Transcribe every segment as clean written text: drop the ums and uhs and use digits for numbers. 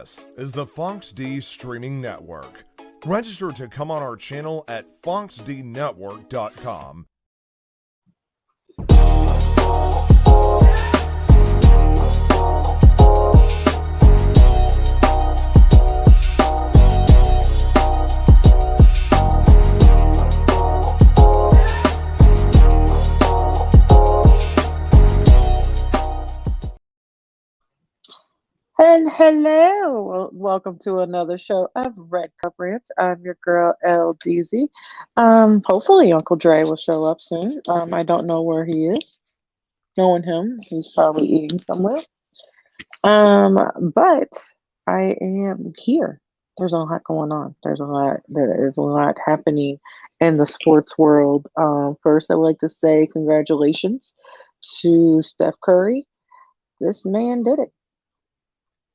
This is the Fox D Streaming Network. Register to come on our channel at foxdnetwork.com. And hello, welcome to another show of Red Cup Rants. I'm your girl LDZ. Hopefully Uncle Dre will show up soon. I don't know where he is. Knowing him, he's probably eating somewhere. But I am here. There's a lot going on. There is a lot happening in the sports world. First, I'd like to say congratulations to Steph Curry. This man did it.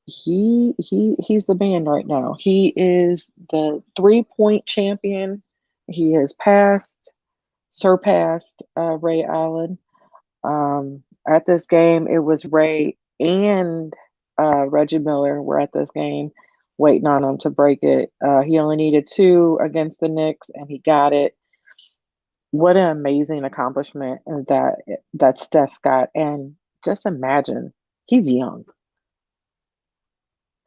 He's the man right now. He is the 3-point champion. He has surpassed Ray Allen. At this game, it was Ray and Reggie Miller were at this game, waiting on him to break it. He only needed 2 against the Knicks, and he got it. What an amazing accomplishment that Steph got! And just imagine, he's young.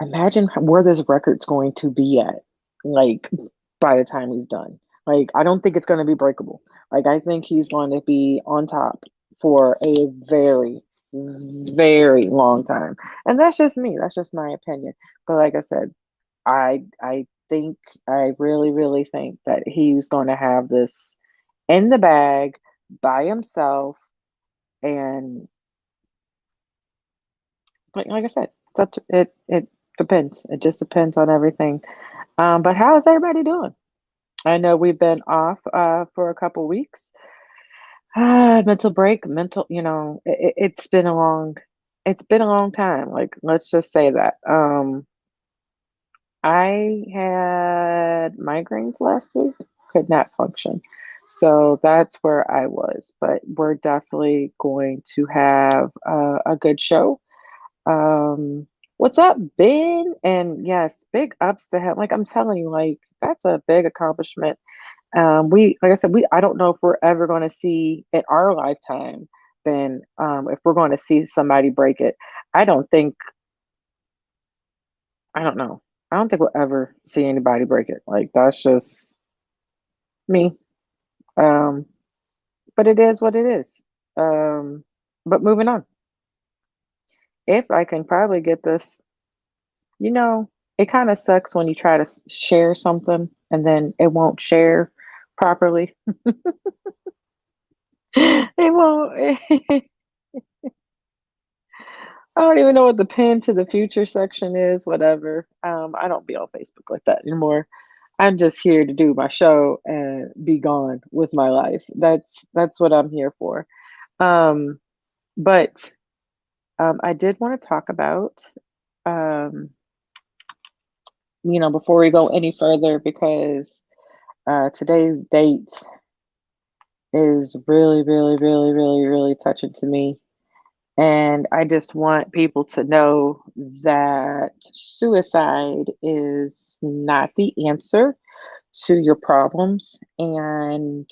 Imagine where this record's going to be at, like, by the time he's done. Like, I don't think it's going to be breakable. Like, I think he's going to be on top for a very, very long time. And that's just me. That's just my opinion. But like I said, I really, really think that he's going to have this in the bag by himself. And like I said, it's up to it depends. It just depends on everything. But how is everybody doing? I know we've been off for a couple weeks. Mental break, it's been a long time. Like, let's just say that. I had migraines last week, could not function. So that's where I was. But we're definitely going to have a good show. What's up, Ben? And yes, big ups to him. Like, I'm telling you, like, that's a big accomplishment. Like I said, I don't know if we're ever going to see in our lifetime, Ben, if we're going to see somebody break it. I don't think, I don't know. I don't think we'll ever see anybody break it. Like, that's just me. Um, but it is what it is. But moving on. If I can probably get this, you know, it kind of sucks when you try to share something and then it won't share properly. It won't. I don't even know what the pin to the future section is, whatever. I don't be on Facebook like that anymore. I'm just here to do my show and be gone with my life. That's what I'm here for. Um, but I did want to talk about, um, before we go any further, because today's date is really, really, really, really, really touching to me. And I just want people to know that suicide is not the answer to your problems. And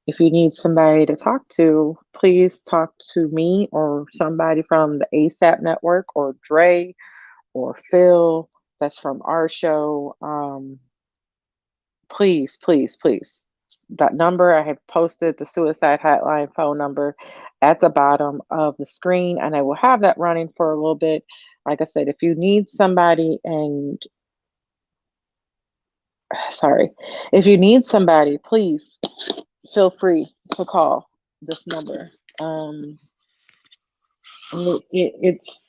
if you need somebody to talk to, please talk to me or somebody from the ASAP network or Dre or Phil that's from our show. Please, please, please. That number, I have posted the suicide hotline phone number at the bottom of the screen, and I will have that running for a little bit. Like I said, if you need somebody, and sorry, if you need somebody, please feel free to call this number. It's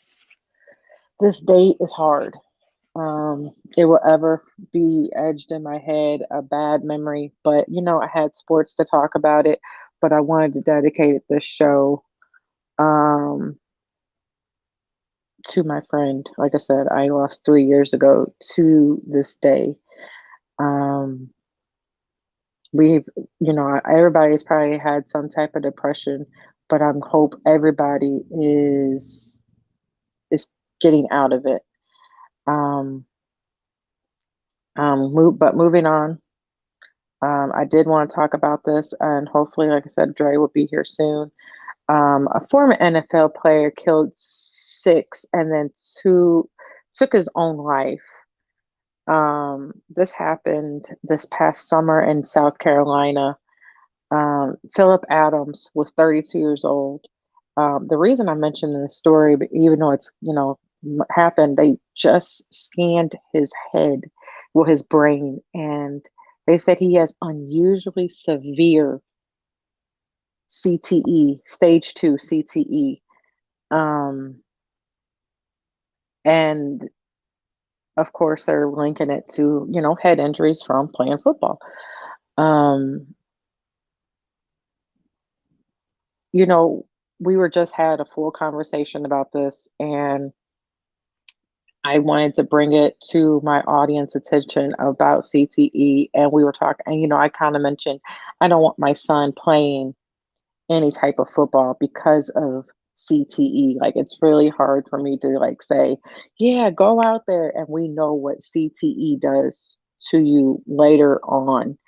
this date is hard. It will ever be edged in my head, a bad memory. But I had sports to talk about it, but I wanted to dedicate this show um, to my friend. Like I said, I lost 3 years ago to this day. Um, we've, everybody's probably had some type of depression, but I hope everybody is getting out of it. Um, but moving on, I did want to talk about this, and hopefully, like I said, Dre will be here soon. A former NFL player killed six and then two took his own life. This happened this past summer in South Carolina. Philip Adams was 32 years old. The reason I mentioned in the story, but even though it's happened, they just scanned his head, well, his brain, and they said he has unusually severe CTE, stage two CTE, um, and of course they're linking it to head injuries from playing football. Um, you know, we were just had a full conversation about this, and I wanted to bring it to my audience attention about CTE. And we were talking, and I kind of mentioned I don't want my son playing any type of football because of CTE. Like it's really hard for me to like say, yeah, go out there, and we know what CTE does to you later on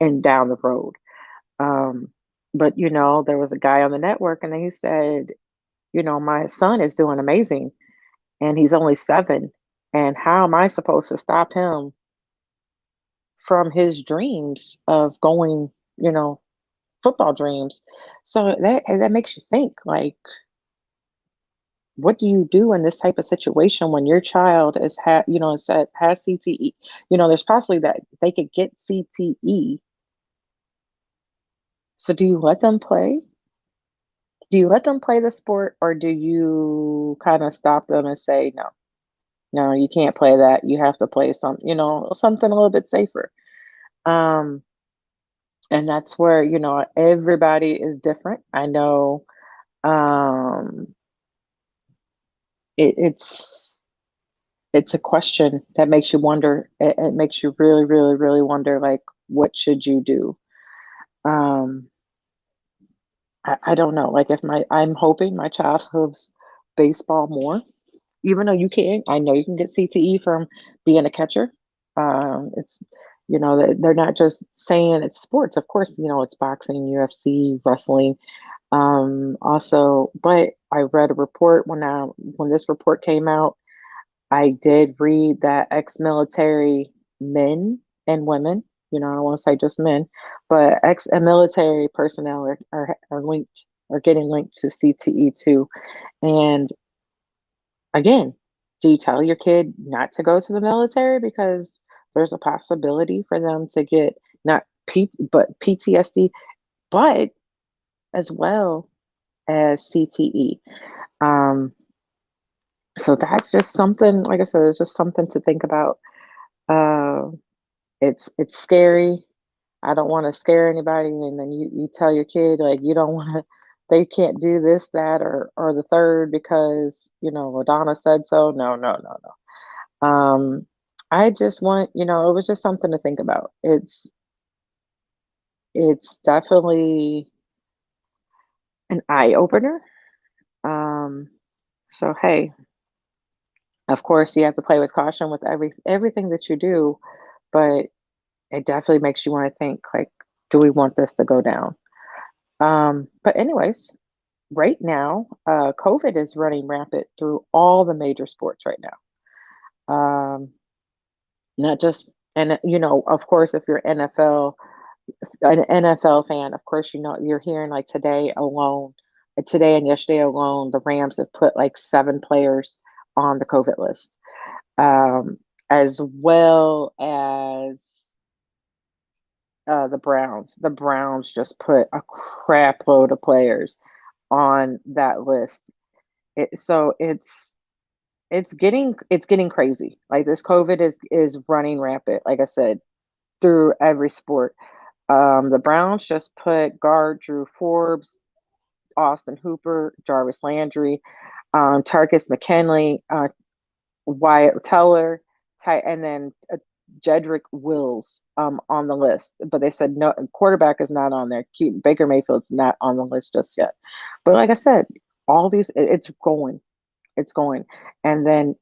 and down the road. Um, but there was a guy on the network, and he said, my son is doing amazing, and he's only 7. And how am I supposed to stop him from his dreams of going, you know, football dreams? So that makes you think, like, what do you do in this type of situation when your child has CTE? There's possibly that they could get CTE. So do you let them play? Do you let them play the sport, or do you kind of stop them and say, no, no, you can't play that. You have to play something a little bit safer. Um, and that's where, everybody is different. I know, um, it's a question that makes you wonder. It makes you really, really, really wonder, like, what should you do? Um, I don't know. Like, I'm hoping my child loves baseball more, even though I know you can get CTE from being a catcher. It's, they're not just saying it's sports. Of course, it's boxing, UFC, wrestling. Also, but I read a report when this report came out. I did read that ex-military men and women, I don't want to say just men, but ex-military personnel are linked, are getting linked to CTE too. And again, do you tell your kid not to go to the military because there's a possibility for them to get not but PTSD, but as well as CTE? Um, so that's just something, like I said, it's just something to think about. Uh, it's scary. I don't want to scare anybody, and then you tell your kid like you don't want to, they can't do this, that, or the third because Adana said so. No, no, no, no. I just want, it was just something to think about. It's definitely an eye opener. Um, so hey, of course you have to play with caution with everything that you do, but it definitely makes you want to think like, do we want this to go down? But anyways, right now, COVID is running rampant through all the major sports right now. Not just, and of course, if you're an NFL fan, of course, you're hearing like today and yesterday alone, the Rams have put like 7 players on the COVID list, um, as well as the Browns. The Browns just put a crap load of players on that list. So it's getting crazy. Like this COVID is running rampant. Like I said, through every sport. The Browns just put guard Drew Forbes, Austin Hooper, Jarvis Landry, Tarkus McKinley, Wyatt Teller, and then Jedrick Wills on the list. But they said no, quarterback is not on there. Baker Mayfield's not on the list just yet. But like I said, all these, it's going. It's going. And then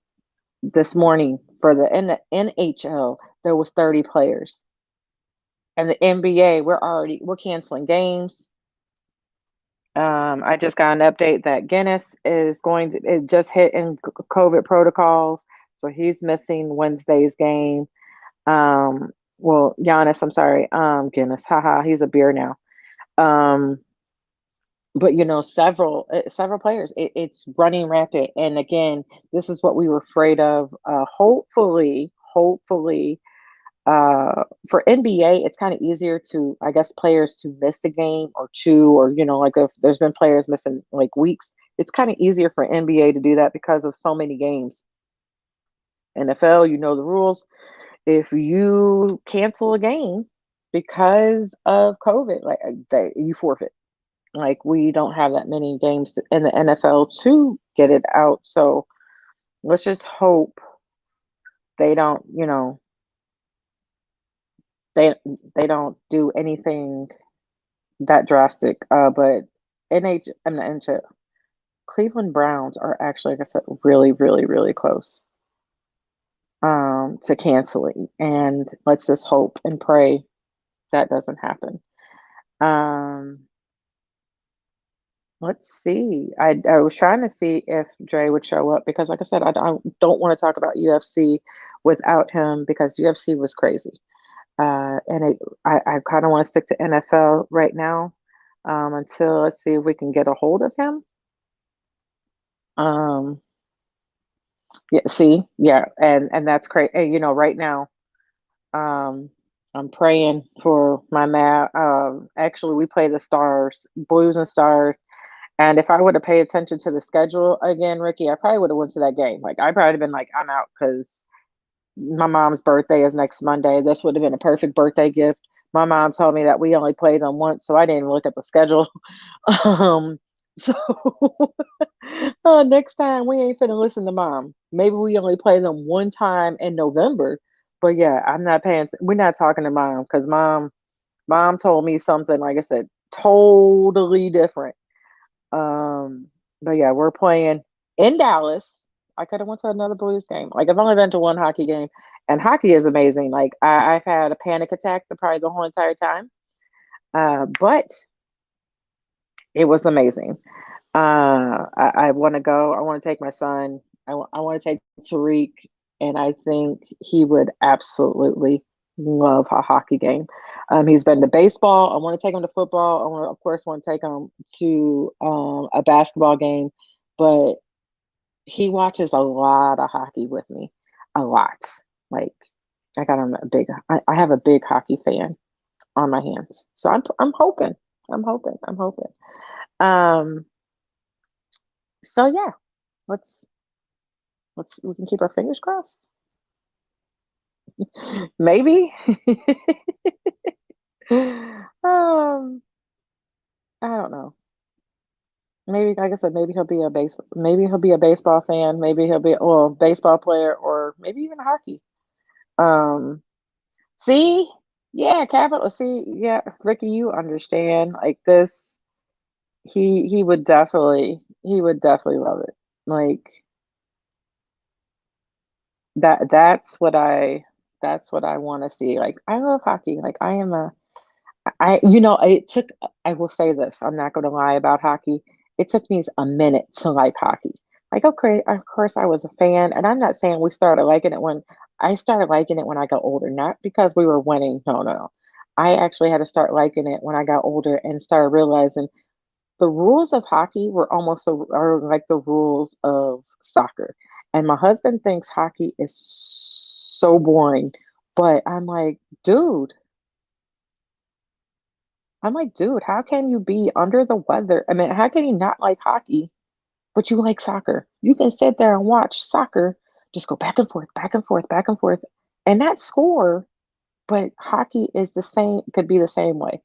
this morning, in the NHL, there was 30 players. And the NBA, we're canceling games. I just got an update that Guinness is going to it just hit in COVID protocols, so he's missing Wednesday's game. Well, Giannis, I'm sorry, Guinness, haha, he's a beer now. Um, but several players, it's running rampant, and again, this is what we were afraid of. Hopefully, for NBA, it's kind of easier to, I guess, players to miss a game or two, or like if there's been players missing like weeks, it's kind of easier for NBA to do that because of so many games. NFL, you know the rules. If you cancel a game because of COVID, like you forfeit. Like we don't have that many games in the NFL to get it out, so let's just hope they don't, they they don't do anything that drastic. But and the NHL, Cleveland Browns are actually, like I said, really, really, really close to canceling, and let's just hope and pray that doesn't happen. Um, let's see. I was trying to see if Dre would show up because, like I said, I don't want to talk about UFC without him because UFC was crazy. I kind of want to stick to NFL right now until let's see if we can get a hold of him. Um, yeah, see, yeah, and that's crazy. Right now, um, I'm praying for my man. Actually, we play the Stars, Blues and Stars, and if I would have paid attention to the schedule again, Ricky, I probably would have went to that game. Like I probably have been like, I'm out because my mom's birthday is next Monday. This would have been a perfect birthday gift. My mom told me that we only played them once, so I didn't look at the schedule. um, so next time we ain't finna listen to mom. Maybe we only play them one time in November. But yeah, I'm not paying. We're not talking to mom because mom told me something. Like I said, totally different. Um, but yeah, we're playing in Dallas. I could have went to another Blues game. Like I've only been to one hockey game, and hockey is amazing. Like I've had a panic attack probably the whole entire time, but it was amazing. I want to go. I want to take my son. I want to take Tariq, and I think he would absolutely love a hockey game. He's been to baseball. I want to take him to football. Of course, want to take him to a basketball game, but he watches a lot of hockey with me, a lot. Like I got him a big. I have a big hockey fan on my hands, so I'm hoping. I'm hoping. Um. So yeah, let's we can keep our fingers crossed. Maybe. um, I don't know. Maybe, like I said, maybe he'll be a baseball fan. Maybe he'll be a baseball player, or maybe even hockey. Um, see, yeah, capital. See, yeah, Ricky, you understand like this. He would definitely love it. Like that's what I want to see. Like I love hockey. Like I am a it took, I will say this, I'm not going to lie about hockey. It took me a minute to like hockey. Like, okay, of course I was a fan, and I'm not saying we started liking it when I started liking it when I got older, not because we were winning. No, no, no. I actually had to start liking it when I got older and started realizing the rules of hockey are like the rules of soccer. And my husband thinks hockey is so boring, but dude, how can you be under the weather? I mean, how can you not like hockey, but you like soccer? You can sit there and watch soccer just go back and forth, back and forth, back and forth, and not score. But hockey is the same, could be the same way.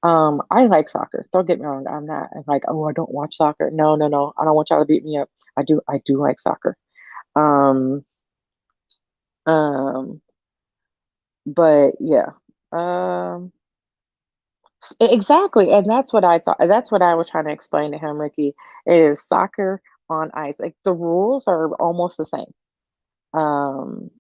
I like soccer. Don't get me wrong. I'm not like, oh, I don't watch soccer. No, no, no. I don't want y'all to beat me up. I do like soccer. Um, um, but yeah. Um, Exactly, and that's what I thought. That's what I was trying to explain to him, Ricky. It is soccer on ice. Like the rules are almost the same. Um,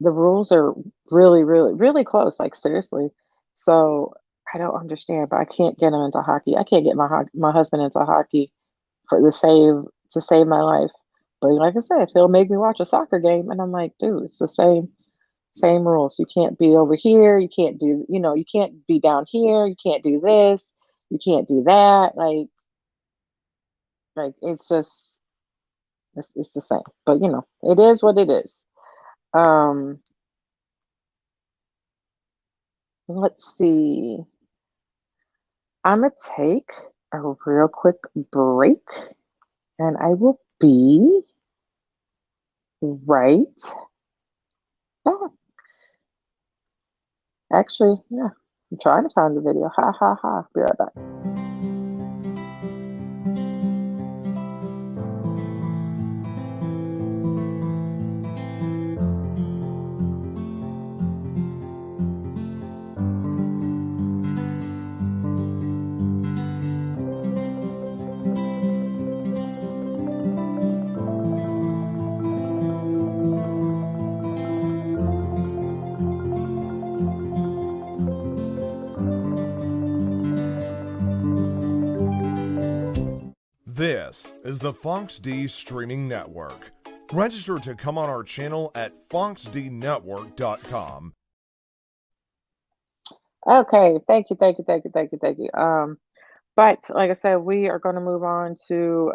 the rules are really, really, really close, like, seriously. So, I don't understand, but I can't get him into hockey. I can't get my husband into hockey for to save my life. But like I said, he'll make me watch a soccer game, and I'm like, "Dude, it's the same rules. You can't be over here, you can't do you can't be down here, you can't do this, you can't do that." It's just it's the same. But, it is what it is. Um, let's see. Imma take a real quick break, and I will be right back. Actually, yeah, I'm trying to find the video. Ha ha ha. Be right back. This is the Fox D Streaming Network. Register to come on our channel at foxdnetwork.com. Okay, thank you, thank you, thank you, thank you, thank you. But like I said, we are going to move on to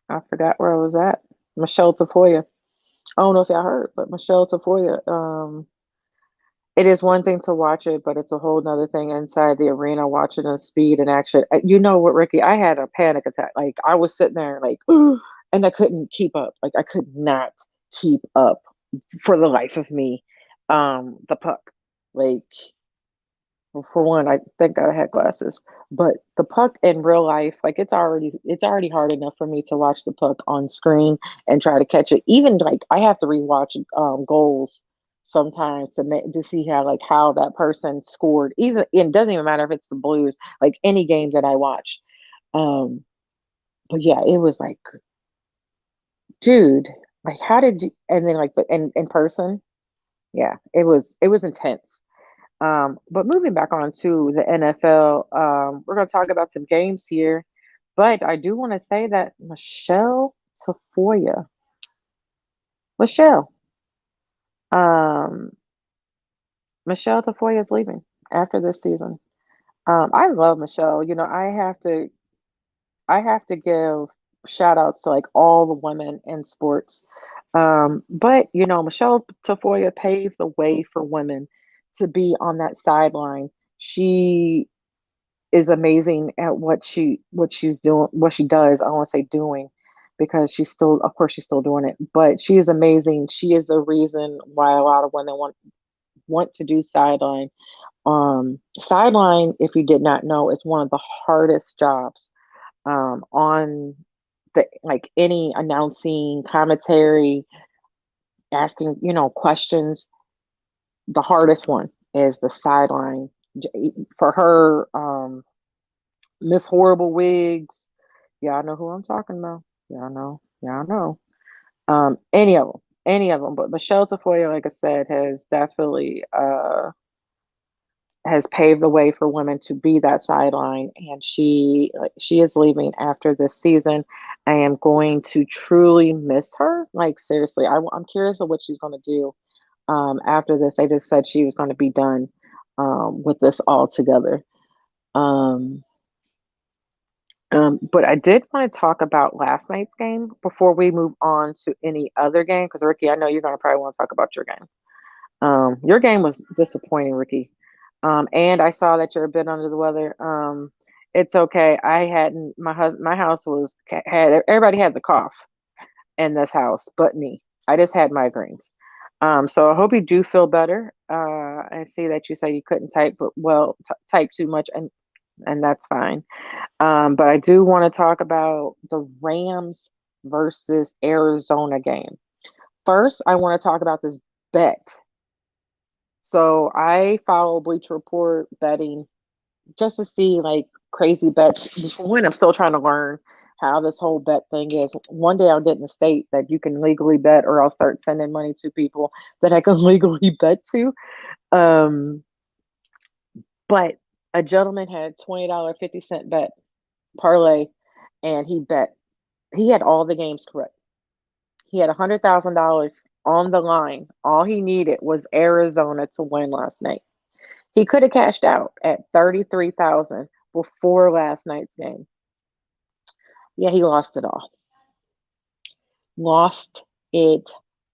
I forgot where I was at. Michelle Tafoya. I don't know if y'all heard, but Michelle Tafoya. It is one thing to watch it, but it's a whole nother thing inside the arena watching the speed and action. You know what, Ricky? I had a panic attack. Like I was sitting there, like, and I couldn't keep up. Like I could not keep up for the life of me. The puck, like well, for one, I think I had glasses, but the puck in real life, like it's already hard enough for me to watch the puck on screen and try to catch it. Even like I have to rewatch goals sometimes to see how that person scored. Even it doesn't even matter if it's the Blues, like any game that I watch. Um, but yeah, it was like, dude, like how did you? And then but in person, yeah, it was intense. But moving back on to the NFL, we're going to talk about some games here. But I do want to say that Michelle, um, Michelle Tafoya is leaving after this season. I love Michelle. I have to give shout outs to like all the women in sports. But Michelle Tafoya paved the way for women to be on that sideline. She is amazing at what she's doing, what she does. I don't want to say doing because of course she's still doing it, but she is amazing. She is the reason why a lot of women want to do sideline. Sideline, if you did not know, is one of the hardest jobs on the like any announcing, commentary, asking questions. The hardest one is the sideline for her. Miss Horrible Wigs. Y'all know who I'm talking about. Y'all know. Y'all know. Any of them. Any of them. But Michelle Tafoya, like I said, has definitely has paved the way for women to be that sideline, and she is leaving after this season. I am going to truly miss her. Like seriously, I'm curious of what she's going to do after this. They just said she was going to be done with this altogether. Um, but I did want to talk about last night's game before we move on to any other game. Because Ricky, I know you're gonna probably want to talk about your game. Your game was disappointing, Ricky. And I saw that you're a bit under the weather. It's okay. I hadn't. My house had everybody had the cough in this house, but me. I just had migraines. So I hope you do feel better. I see that you said you couldn't type, but type too much, and that's fine. But I do want to talk about the Rams versus Arizona game. First, I want to talk about this bet. So I follow Bleacher Report betting just to see like crazy bets. For one, I'm still trying to learn. how this whole bet thing is. One day I'll get in a state that you can legally bet, or I'll start sending money to people that I can legally bet to. Um, but a gentleman had $20.50 bet parlay, and he had all the games correct. He had $100,000 on the line. All he needed was Arizona to win last night. He could have cashed out at 33,000 before last night's game. Yeah, he lost it all. Lost it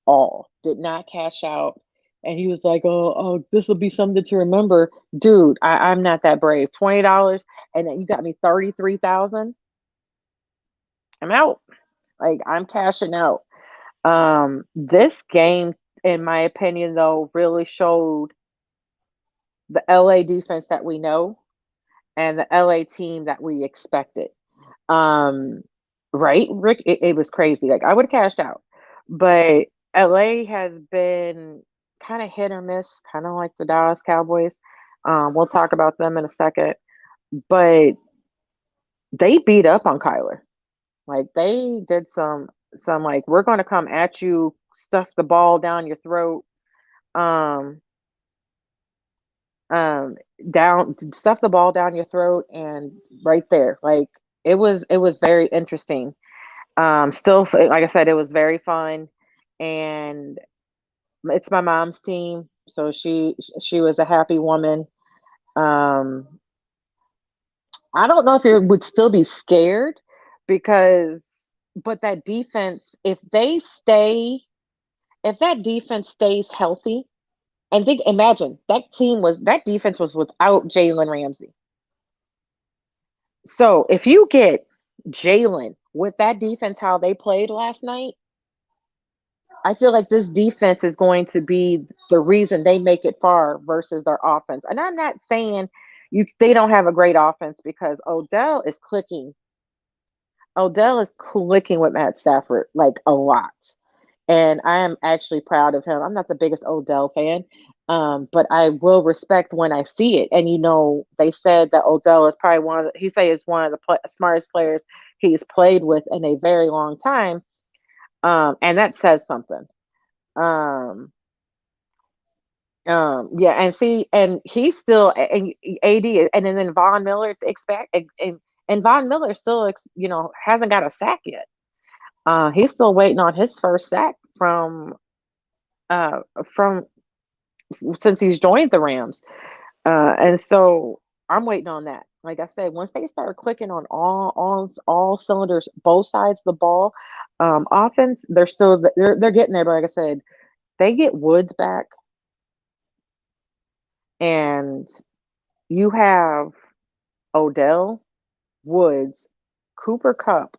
all. Did not cash out. And he was like, "Oh, this will be something to remember." Dude, I'm not that brave. $20 and then you got me 33,000. I'm out. Like, I'm cashing out. This game, in my opinion, though, really showed the LA defense that we know and the LA team that we expected. Um, right, Rick? It was crazy. Like, I would have cashed out, but LA has been kind of hit or miss, kind of like the Dallas Cowboys. We'll talk about them in a second, but they beat up on Kyler. Like, they did some like, we're going to come at you, stuff the ball down your throat, um, um, down, stuff the ball down your throat, and right there, like, it was very interesting. Still, like I said, it was very fun, and it's my mom's team, so she was a happy woman. Um, I don't know if it would still be scared because, but that defense, if that defense stays healthy, and imagine that defense was without Jalen Ramsey. So if you get Jalen with that defense, how they played last night, I feel like this defense is going to be the reason they make it far versus their offense. And I'm not saying they don't have a great offense because Odell is clicking with Matt Stafford like a lot. And I am actually proud of him. I'm not the biggest Odell fan, but I will respect when I see it. And they said that Odell is probably one of the smartest players he's played with in a very long time, and that says something. Um, yeah, and see, and he's still and AD, and then Von Miller expect and Von Miller still hasn't got a sack yet. He's still waiting on his first sack uh from since he's joined the Rams. And so I'm waiting on that. Like I said, once they start clicking on all cylinders, both sides of the ball, offense, they're getting there. But like I said, they get Woods back, and you have Odell, Woods, Cooper Cup,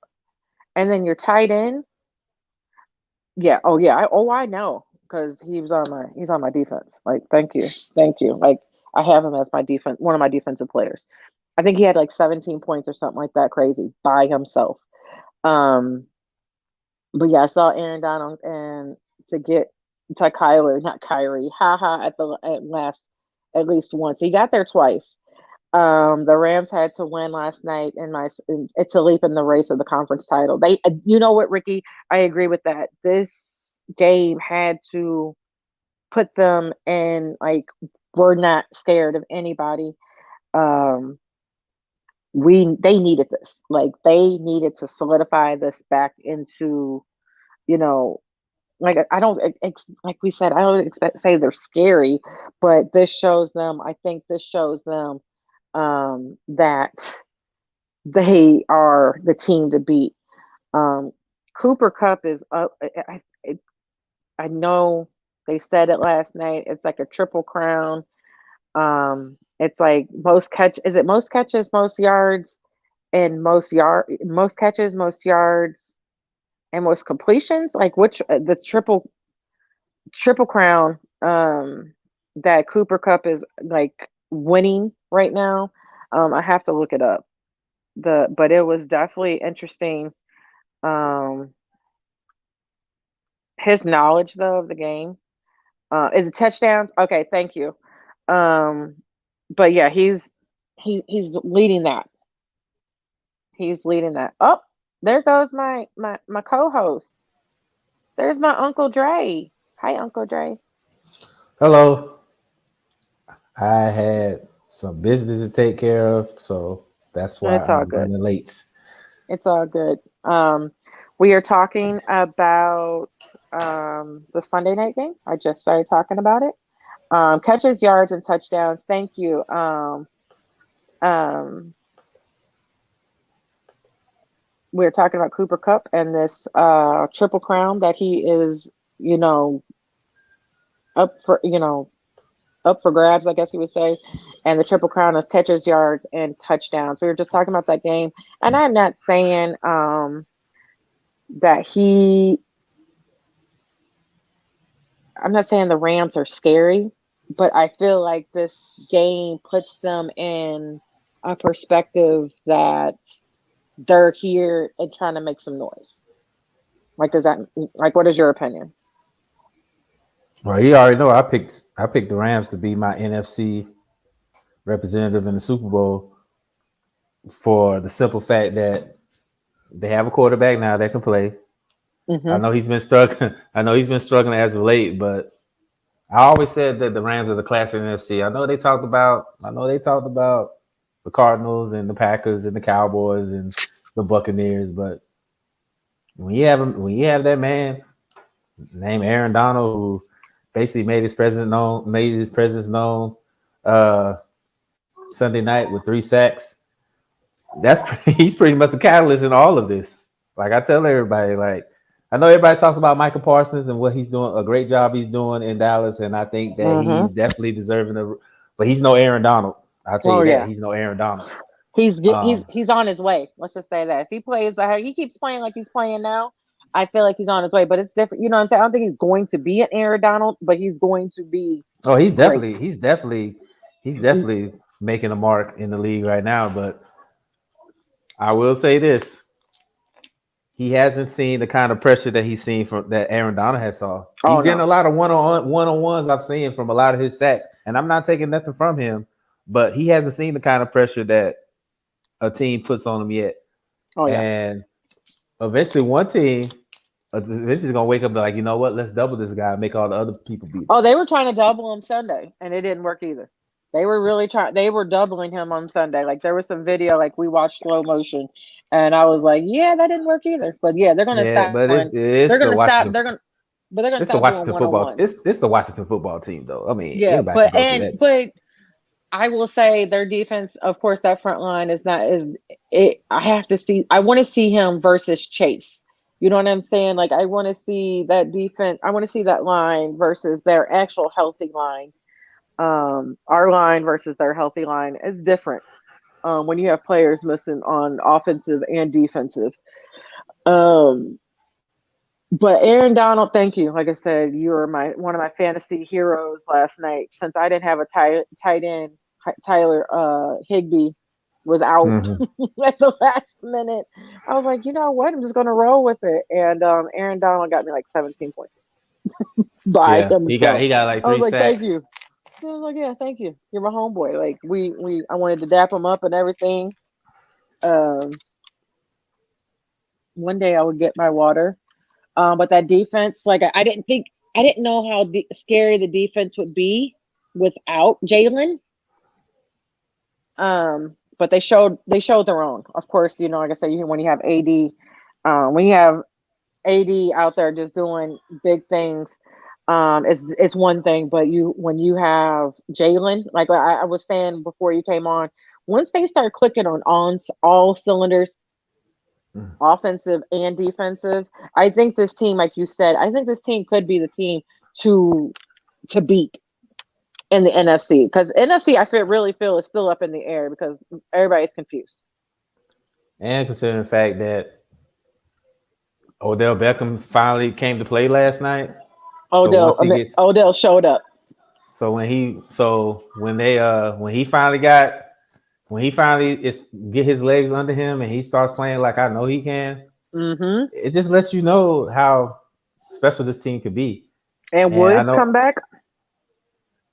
and then your tight end. Yeah. Oh yeah. I know because he's on my defense. Like, thank you. Like, I have him as one of my defensive players. I think he had like 17 points or something like that, crazy by himself. Um, but yeah, I saw Aaron Donald and to get to Kyler, not Kyrie, haha, at least once. He got there twice. The Rams had to win last night to leap in the race of the conference title. You know what, Ricky? I agree with that. This game had to put them in, like, we're not scared of anybody. Um, they needed this. Like, they needed to solidify this back into, you know, like, I don't like we said, I don't expect say they're scary, but this shows them. I think this shows them that they are the team to beat. Um, Cooper Cup is up. I know they said it last night. It's like a triple crown. It's like most catch. Is it most catches, most yards, and most catches, most yards, and most completions? Like, which the triple crown that Cooper Cup is like winning right now. I have to look it up. But it was definitely interesting. Um, his knowledge though of the game. Is it touchdowns? Okay, thank you. Um, but yeah, he's leading that. He's leading that. Oh, There goes my co-host. There's my Uncle Dre. Hi, Uncle Dre. Hello. I had some business to take care of, so that's why It's all I'm good. running late. It's all good. We are talking about the Sunday night game. I just started talking about it. Catches, yards, and touchdowns. Thank you. Um, we are talking about Cooper Cup and this triple crown that he is, you know, up for, up for grabs, I guess you would say. And the triple crown is catches, yards, and touchdowns. We were just talking about that game, and I'm not saying that he. I'm not saying the Rams are scary, but I feel like this game puts them in a perspective that they're here and trying to make some noise. Like, does that like what is your opinion? Well, you already know I picked the Rams to be my NFC representative in the Super Bowl for the simple fact that they have a quarterback now that can play. I Hmm. know he's been struggling. I know he's been struggling as of late, but I always said that the Rams are the class of the NFC. I know they talked about the Cardinals and the Packers and the Cowboys and the Buccaneers, but when you have that man named Aaron Donald who basically made his presence known uh, Sunday night with 3 sacks, he's pretty much the catalyst in all of this. Like I tell everybody, like I know everybody talks about Michael Parsons and what he's doing, a great job he's doing in Dallas, and I think that Hmm. he's definitely deserving of. But he's no Aaron Donald. I'll tell Oh you that yeah, he's no Aaron Donald. he's Um, he's on his way. Let's just say that if he plays how he keeps playing like he's playing now, I feel like he's on his way. But it's different. You know what I'm saying? I don't think he's going to be an Aaron Donald, but he's going to be oh, he's great. definitely, he's definitely, he's definitely making a mark in the league right now. But I will say this: he hasn't seen the kind of pressure that he's seen from that Aaron Donald has saw. Oh He's getting no. a lot of one on ones I've seen from a lot of his sacks, and I'm not taking nothing from him, but he hasn't seen the kind of pressure that a team puts on him yet. Oh yeah. And eventually, one team eventually is gonna wake up and be like, you know what? Let's double this guy and make all the other people beat Oh, us. they were trying to double him Sunday, and it didn't work either. They were really trying. They were doubling him on Sunday. Like there was some video, like we watched slow motion, and I was like, "Yeah, that didn't work either." But yeah, they're gonna Yeah, stop but doing. it's They're the gonna stop. Washington. They're gonna It's the stop doing Washington one on football. ones. It's the Washington football team, though. I mean, Yeah, anybody can go to that. but I will say their defense. Of course, that front line is not is it. I have to see. I want to see him versus Chase. You know what I'm saying? Like I want to see that defense. I want to see that line versus their actual healthy line. Our line versus their healthy line is different when you have players missing on offensive and defensive. Um, but Aaron Donald, thank you. Like I said, you were my one of my fantasy heroes last night. Since I didn't have a tight end, Tyler Higby was out Mhm. at the last minute. I was like, you know what? I'm just going to roll with it. And Aaron Donald got me like 17 points by Yeah, he got himself. he got like I was three like, thank sacks. you. I was like, yeah, thank you. You're my homeboy. Like I wanted to dap him up and everything. Um, one day I would get my water. But that defense, like I didn't know how scary the defense would be without Jalen. But they showed their own. Of course, like I said, when you have AD, when you have AD out there just doing big things, it's one thing. But when you have Jalen, like I was saying before you came on, once they start clicking on all cylinders, Mm. offensive and defensive, I think this team, like you said, I think this team could be the team to beat in the NFC because NFC really feel is still up in the air because everybody's confused. And considering the fact that Odell Beckham finally came to play last night, so once he gets, Odell showed up. when he finally is get his legs under him and he starts playing like I know he can, Hmm. it just lets you know how special this team could be. And And I Woods know, come back.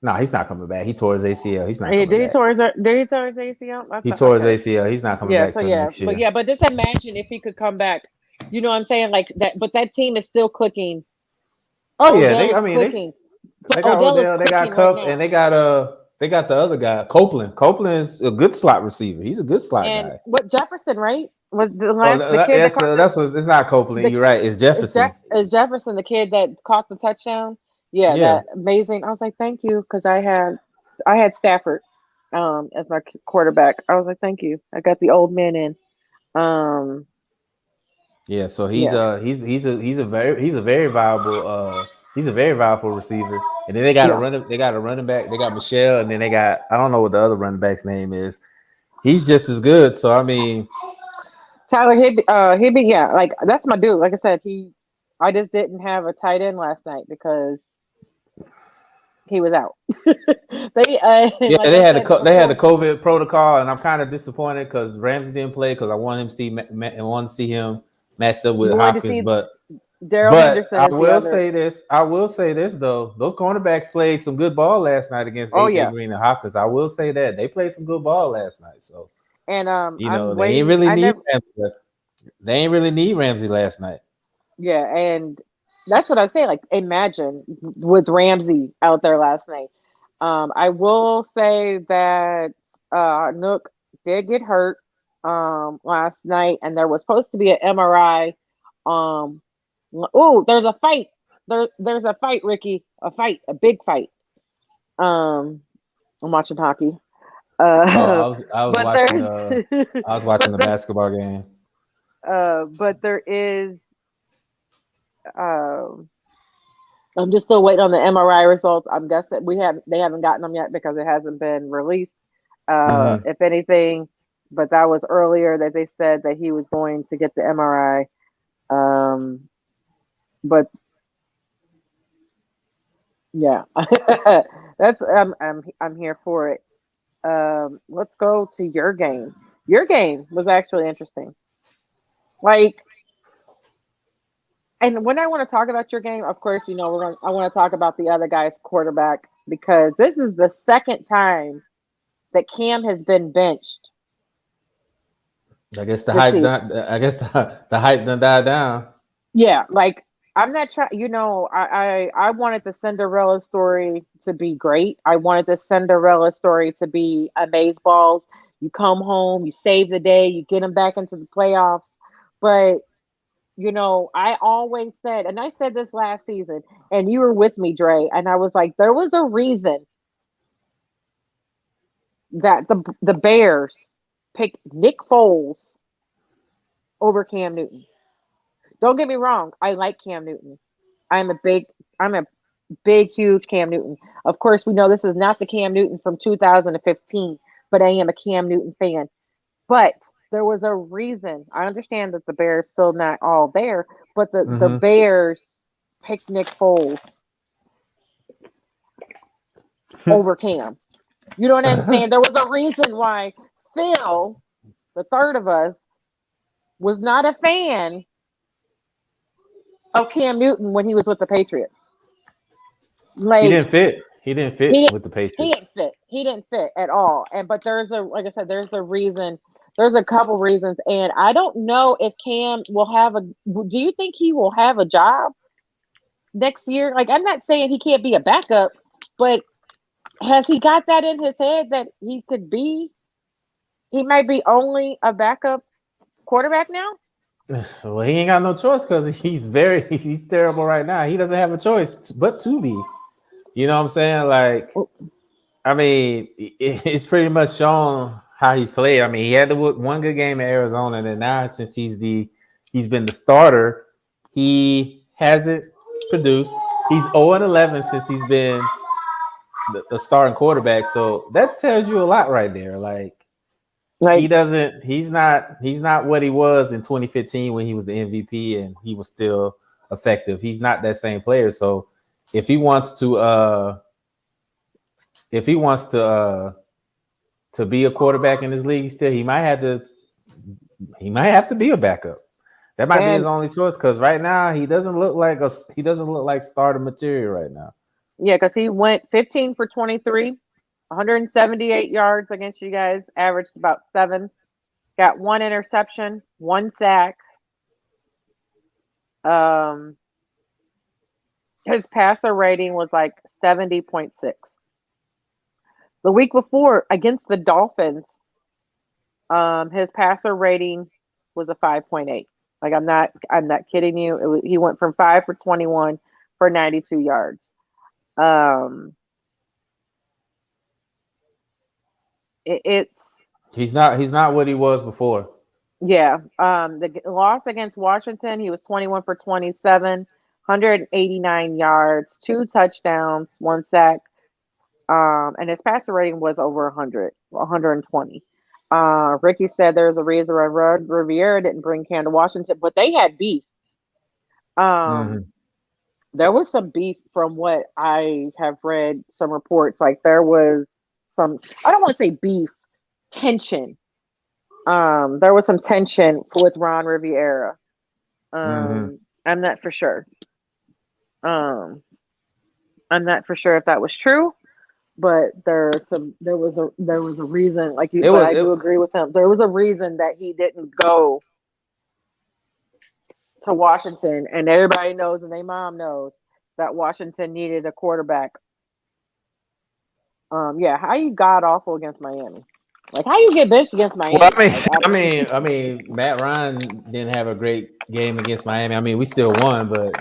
No, he's not coming back. He tore his ACL. He's not He coming did he back. tore his did he tore his ACL? I He thought tore his okay. ACL. He's not coming Yeah, back so till yeah, next but year. yeah, but just imagine if he could come back. You know what I'm saying? Like that, but that team is still clicking. Oh yeah, Odell is clicking. they got Odell is Odell, they got clicking right Cup, and now. they got the other guy, Copeland. Copeland is a good slot receiver. He's a good slot And guy. what Jefferson, right? Was Oh, the kid that that's caught that's what it's not Copeland. the You're right. It's Jefferson. is Jefferson the kid that caught the touchdown? Yeah, Yeah, that amazing. I was like, thank you, because I had Stafford as my quarterback. I was like, thank you. I got the old man in. Um, yeah. So yeah, he's a very viable he's a very viable receiver. And then they got yeah. they got a running back. They got Michelle, and then they got I don't know what the other running back's name is. He's just as good. So I mean, Tyler Hibby, yeah, like that's my dude. Like I said, I just didn't have a tight end last night because he was out. yeah, Like I said they had the before, COVID protocol, and I'm kind of disappointed because Ramsey didn't play because I wanted him to see I wanted to see him matched up with you wanted to Hopkins, see but Daryl Henderson I as the will other. say this. I will say this though. Those cornerbacks played some good ball last night against Oh AJ yeah, Green and Hopkins. I will say that they played some good ball last night. So and I'm they ain't waiting. really I need never, Ramsey. They ain't really need Ramsey last night. yeah, and that's what I say. Like, imagine with Ramsey out there last night. I will say that Nook did get hurt last night, and there was supposed to be an MRI. Oh, there's a fight. There's a fight, Ricky. A fight, a big fight. Um, I'm watching hockey. Oh, Uh, I was but watching there's, the I was watching but the there, basketball game. but there is. Um, I'm just still waiting on the MRI results. I'm guessing they haven't gotten them yet because it hasn't been released. Mm-hmm. If anything, but that was earlier that they said that he was going to get the MRI. But yeah, that's I'm here for it. Let's go to your game. Your game was actually interesting. Like, and when I want to talk about your game, of course, I want to talk about the other guy's quarterback because this is the second time that Cam has been benched I guess the this hype season. done. I guess the hype done died down. Yeah, like I'm not trying. I wanted the Cinderella story to be great. I wanted the Cinderella story to be amazeballs. You come home, you save the day, you get them back into the playoffs. But I always said, and I said this last season, and you were with me, Dre, and I was like, there was a reason that the Bears picked Nick Foles over Cam Newton. Don't get me wrong, I like Cam Newton. I'm a big, I'm a big, huge Cam Newton. Of course, we know this is not the Cam Newton from 2015, but I am a Cam Newton fan. But there was a reason. I understand that the Bears still not all there, but the Mm-hmm. Bears picked Nick Foles over Cam. You know what I'm saying? There was a reason why Phil, the third of us, was not a fan of Cam Newton when he was with the Patriots. He Like didn't fit. He didn't fit he didn't with the he Patriots. didn't fit. He didn't fit at all. And but like I said, there's a reason. There's a couple reasons, and I don't know if Cam will have a. Do you think he will have a job next year? Like, I'm not saying he can't be a backup, but has he got that in his head that he could be? He might be only a backup quarterback now. Well, he ain't got no choice because he's terrible right now. He doesn't have a choice but to be. You know what I'm saying? Like, I mean, it's pretty much shown how he's played. I mean, he had one good game in Arizona, and then now since he's been the starter, he hasn't produced. He's 0-11 since he's been the starting quarterback. So that tells you a lot right there. Like, Like he's not what he was in 2015 when he was the MVP and he was still effective. He's not that same player. So if he wants to be a quarterback in this league still, he might have to be a backup. That might be his and only choice because right now he doesn't look like starter material right now. Yeah, because he went 15 for 23, 178 yards against you guys, averaged about 7, got 1 interception, 1 sack. Um, his passer rating was like 70.6. The week before against the Dolphins, his passer rating was a 5.8. Like I'm not kidding you. He went from 5 for 21 for 92 yards. Um, it's He's not what he was before. Yeah. The loss against Washington, he was 21 for 27, 189 yards, 2 touchdowns, 1 sack. And his passer rating was over 100, 120. Ricky said there's a reason why Rod Riviera didn't bring Cam to Washington, but they had beef. Mhm. There was some beef from what I have read, some reports. Like there was some, I don't want to say beef, tension. There was some tension with Ron Riviera. Mhm. I'm not for sure. Um, I'm not for sure if that was true, but there was a reason. Like you, It but was I it, do agree with him. There was a reason that he didn't go to Washington, and everybody knows, and their mom knows that Washington needed a quarterback. Yeah, how you god awful against Miami? Like how you get benched against well, Miami? I mean, Like Matt Ryan didn't have a great game against Miami. I mean, we still won, but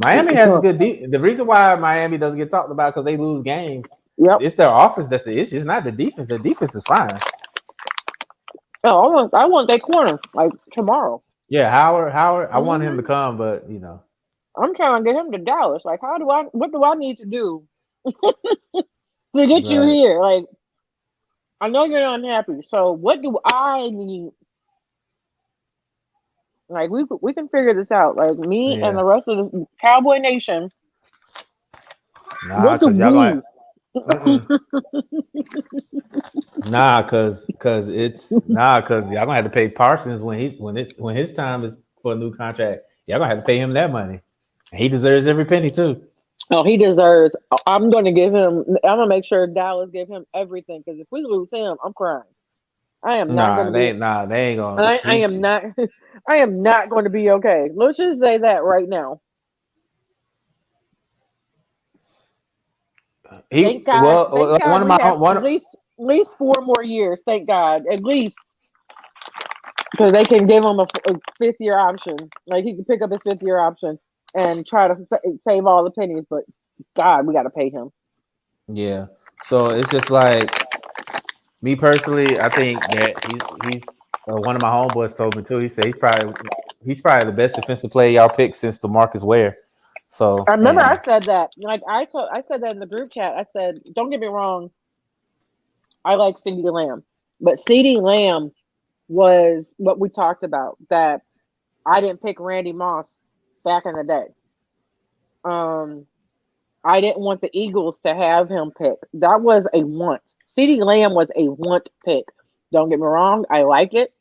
Miami has a good. The reason why Miami doesn't get talked about because they lose games. yep. It's their offense that's the issue. It's not the defense. The defense is fine. Oh, I want that corner like tomorrow. Yeah, Howard. I want him to hmm come, but I'm trying to get him to Dallas. Like, what do I need to do to get you right. here? Like, I know you're unhappy. So, what do I need? Like, we can figure this out. Like, me and Yeah. the rest of the Cowboy Nation, Nah, what do because y'all gonna. we? Mm-mm. Because y'all gonna have to pay Parsons when his time is for a new contract. Y'all gonna have to pay him that money. And he deserves every penny too. Oh, he deserves. I'm going to give him. I'm going to make sure Dallas give him everything. Because if we lose him, I'm crying. I am not going to be. They ain't gonna. I am not. I am not going to be okay. Let's just say that right now. He Thank God. well Thank one God of we my have one. at least 4 more years. Thank God, at least because they can give him a 5th-year option. Like he can pick up his 5th-year option and try to save all the pennies. But God, we got to pay him. Yeah. So it's just like me personally. I think that he's one of my homeboys told me too. He said he's probably the best defensive player y'all picked since DeMarcus Ware. I So remember I and said that. Like I said that in the group chat. I said, don't get me wrong. I like CeeDee Lamb, but CeeDee Lamb was what we talked about. That I didn't pick Randy Moss back in the day. Um, I didn't want the Eagles to have him pick. That was a want. CeeDee Lamb was a want pick. Don't get me wrong. I like it,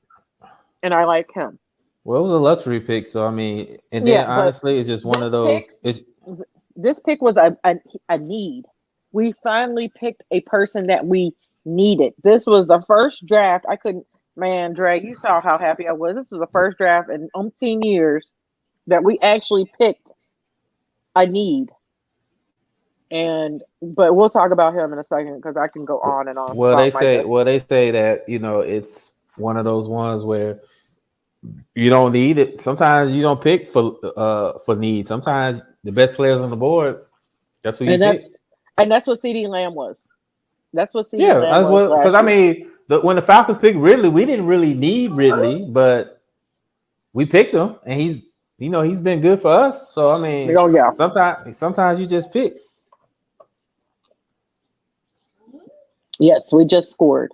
and I like him. well, it was a luxury pick. So I mean, and Yeah, then but honestly, it's just one this of pick, those. It's this pick was a need. We finally picked a person that we needed. This was the first draft. I couldn't, man, Dre, you saw how happy I was. This was the first draft in umpteen years that we actually picked a need. And but we'll talk about him in a second because I can go on and on well, about Micah. they say that it's one of those ones where you don't need it. Sometimes you don't pick for need. Sometimes the best players on the board, that's who you And that's pick. and that's what CD Lamb was. That's what CD Yeah, Lamb as was well. Because last I year. mean, when the Falcons picked Ridley, we didn't really need Ridley, but we picked him, and he's been good for us. So I mean, Oh yeah. sometimes you just pick. Yes, we just scored.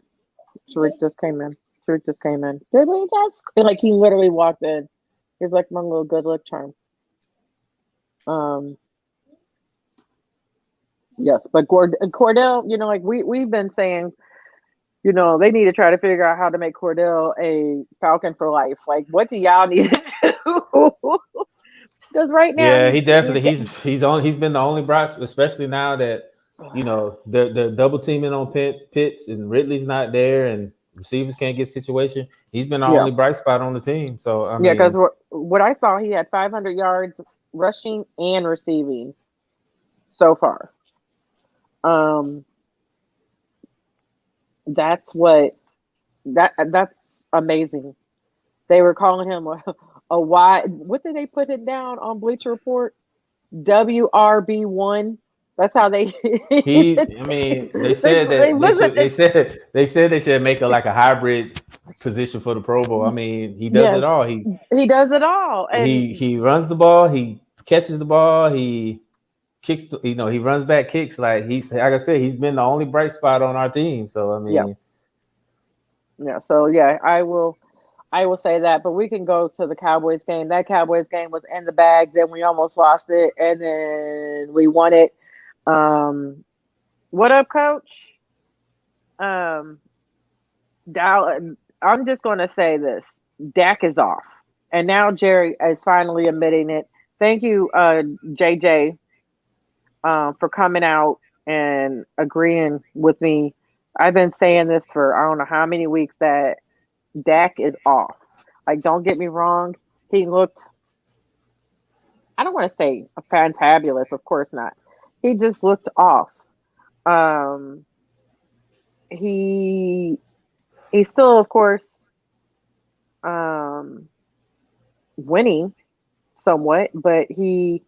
Tariq just came in. Tariq just came in. Did we just? Like he literally walked in. He's like my little good luck charm. Um, yes, but Cordell, like we've been saying, they need to try to figure out how to make Cordell a Falcon for life. Like, what do y'all need to do? Because right now Yeah, he definitely he's he's been the only bright, especially now that the double teaming on Pitts and Ridley's not there and receivers can't get situation. He's been the yeah, only bright spot on the team. So I yeah. Because mean, what I saw, he had 500 yards rushing and receiving so far. Um, that's what that's amazing. They were calling him a wide. What did they put it down on Bleacher Report? WRB1. That's how they. I mean, they they said that they wasn't. should. They should make a like a hybrid position for the Pro Bowl. I mean, he does it Yes, all. he does it all, and He runs the ball. He catches the ball. He kicks. He runs back kicks. Like I said, he's been the only bright spot on our team. So I yeah, mean, yeah. So yeah, I will say that, but we can go to the Cowboys game. That Cowboys game was in the bag. Then we almost lost it, and then we won it. Um, what up, Coach? Um, I'm just going to say this: Dak is off, and now Jerry is finally admitting it. Thank you, JJ, for coming out and agreeing with me. I've been saying this for I don't know how many weeks that Dak is off. Like, don't get me wrong, he looked. I don't want to say fantabulous, of course not. He just looked off. Um, he he's still, of course, um, winning somewhat, but he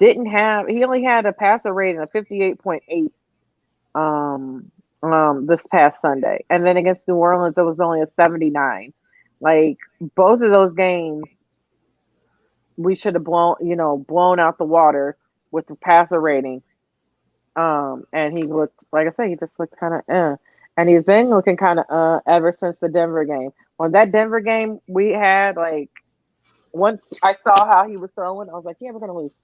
only had a passer rating of 58.8 um this past Sunday. And then against New Orleans it was only a 79. Like both of those games we should have blown out the water with the passer rating. And he looked, like I said, he just looked kind of and he's been looking kind of ever since the Denver game. On that Denver game we had, like, once I saw how he was throwing, I was like, yeah, we're gonna lose.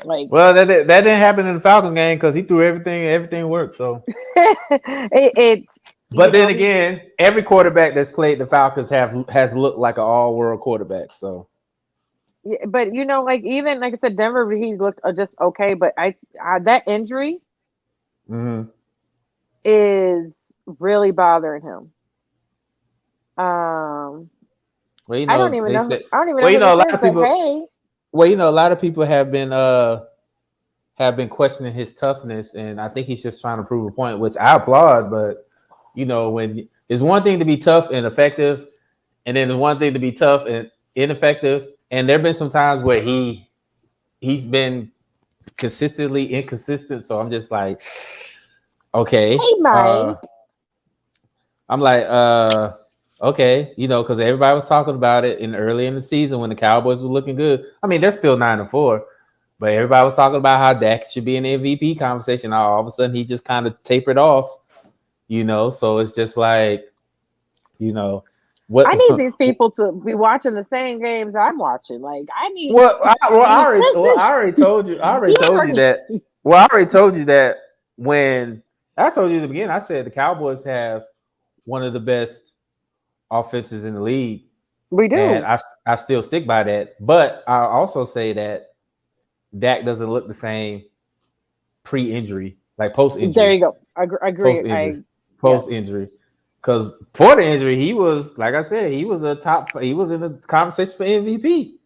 Like, well, that didn't happen in the Falcons game because he threw everything. Everything worked. So, it but then again, every quarterback that's played the Falcons has looked like an all-world quarterback. So, yeah, but like, even like I said, Denver, he looked just okay. But I that injury is really bothering him. well, I don't even they know. said, I don't even well, know who a this lot is. of But people, hey, well, a lot of people have been questioning his toughness, and I think he's just trying to prove a point, which I applaud. But when it's one thing to be tough and effective, and then it's one thing to be tough and ineffective. And there've been some times where he's been consistently inconsistent. So I'm just like, okay, hey, Mike. I'm like, okay, because everybody was talking about it early in the season when the Cowboys were looking good. I mean, they're still 9-4. But everybody was talking about how Dak should be in the MVP conversation. All of a sudden, he just kind of tapered off, So it's just like, what? I need these people to be watching the same games I'm watching. Like, I need. I already told you. I already told you that. Well, I already told you that when I told you in the beginning. I said the Cowboys have one of the best offenses in the league. We do, and I still stick by that. But I also say that Dak doesn't look the same pre-injury, like post-injury. There you go. I agree. Post-injury. Because for the injury, he was, like I said, he was in the conversation for MVP.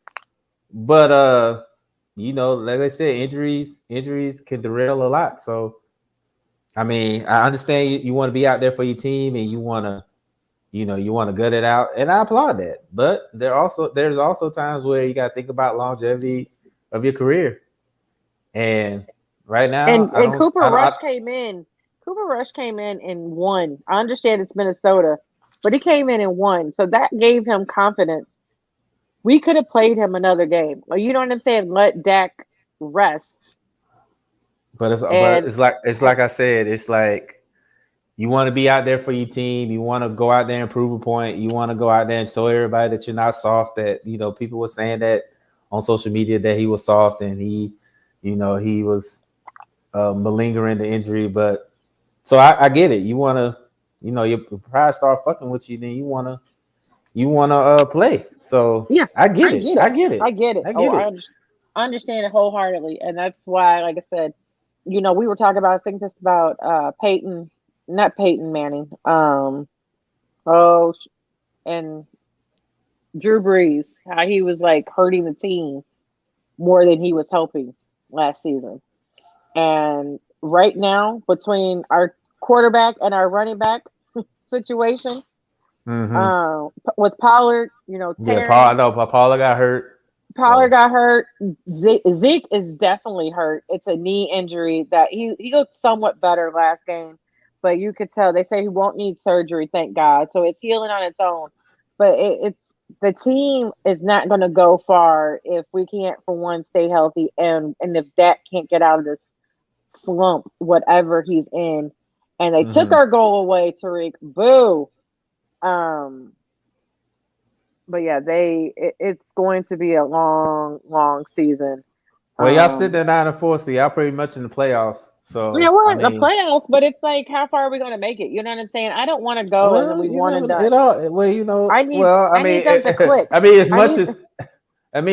But like I said, injuries can derail a lot. So I mean, I understand you want to be out there for your team and you want to gut it out, and I applaud that. But there's also times where you got to think about longevity of your career. And right now, and Cooper Rush came in. Cooper Rush came in and won. I understand it's Minnesota, but he came in and won. So that gave him confidence. We could have played him another game. Well, you know what I'm saying? Let Dak rest. But it's like I said, it's like you want to be out there for your team. You want to go out there and prove a point. You want to go out there and show everybody that you're not soft. That people were saying that on social media that he was soft and he was malingering the injury. But so I get it. You want to, your pride start fucking with you, then you want you want to play. So Yeah, I get I it. get it. I get it. I get it. I Oh, get it. I understand it wholeheartedly, and that's why, like I said, we were talking about. I think this about Peyton, not Peyton Manning. Oh, and Drew Brees, how he was like hurting the team more than he was helping last season. And right now, between our quarterback and our running back situation, Mm-hmm. with Pollard, Yeah, Paul. I tearing. know Paula got hurt. Pollard So got hurt. Zeke is definitely hurt. It's a knee injury that he looked somewhat better last game, but you could tell they say he won't need surgery. Thank God. So it's healing on its own. But it's the team is not going to go far if we can't, for one, stay healthy, and if Dak can't get out of this slump, whatever he's in. And they took mm-hmm. our goal away, Tariq. Boo. Um, but yeah, it's going to be a long, long season. Well, y'all sitting Um, at 9-4, so y'all pretty much in the playoffs. yeah, So we're I in the mean, playoffs, but it's like, how far are we going to make it? You know what I'm saying? I don't want to go and then well, we you one and never done. it all. Well, you know, I need well, I I mean, need them to click. I mean, as I much need as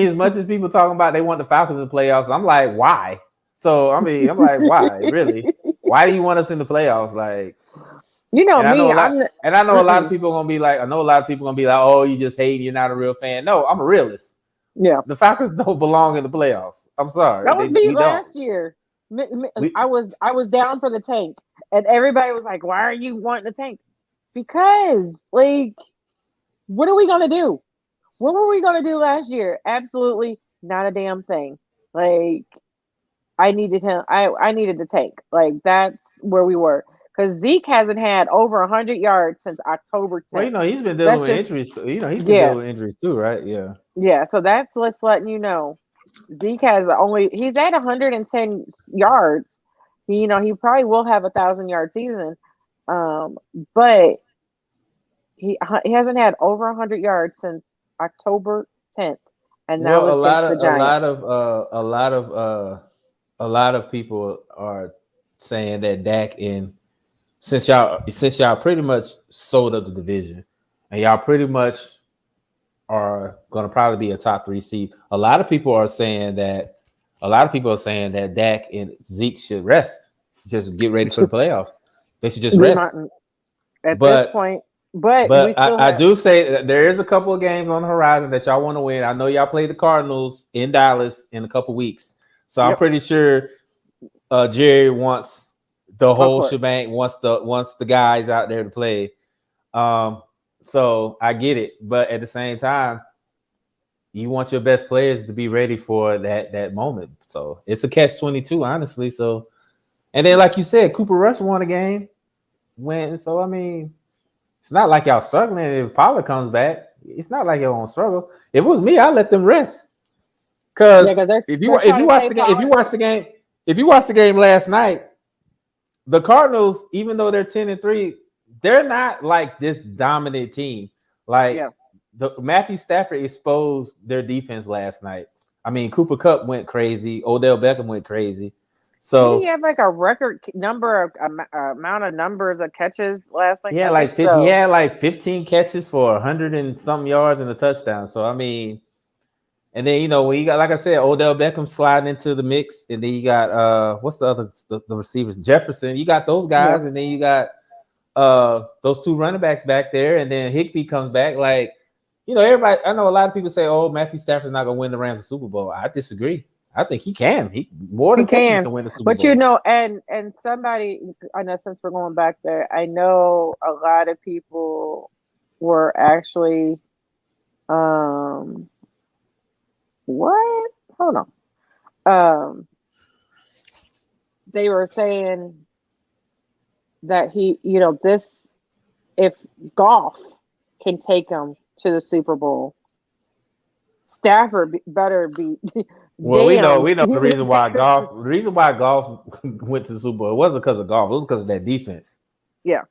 as much as people talking about they want the Falcons in the playoffs, I'm like, why? So I mean, I'm like, why? Really? Why do you want us in the playoffs? Like, you know and I know me. a lot, I'm and I know a lot of mm-mm. people gonna be like, I know a lot of people gonna be like, oh, you just hate, you're not a real fan. No, I'm a realist. Yeah. The Falcons don't belong in the playoffs. I'm sorry, That was me we don't. last year. We I was down for the tank, and everybody was like, "Why are you wanting the tank?" Because, like, what are we gonna do? What were we gonna do last year? Absolutely not a damn thing. Like, I needed him. I needed the tank. Like, that's where we were. Because Zeke hasn't had over 100 yards since October Well, 10th. he's been dealing That's with just injuries. He's been yeah, dealing with injuries too, right? Yeah. yeah. So that's what's letting you know. Zeke has he's at 110 yards. He probably will have 1,000 yard season. Um, but he hasn't had over 100 yards since October 10th, and that Well, was against the Giants. a lot of people are saying that Dak in since y'all pretty much sold up the division, and y'all pretty much are going to probably be a top 3 seed. A lot of people are saying that Dak and Zeke should rest, just get ready for the playoffs. They should just We might rest. at this But point, but we But still I have. do say that there is a couple of games on the horizon that y'all want to win. I know y'all play the Cardinals in Dallas in a couple weeks, so I'm Yep, pretty sure Jerry wants the of whole course. shebang. Wants the guys out there to play. Um, so I get it, but at the same time, you want your best players to be ready for that moment. So it's a catch-22, honestly. So and then, like you said, Cooper Rush won a game. So I mean. It's not like y'all struggling. If Pollard comes back, it's not like y'all gonna struggle. If it was me, I'd let them rest. Yeah, Cause because they're if you they're if you trying to watch say the game, power. if you watch the game last night, the Cardinals, even though they're 10-3, they're not like this dominant team. Like Yeah, the Matthew Stafford exposed their defense last night. I mean, Cooper Kupp went crazy. Odell Beckham went crazy. did he So have like a record number of amount of numbers of catches last night? he had I think like 50, he so. had like 15 catches for 100 and some yards and a touchdown. So I mean, and then when you got, like I said, Odell Beckham sliding into the mix, and then you got what's the other the receivers? Jefferson. You got those Yeah, guys, and then you got those 2 running backs back there, and then Higbee comes back. Like, everybody. I know a lot of people say, "Oh, Matthew Stafford's not gonna win the Rams a Super Bowl." I disagree. I think he can. He more he than capable can. can win the Super But Bowl. and somebody, I know, since we're going back there, I know a lot of people were actually um what? Hold on. Um they were saying that this, if golf can take him to the Super Bowl, Stafford better be Well, we know damned. the reason why golf went to the Super Bowl. It wasn't because of golf. It was because of that defense. Yeah,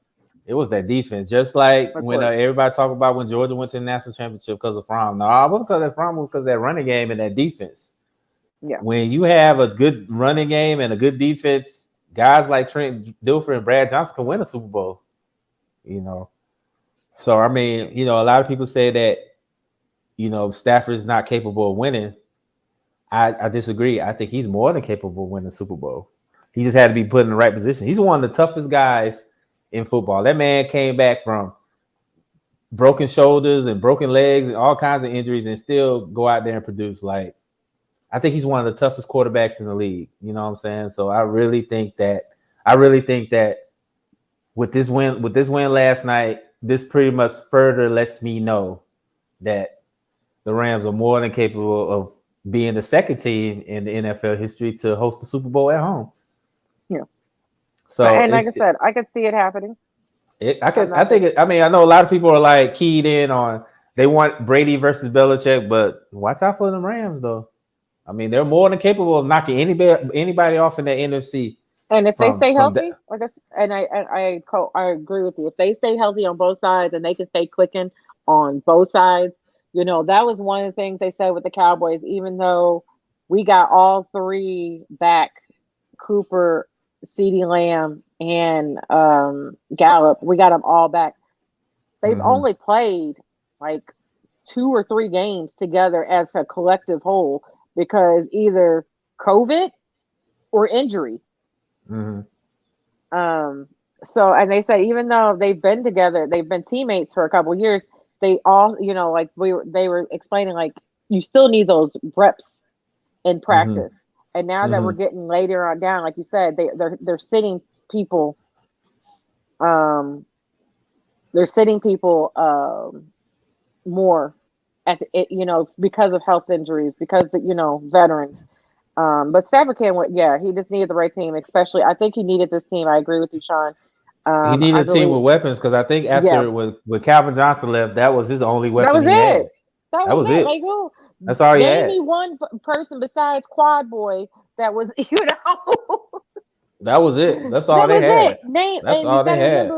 It was that defense. Just like of when course. everybody talk about when Georgia went to the national championship because of Fromm. No, it wasn't because of Fromm. It was because of that running game and that defense. Yeah. When you have a good running game and a good defense, guys like Trent Dilfer and Brad Johnson can win a Super Bowl. So I mean, a lot of people say that Stafford is not capable of winning. I disagree. I think he's more than capable of winning the Super Bowl. He just had to be put in the right position. He's one of the toughest guys in football. That man came back from broken shoulders and broken legs and all kinds of injuries and still go out there and produce. Like, I think he's one of the toughest quarterbacks in the league. You know what I'm saying? So I really think that with this win last night, this pretty much further lets me know that the Rams are more than capable of being the second team in the NFL history to host the Super Bowl at home. Yeah. So, and like I said, I could see it happening. I know a lot of people are like keyed in on they want Brady versus Belichick, but watch out for the Rams though. I mean, they're more than capable of knocking anybody off in the NFC. And if they stay healthy, I agree with you. If they stay healthy on both sides and they can stay clicking on both sides, that was one of the things they said with the Cowboys. Even though we got all three back, Cooper, CeeDee Lamb, and Gallup, we got them all back. They've only played like 2 or 3 games together as a collective whole because either COVID or injury. So, and they said even though they've been together, they've been teammates for a couple of years. They all, like they were explaining, like you still need those reps in practice. And now that we're getting later on down, like you said, they're sitting people. They're sitting people more at because of health injuries, because veterans. But Stafford he just needed the right team, especially. I think he needed this team. I agree with you, Sean. He needed a team with weapons because I think after when Calvin Johnson left, that was his only weapon. That was it. Like, that's all he had. Name me one person besides Quad Boy that was, That was it. That's all they had. That's all they had.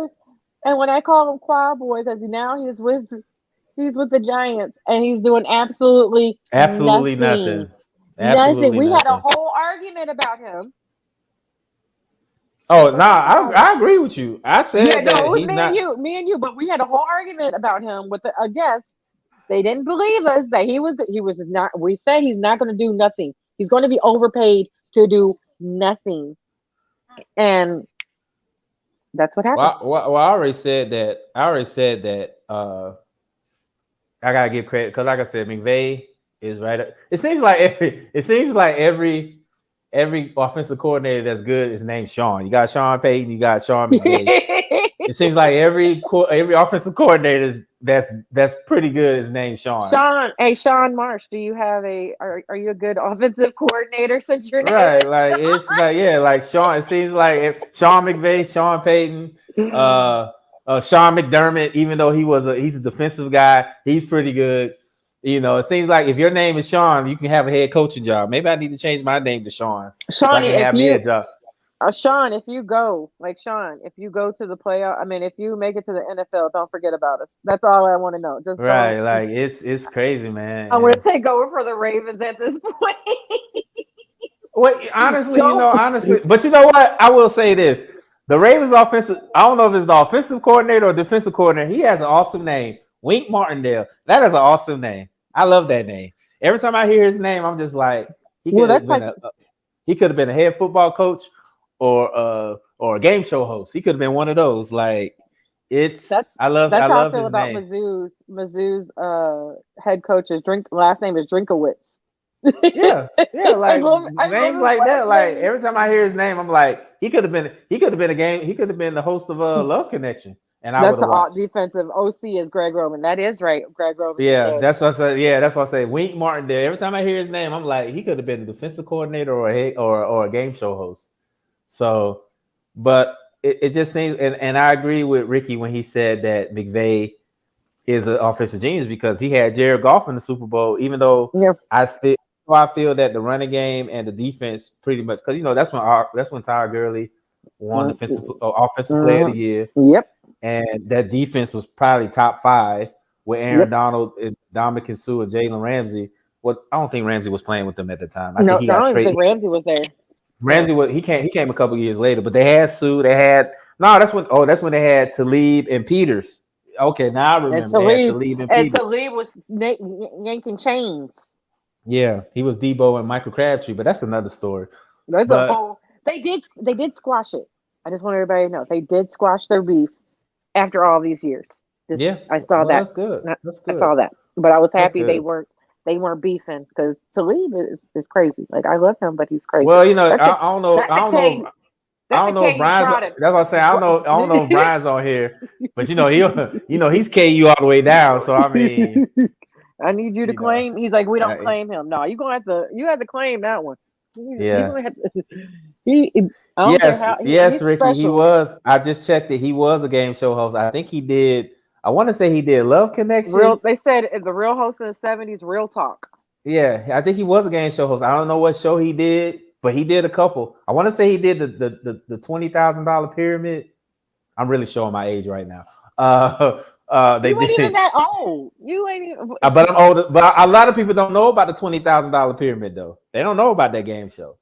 And when I call him Quad Boy, because now he's with the Giants and he's doing absolutely nothing. Nothing. We had a whole argument about him. Oh, I agree with you. I said that he's not. Me and you, but we had a whole argument about him with a guest. They didn't believe us that he was not. We said he's not going to do nothing. He's going to be overpaid to do nothing, and that's what happened. Well, I already said that. I gotta give credit because, like I said, McVay is right. It seems like every offensive coordinator that's good is named Sean. You got Sean Payton, you got Sean McVay. It seems like every offensive coordinator that's pretty good is named Sean. Sean Marsh, do you have are you a good offensive coordinator since you're right? Like it's like Sean. It seems like Sean McVay, Sean Payton, Sean McDermott. Even though he's a defensive guy, he's pretty good. It seems like if your name is Sean, you can have a head coaching job. Maybe I need to change my name to Sean. Sean, so I can have me a job. Sean, if you go to the playoff, if you make it to the NFL, don't forget about us. That's all I want to know. Just right, like it's crazy, man. I want to take over for the Ravens at this point. Wait, honestly, but you know what? I will say this: the Ravens offensive. I don't know if it's the offensive coordinator or defensive coordinator. He has an awesome name, Wink Martindale. That is an awesome name. I love that name. Every time I hear his name, I'm just like, he could have been a head football coach or a game show host. He could have been one of those. Like I love how I feel his about name. Mizzou's head coach's last name is Drinkowitz. yeah, like names like that. Like every time I hear his name, I'm like, he could have been the host of Love Connection. And that's the defensive OC is Greg Roman. That is right, Greg Roman. Yeah, that's what I said. Yeah, that's what I say. Wink Martindale. Every time I hear his name, I'm like, he could have been a defensive coordinator or a game show host. So, but it just seems, and I agree with Ricky when he said that McVay is an offensive genius because he had Jared Goff in the Super Bowl. Even though I feel that the running game and the defense pretty much, because that's when Todd Gurley won offensive player of the year. Yep. And that defense was probably top 5 with Aaron Donald, and Dominican Sue, and Jalen Ramsey. Well, I don't think Ramsey was playing with them at the time. I think he got traded. Ramsey was there. Ramsey was he came a couple years later, but they had Sue. They had that's when they had Talib and Peters. Okay, now I And remember they had Talib, Talib and and Peters. Talib was yanking chains. Yeah, he was Debo and Michael Crabtree, but that's another story. That's a But whole. They did squash it. I just want everybody to know they did squash their beef after all these years. Just yeah, I saw well, that. that's good. That's I good. saw that, but I was That's happy good. they weren't beefing because Talib is crazy. Like I love him, but he's crazy. Well, you know, That's the I don't know. that's the Caden I that's the don't know if Caden Brian's. Trotter. That's what I'm saying. I don't know if Brian's on here, but you know he's KU all the way down. So I mean, I need you to you know, claim. He's like, we don't uh, claim him. No, you have to claim that one. You yeah. gonna have to. He, I don't care Yes, how yes, he's Ricky. He special. was. I just checked it. He was a game show host. I think he did. I want to say he did Love Real. Connection. They said the real host in the '70s. Real talk. Yeah, I think he was a game show host. I don't know what show he did, but he did a couple. I want to say he did the $20,000 pyramid. I'm really showing my age right now. They You ain't did, even that old. You ain't even. but I'm older. But a lot of people don't know about the $20,000 pyramid though. They don't know about that game show.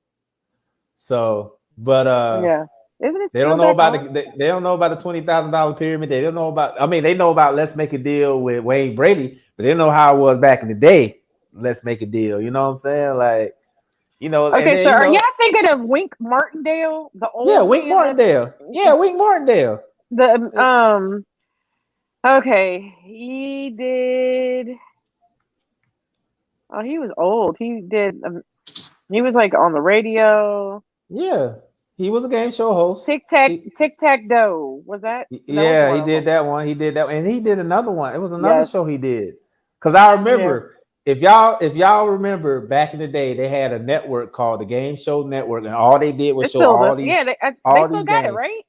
So, but Yeah. Isn't it they still don't know back about on? they don't know about the $20,000 pyramid. They don't know about. I mean, they know about Let's Make a Deal with Wayne Brady, but they don't know how it was back in the day. Let's Make a Deal. You know what I'm saying? Like, you know, and Okay, then so you are y'all know, thinking of Wink Martindale, the yeah, old Wink man? Martindale. Yeah, Wink Martindale. The. Okay, he did. Oh, he was old. He did. He was like on the radio. Yeah, he was a game show host. Tic Tac Doe. That was Yeah, one he of did them. that one. He did that, and he did another one. It was another Yes. show he did. Cause I Yeah. remember if y'all remember back in the day, they had a network called the Game Show Network, and all they did was It's show still all the these yeah. They all still these got it games. right,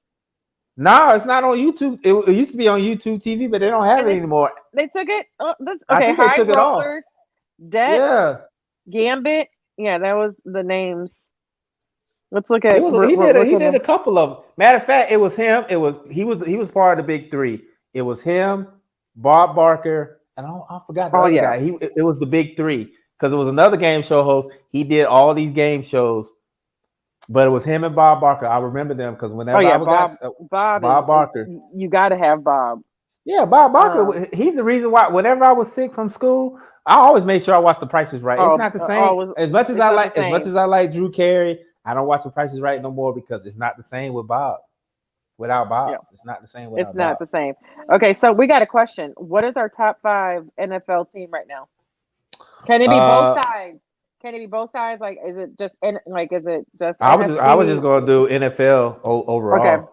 No, it's not on YouTube. It used to be on YouTube TV, but they don't have and it anymore. they took it. I Okay, think they High took it off. Rollers, Debt, Yeah, Gambit. Yeah, that was the names. Let's look it at. was. We're He did looking. a couple of them. Matter of fact, it was him. He was part of the big three. It was him, Bob Barker, and I forgot the Oh other yeah. guy. It was the big three because it was another game show host. He did all these game shows, but it was him and Bob Barker. I remember them because Oh whenever I yeah. would got Bob Bob is Barker. you got to have Bob. Yeah, Bob Um. Barker. He's the reason why. Whenever I was sick from school, I always made sure I watched The Price is Right. It's not the same as much as It's not the as much same. as I like Drew Carey. I don't watch The Price is Right no more because it's not the same with Bob. Without Bob, Yeah. it's not the same It's without not Bob. the same. Okay, so we got a question. What is our top 5 NFL team right now? Can it be both sides? Can it be both sides? Like, is it just I was just NFC? gonna do NFL overall.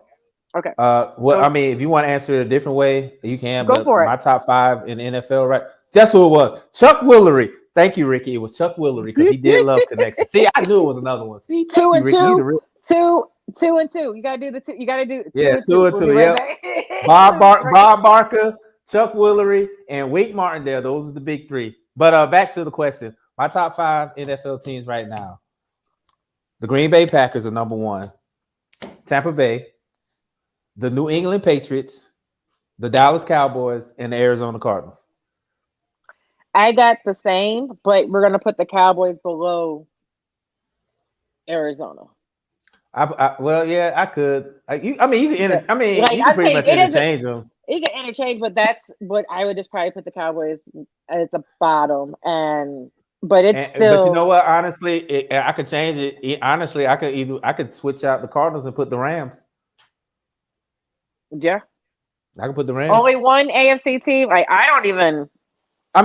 Okay. Well, So I mean, if you want to answer it a different way, you can. go But for it. my top 5 in the NFL, right? Guess who it was? Chuck Willery. Thank you, Ricky. It was Chuck Willery because he did Love Connection. See, I knew it was another one. See, thank Two you, and Ricky. You the two, real. two and two. You gotta do the two. You gotta do Yeah, 2 and We'll 2. be right Yep. back. Bob Barker, Chuck Willery, and Wink Martindale. Those are the big three. But back to the question. My top 5 NFL teams right now. The Green Bay Packers are number 1. Tampa Bay, the New England Patriots, the Dallas Cowboys, and the Arizona Cardinals. I got the same, but we're gonna put the Cowboys below Arizona. Well, yeah, I could. You can. Like, You can I'm pretty saying much it isn't. interchange them. You can interchange, but that's what I would just probably put the Cowboys at the bottom, but it's But you know still what? Honestly, I could change it. Honestly, I could switch out the Cardinals and put the Rams. yeah. I could put the Rams. Only one AFC team. Like I don't even. I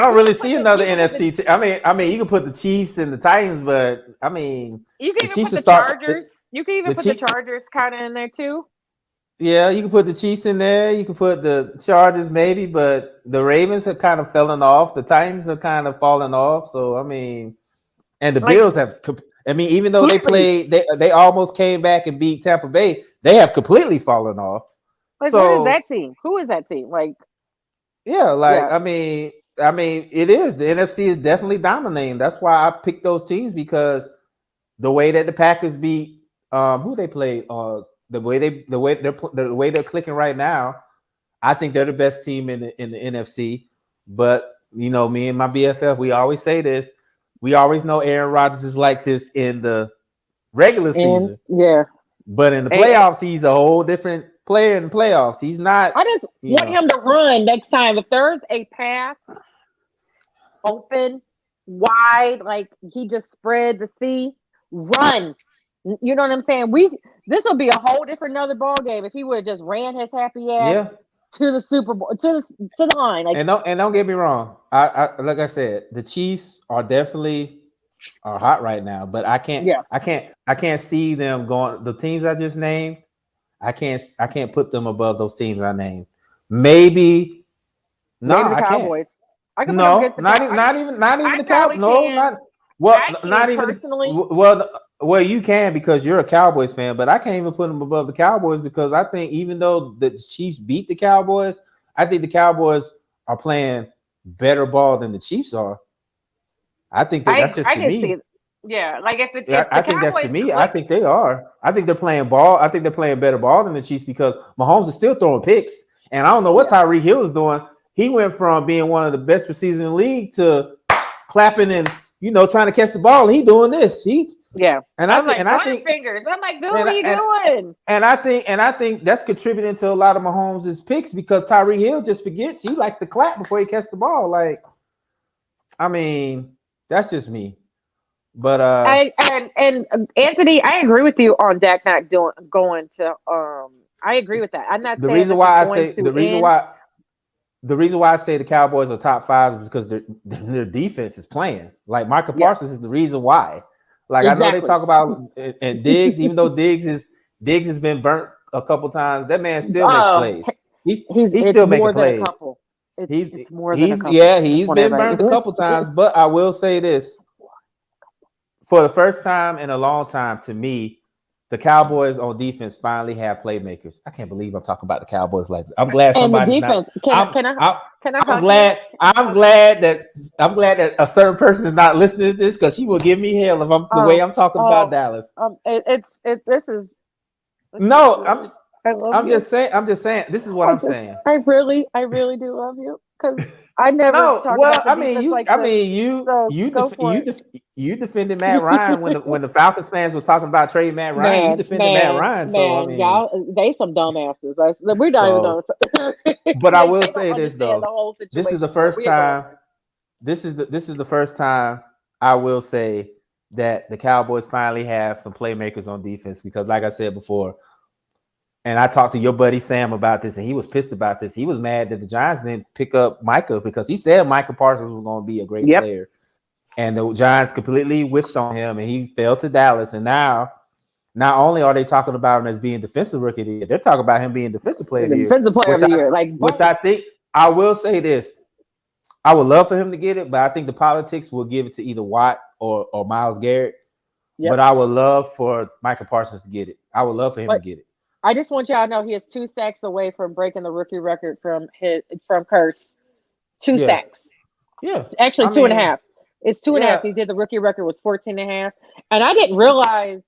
don't really You can see put another you can put NFC team. You can put the Chiefs and the Titans, but I mean, you can the even Chiefs put will the start. Chargers. You can even put the Chargers kind of in there too. Yeah, you can put the Chiefs in there. You can put the Chargers maybe, but the Ravens have kind of fallen off. The Titans have kind of fallen off. So I mean, and the Bills have. I mean, even though they played, they almost came back and beat Tampa Bay. They have completely fallen off. Like, so, what is that team? Who is that team? Like, yeah, I mean, it is the NFC is definitely dominating. That's why I picked those teams because the way that the Packers beat who they played, the way they're clicking right now, I think they're the best team in the NFC. But you know, me and my BFF, we always say this. We always know Aaron Rodgers is like this in the regular season. Yeah. But in the playoffs, he's a whole different player in the playoffs. He's not. I just want him to run next time. If there's a pass open, wide, like he just spread the sea, run. You know what I'm saying? This will be a whole different another ball game if he would have just ran his happy ass to the Super Bowl to the line. Like, and don't get me wrong. I like I said, the Chiefs are definitely hot right now, but I can't see them going. The teams I just named, I can't put them above those teams I named. Maybe the Cowboys. I can not even the Cowboys. No, not even personally. Well, you can because you're a Cowboys fan, but I can't even put them above the Cowboys because I think even though the Chiefs beat the Cowboys, I think the Cowboys are playing better ball than the Chiefs are. I think that's just to me. Yeah, like if I think that's to me. I think they are. I think they're playing ball. I think they're playing better ball than the Chiefs because Mahomes is still throwing picks, and I don't know what Tyreek Hill is doing. He went from being one of the best receivers in the league to clapping and trying to catch the ball. He doing this. And I think fingers. I'm like, dude, what are you doing? And I think that's contributing to a lot of Mahomes' picks because Tyreek Hill just forgets. He likes to clap before he catches the ball. Like, I mean, that's just me. But and Anthony, I agree with you on Dak not going to. I agree with that. I'm not the saying reason why I say the reason why I say the Cowboys are top 5 is because their defense is playing. Like Michael Parsons is the reason why. Like I know they talk about and Diggs, even though Diggs has been burnt a couple times, that man still makes plays. He's still making plays. It's more than a couple. Yeah, he's been burnt a couple times, but I will say this. For the first time in a long time, to me, the Cowboys on defense finally have playmakers. I can't believe I'm talking about the Cowboys like this. I'm glad somebody's not. I'm glad that a certain person is not listening to this because she will give me hell if I'm the way I'm talking about Dallas. I'm just saying. This is what I'm saying. I really do love you because I never. You defended Matt Ryan when the Falcons fans were talking about trading Matt Ryan. You defended Matt Ryan. Y'all, they some dumbasses. We're not even going. But I will say this though. This is the first time. This is the first time I will say that the Cowboys finally have some playmakers on defense because, like I said before. And I talked to your buddy Sam about this, and he was pissed about this. He was mad that the Giants didn't pick up Micah because he said Michael Parsons was going to be a great player. And the Giants completely whiffed on him, and he fell to Dallas. And now, not only are they talking about him as being defensive rookie of the year, they're talking about him being defensive player of the year. Defensive player of the year. Which I think, I will say this. I would love for him to get it, but I think the politics will give it to either Watt or Myles Garrett. Yep. But I would love for Michael Parsons to get it. I would love for him to get it. I just want y'all to know he is 2 sacks away from breaking the rookie record from Curse. 2 sacks. Yeah. Actually, 2.5. It's 2.5. He did the rookie record was 14.5. And I didn't realize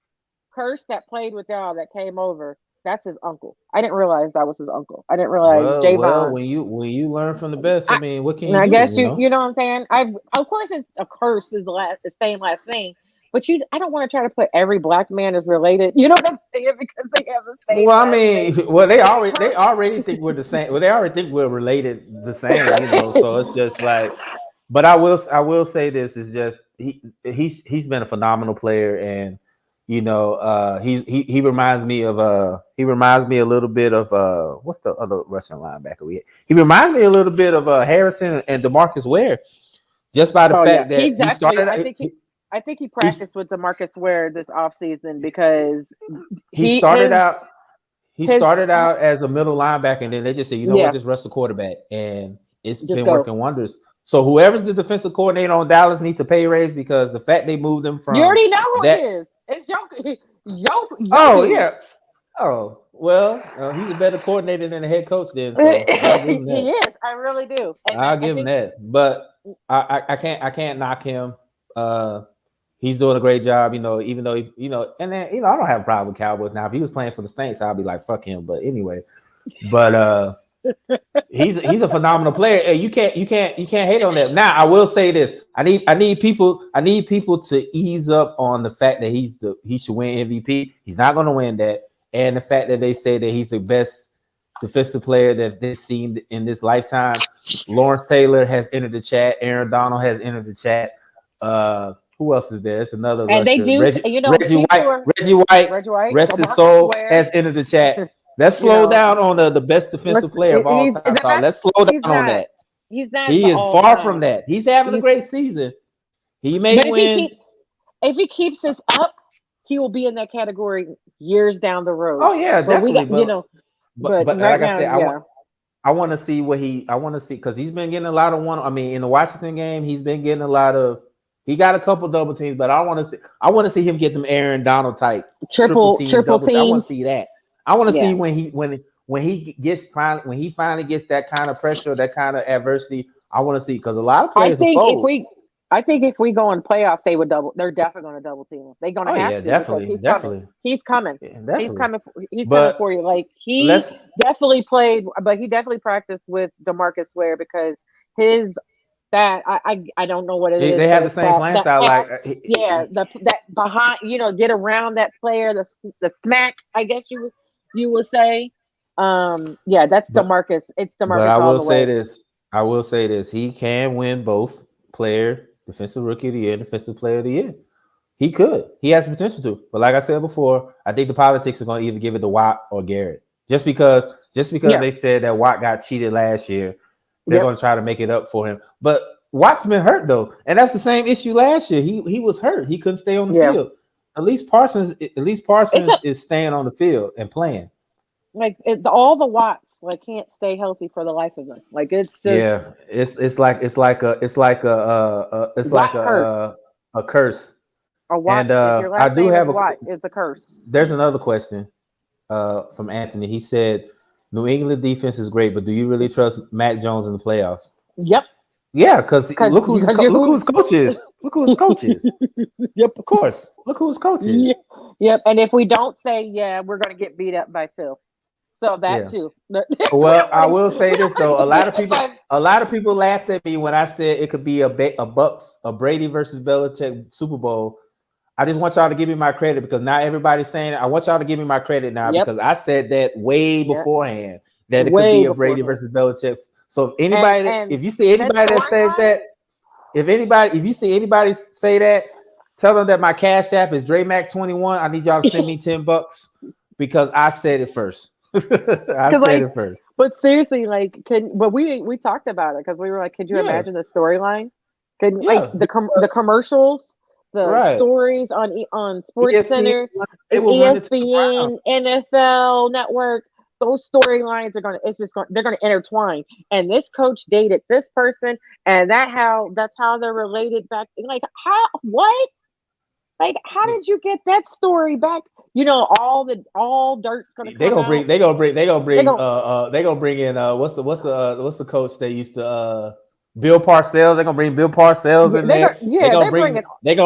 Curse that played with y'all that came over. That's his uncle. I didn't realize that was his uncle. I didn't realize Javon. Well, when you learn from the best, I mean, what can you do? I guess you know what I'm saying. Of course, it's a Curse is the same last name. But I don't want to try to put every black man as related. You know what I'm saying? Because they have the same. Well, I mean, they already think we're the same. Well, they already think we're related the same. So it's just like. But I will say this is just he's been a phenomenal player, and he reminds me of a little bit of what's the other Russian linebacker we had? He reminds me a little bit of Harrison and DeMarcus Ware, just by the fact that he started. I think he practiced with DeMarcus Ware this offseason because he started out as a middle linebacker, and then they just said, what, just rush the quarterback, and it's been working wonders. So whoever's the defensive coordinator on Dallas needs a pay raise because the fact they moved him from you already know who it is. It's Joe. Oh yeah. Oh well, he's a better coordinator than the head coach. Then so he is. I really do. And I'll give him that, but I can't knock him. He's doing a great job, even though and then I don't have a problem with Cowboys now. If he was playing for the Saints, I'd be like, fuck him. But anyway, he's a phenomenal player, and you can't hate on that. Now I will say this: I need people to ease up on the fact that he should win MVP. He's not going to win that, and the fact that they say that he's the best defensive player that they've seen in this lifetime. Lawrence Taylor has entered the chat. Aaron Donald has entered the chat. Who else is there? It's another And they Russia. do, Reggie White. Reggie White, rest his Demarcus soul, Ware. has entered the chat. Let's slow down on the best defensive player of all time. Let's slow down on that. He's not. He is far from that. He's having a great season. He may win. If he keeps this up, he will be in that category years down the road. Oh yeah, definitely. But right like now, I said, I want to see what I want to see because he's been getting a lot of in the Washington game, he's been getting a lot of. He got a couple double teams, but I want to see him get them Aaron Donald type triple teams. I want to see that. I want to see when he finally gets that kind of pressure, that kind of adversity. I want to see because a lot of players. I think if we go in playoffs, they're definitely going to double team him. They're going to have to. Definitely. He's coming. Yeah, he's coming for you. Like he definitely played, but he definitely practiced with DeMarcus Ware because I don't know what it is. They have the same playing style. That behind, get around that player, the smack, I guess you would say. That's DeMarcus. It's DeMarcus. But I will say this. He can win both defensive rookie of the year, defensive player of the year. He could. He has the potential to. But like I said before, I think the politics are going to either give it to Watt or Garrett. Just because they said that Watt got cheated last year, they're going to try to make it up for him. But Watt's been hurt though, and that's the same issue last year. He was hurt. He couldn't stay on the field. At least Parsons is staying on the field and playing. Like all the Watts can't stay healthy for the life of them. Like it's just it's like a curse. A Watt, and I do have it's a curse. There's another question from Anthony. He said, "New England defense is great, but do you really trust Mac Jones in the playoffs?" Yep. Yeah, because look who his coach is. Look who his coach is. Yep, of course. Look who his coach is. Yep. And if we don't say we're going to get beat up by Phil. So that too. Well, I will say this though: a lot of people laughed at me when I said it could be a Brady versus Belichick Super Bowl. I just want y'all to give me my credit because now everybody's saying it. I want y'all to give me my credit now because I said that way beforehand that it could be a Brady versus Belichick. So if anybody, if you see anybody that says that, if you see anybody say that, tell them that my Cash App is DreMac21. I need y'all to send me $10 because I said it first. I said it first. But seriously, we talked about it because we were like, could you imagine the storyline? The commercials, the stories on Sports Center, ESPN, NFL Network. Those storylines they're gonna intertwine. And this coach dated this person, and that's how they're related back. Like how did you get that story back? All dirt's gonna. They gonna bring in what's the coach they used to Bill Parcells. They're gonna bring Bill Parcells in there. They're gonna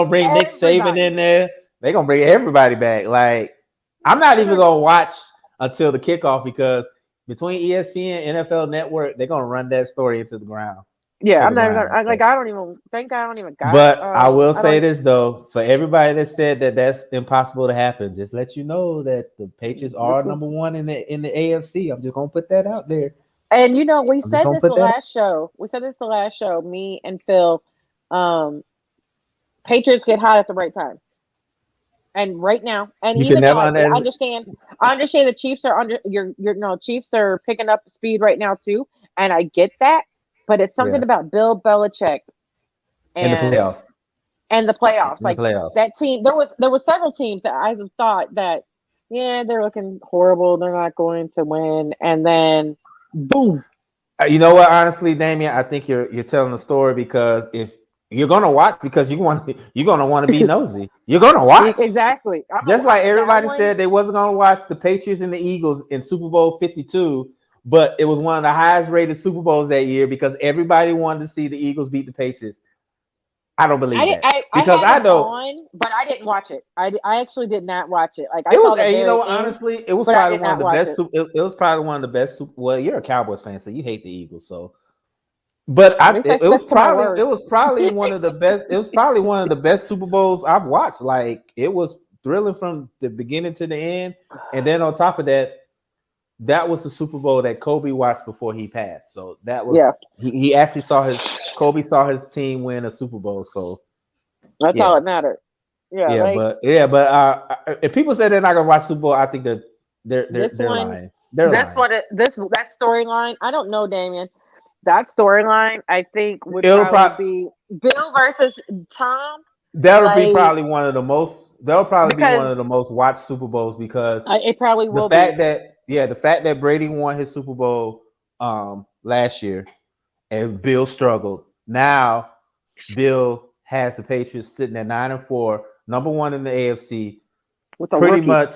bring Nick Saban in there. They're gonna bring everybody back. Like I'm not even gonna watch until the kickoff because between ESPN and NFL Network, they're gonna run that story into the ground. Yeah, I'm not even. I don't even. But I will say this though, for everybody that said that that's impossible to happen, just let you know that the Patriots are number one in the AFC. I'm just gonna put that out there. And we said this the last show. We said this the last show. Me and Phil. Patriots get hot at the right time. And right now, and even though I understand the Chiefs are Chiefs are picking up speed right now too, and I get that. But it's something about Bill Belichick and the playoffs. That team, there was several teams that I thought that they're looking horrible. They're not going to win, and then boom. You know what? Honestly, Damian, I think you're telling the story because if you're gonna watch because you're gonna want to be nosy. You're gonna watch exactly. Just like everybody said they wasn't gonna watch the Patriots and the Eagles in Super Bowl 52. But it was one of the highest rated Super Bowls that year because everybody wanted to see the Eagles beat the Patriots. I don't believe that because I know, but I didn't watch it. I actually did not watch it. Honestly, it was probably one of the best. It was probably one of the best. Well, you're a Cowboys fan, so you hate the Eagles, so. But it was probably one of the best. It was probably one of the best Super Bowls I've watched. Like it was thrilling from the beginning to the end, and then on top of that. that was the Super Bowl that Kobe watched before he passed. So that was Yeah, he actually saw Kobe saw his team win a Super Bowl. So that's all yeah, that mattered. Yeah, yeah, like but if people say they're not gonna watch Super Bowl, I think that this they're one, lying. They're lying. that storyline. I don't know, Damien. That storyline, I think, would It'll probably probably be Bill versus Tom. that'll be Like probably one of the most. That'll probably be because one of the most watched Super Bowls because it probably the will be. fact that the fact that Brady won his Super Bowl last year and Bill struggled. Now Bill has the Patriots sitting at 9-4, number one in the AFC, With a pretty rookie. much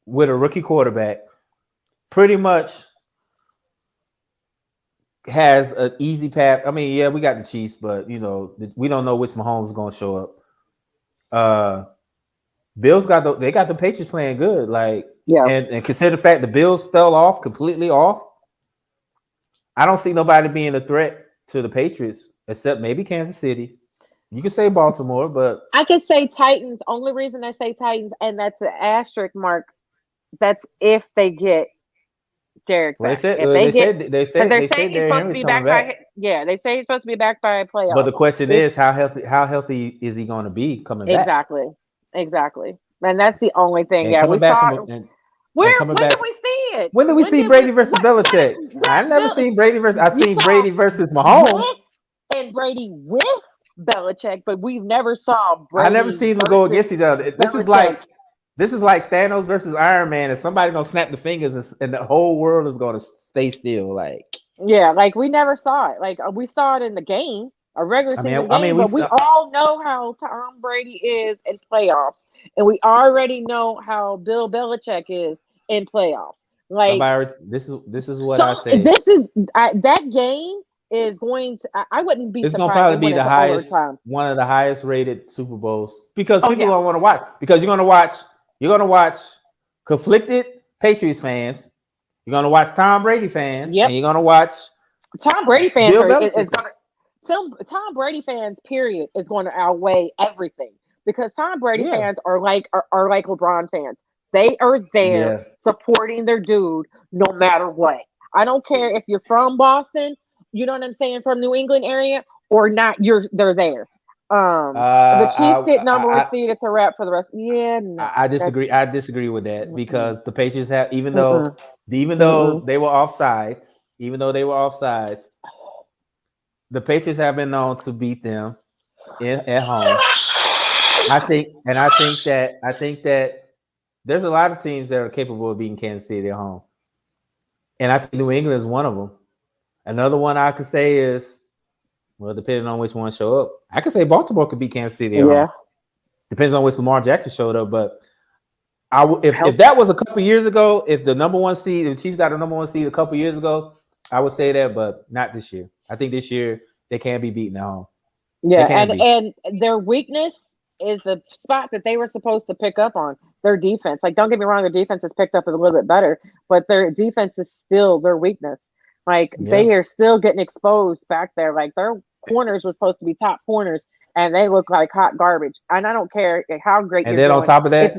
with a rookie quarterback, pretty much has an easy path. I mean, yeah, we got the Chiefs, but we don't know which Mahomes is going to show up. Bills got the Patriots playing good, like, Yeah. and consider the fact the Bills fell off completely off. I don't see nobody being a threat to the Patriots except maybe Kansas City. You can say Baltimore, but I could say Titans. Only reason I say Titans, and that's an asterisk mark. That's if they get Derek well, back. If they get, because they're they saying said he's Derrick supposed to Henry's be coming back back. by. Yeah, they say he's supposed to be back by But playoffs. the question If, is, how healthy is he going to be coming back? Exactly, and that's the only thing. And Yeah, coming we back saw. from and Where? coming When did back. we see it? When did we see Brady versus Belichick? I never Bill, seen Brady versus. I you seen saw Brady versus Mahomes. with and Brady with Belichick, but we've never saw I never Brady seen them go versus against each other. Belichick. This is like Thanos versus Iron Man, and somebody's gonna snap the fingers, and the whole world is gonna stay still. Like, Yeah, like we never saw it. Like we saw it in the game, a regular season I mean, game, but we all know how Tom Brady is in playoffs, and we already know how Bill Belichick is in playoffs. Like this is what I so, say. that game is going to. I wouldn't be It's gonna surprised probably it be went the into highest, overtime. one of the highest rated Super Bowls because Oh people yeah, don't want to watch. Because you're gonna watch conflicted Patriots fans. You're gonna watch Tom Brady fans, and yep. you're gonna watch Tom Brady fans Bill are is Belichick. going to. Tom Brady fans, period, is going to outweigh everything because Tom Brady Yeah, fans are like LeBron fans. They are there yeah. supporting their dude no matter what. I don't care if you're from Boston, you know what I'm saying, from New England area or not. They're there. The Chiefs get number one seed. It's a wrap for the rest. Yeah, no, I that's disagree. I disagree with that mm-mm, because the Patriots have, even though mm-mm, even though mm-mm. they were offsides, the Patriots have been known to beat them at home. I think that there's a lot of teams that are capable of beating Kansas City at home, and I think New England is one of them. Another one I could say is, well, depending on which one show up, I could say Baltimore could beat Kansas City at Yeah, home. Depends on which Lamar Jackson showed up, but if help. that was a couple years ago, if the number one seed, if she's got a number one seed a couple years ago, I would say that, but not this year. I think this year they can't be beaten at home. They Yeah, can't be. and their weakness is the spot that they were supposed to pick up on their defense. Like, don't get me wrong, their defense has picked up a little bit better, but their defense is still their weakness. Like, Yeah. they are still getting exposed back there. Like, their corners were supposed to be top corners, and they look like hot garbage. And I don't care how great And you're then on doing. top of If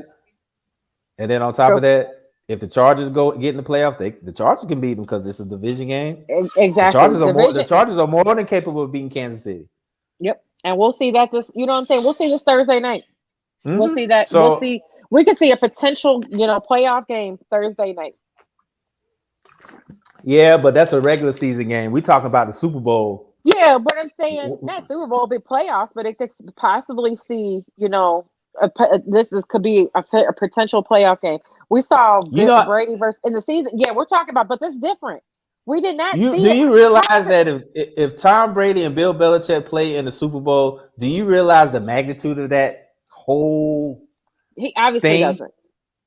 that, if the Chargers get in the playoffs, the Chargers can beat them because it's a division game. exactly The division. Chargers are more than capable of beating Kansas City. Yep, and we'll see that this. You know what I'm saying? We'll see this Thursday night. We'll Mm-hmm. see that. We'll So see. We could see a potential, playoff game Thursday night. yeah, but that's a regular season game. We talking about the Super Bowl. Yeah, but I'm saying not Super Bowl, but playoffs. But it could possibly see, could be a potential playoff game. We saw You know, Brady versus in the season. Yeah, we're talking about, but this is different. We did not see do it. you realize that if Tom Brady and Bill Belichick play in the Super Bowl, do you realize the magnitude of that whole He obviously thing? doesn't.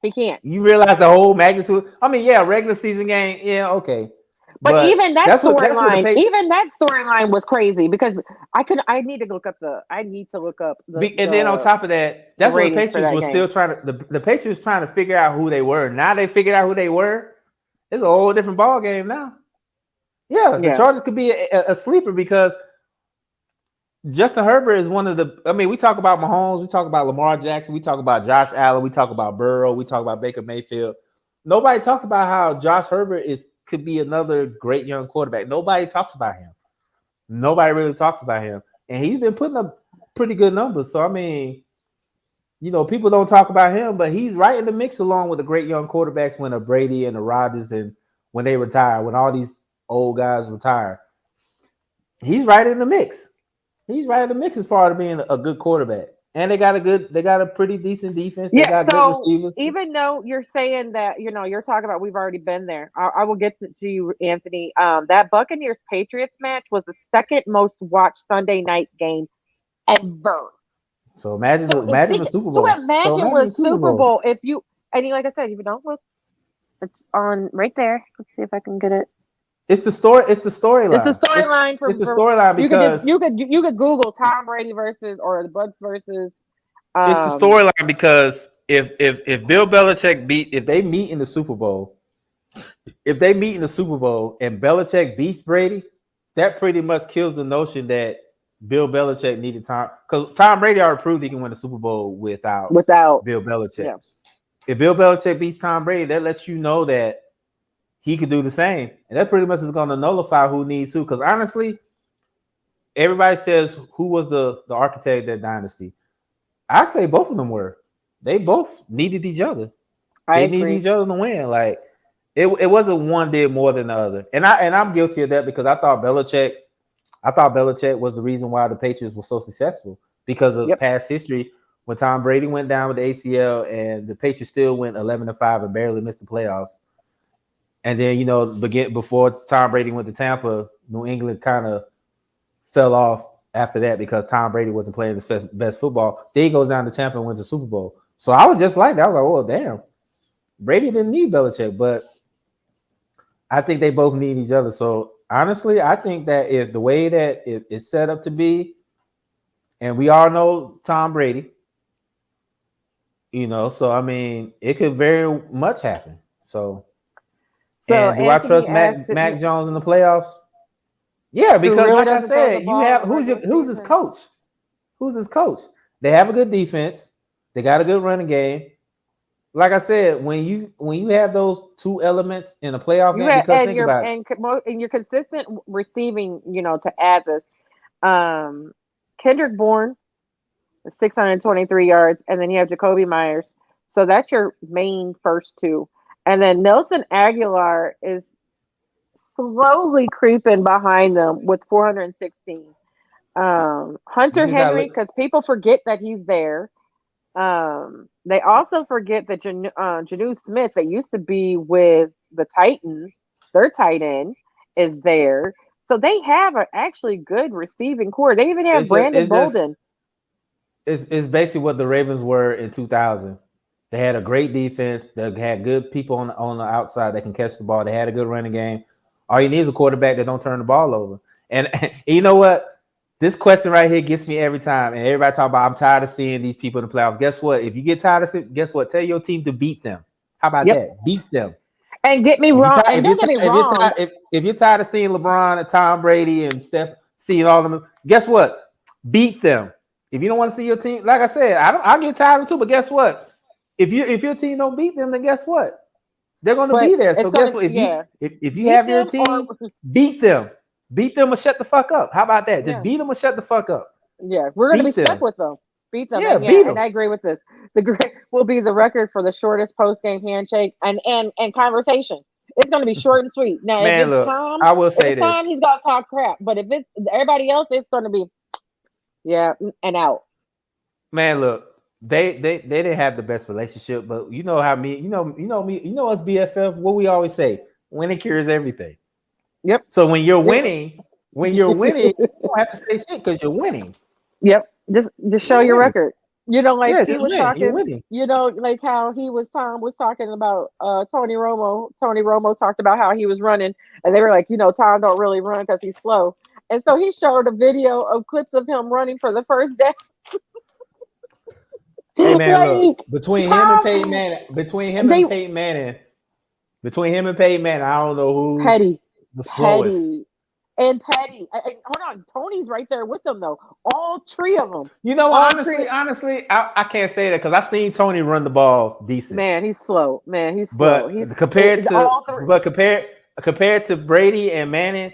He can't. You realize the whole magnitude? I mean, yeah, regular season game, yeah, okay. But even that that's what the storyline was crazy because I need to look up and then on top of that, that's what the ratings for Patriots that were game. still trying to the Patriots trying to figure out who they were. Now they figured out who they were. It's a whole different ball game now. Yeah, the Chargers could be a sleeper because Justin Herbert is one of the. I mean, we talk about Mahomes, we talk about Lamar Jackson, we talk about Josh Allen, we talk about Burrow, we talk about Baker Mayfield. nobody talks about how Josh Herbert could be another great young quarterback. Nobody talks about him. Nobody really talks about him, and he's been putting up pretty good numbers. So I mean, people don't talk about him, but he's right in the mix along with the great young quarterbacks when a Brady and the Rodgers and when they retire, when all these old guys retire. He's right in the mix. He's right in the mix as part of being a good quarterback. And they got a pretty decent defense. They got good receivers. Even though you're saying that, you're talking about we've already been there. I will get to you, Anthony. That Buccaneers Patriots match was the second most watched Sunday night game ever. So imagine the Super Bowl. Imagine the Super Bowl if you like I said, if you don't look, it's on right there. Let's see if I can get it. It's the story. It's the storyline. It's the storyline. It's the storyline because you could Google Tom Brady or the Bucs versus. It's the storyline because if Bill Belichick if they meet in the Super Bowl, and Belichick beats Brady, that pretty much kills the notion that Bill Belichick needed Tom, because Tom Brady already proved he can win the Super Bowl without Bill Belichick. Yeah. If Bill Belichick beats Tom Brady, that lets you know that he could do the same. And that pretty much is going to nullify who needs who. Because honestly, everybody says who was the architect of that dynasty. I say both of them were. They both needed each other. They needed each other to win. Like it wasn't one did more than the other. And I'm guilty of that because I thought Belichick was the reason why the Patriots were so successful because of past history. When Tom Brady went down with the ACL and the Patriots still went 11-5 and barely missed the playoffs. And then, before Tom Brady went to Tampa, New England kind of fell off after that because Tom Brady wasn't playing his best football. Then he goes down to Tampa and wins the Super Bowl. So I was just like that. I was like, well, damn. Brady didn't need Belichick, but I think they both need each other. So honestly, I think that if the way that it's set up to be, and we all know Tom Brady, so I mean, it could very much happen. So and do Anthony I trust Mac Jones in the playoffs? Yeah, because like I said, you have who's his coach? Who's his coach? They have a good defense. They got a good running game. Like I said, when you have those two elements in a playoff game, because think about it. And your consistent receiving, to add this, Kendrick Bourne, 623 yards, and then you have Jacoby Myers. So that's your main first two. And then Nelson Aguilar is slowly creeping behind them with 416. Hunter Henry, because people forget that he's there. They also forget that Janu Smith, that used to be with the Titans, their tight end, is there. So they have an actually good receiving core. They even have Brandon Bolden. It's basically what the Ravens were in 2000. They had a great defense. They had good people on the outside that can catch the ball. They had a good running game. All you need is a quarterback that don't turn the ball over. And you know what? This question right here gets me every time. And everybody talk about, I'm tired of seeing these people in the playoffs. Guess what? If you get tired of it, guess what? Tell your team to beat them. How about that? Beat them. And get me wrong. If you're tired of seeing LeBron and Tom Brady and Steph, seeing all of them, guess what? Beat them. If you don't want to see your team, like I said, I get tired of it too. But guess what? If your team don't beat them, then guess what? They're going to be there. So guess what? If you have your team, beat them. Beat them or shut the fuck up. How about that? Just beat them or shut the fuck up. Yeah, we're going to be stuck with them. Beat them. Yeah, beat them. And I agree with this. The great will be the record for the shortest post-game handshake and conversation. It's going to be short and sweet. Now, if it's Tom, I will say this. Tom, he's going to talk crap. But if it's everybody else, it's going to be, and out. Man, look, they didn't have the best relationship, but you know how me, you know me, you know us BFF. What we always say: winning cures everything. Yep. So when you're winning, you don't have to say shit because you're winning. Yep. Just show your record. Like he was talking. Like how Tom was talking about Tony Romo. Tony Romo talked about how he was running, and they were like, Tom don't really run because he's slow. And so he showed a video of clips of him running for the first day. Hey man, look, between him and Peyton Manning, I don't know who's Petty. the slowest. and Petty. Hold on, Tony's right there with them though. All three of them. You know, All honestly, I can't say that because I've seen Tony run the ball decent. Man, he's slow. Man, he's slow. But He's compared to all three. compared to Brady and Manning,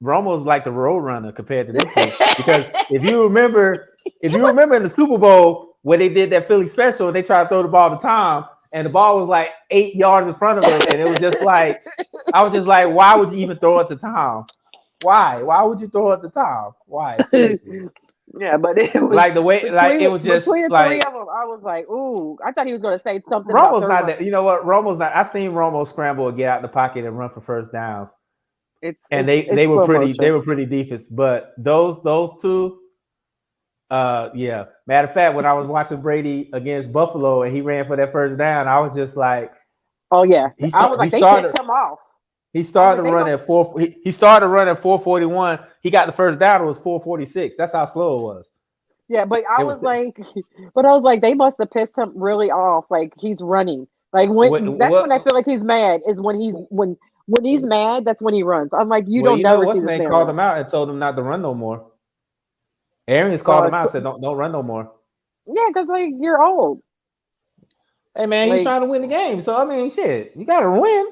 Romo's like the road runner compared to them two. Because if you remember in the Super Bowl where they did that Philly special, they tried to throw the ball to Tom, and the ball was like 8 yards in front of him, and it was just like I was just like, why would you even throw it to Tom? Why? Why would you throw it to Tom? Why? Seriously. Yeah, but it was like the way, like it was just between the like three of them. I was like, ooh, I thought he was going to say something. Romo's about not that. You know what? Romo's not. I've seen Romo scramble and get out the pocket and run for first downs. They were pretty defense, but those two, yeah. Matter of fact, when I was watching Brady against Buffalo and he ran for that first down, I was just like, oh yeah, I was like, they pissed him off. He started to run at 4. He started running at 4:41. He got the first down. It was 4:46. That's how slow it was. Yeah, but I was like, they must have pissed him really off. Like he's running. Like when I feel like he's mad is when he's mad. That's when he runs. I'm like, don't never see this man called him out and told him not to run no more. Arians called him out and said, don't run no more. Yeah, because like you're old. Hey man, he's trying to win the game. So I mean, shit, you gotta win.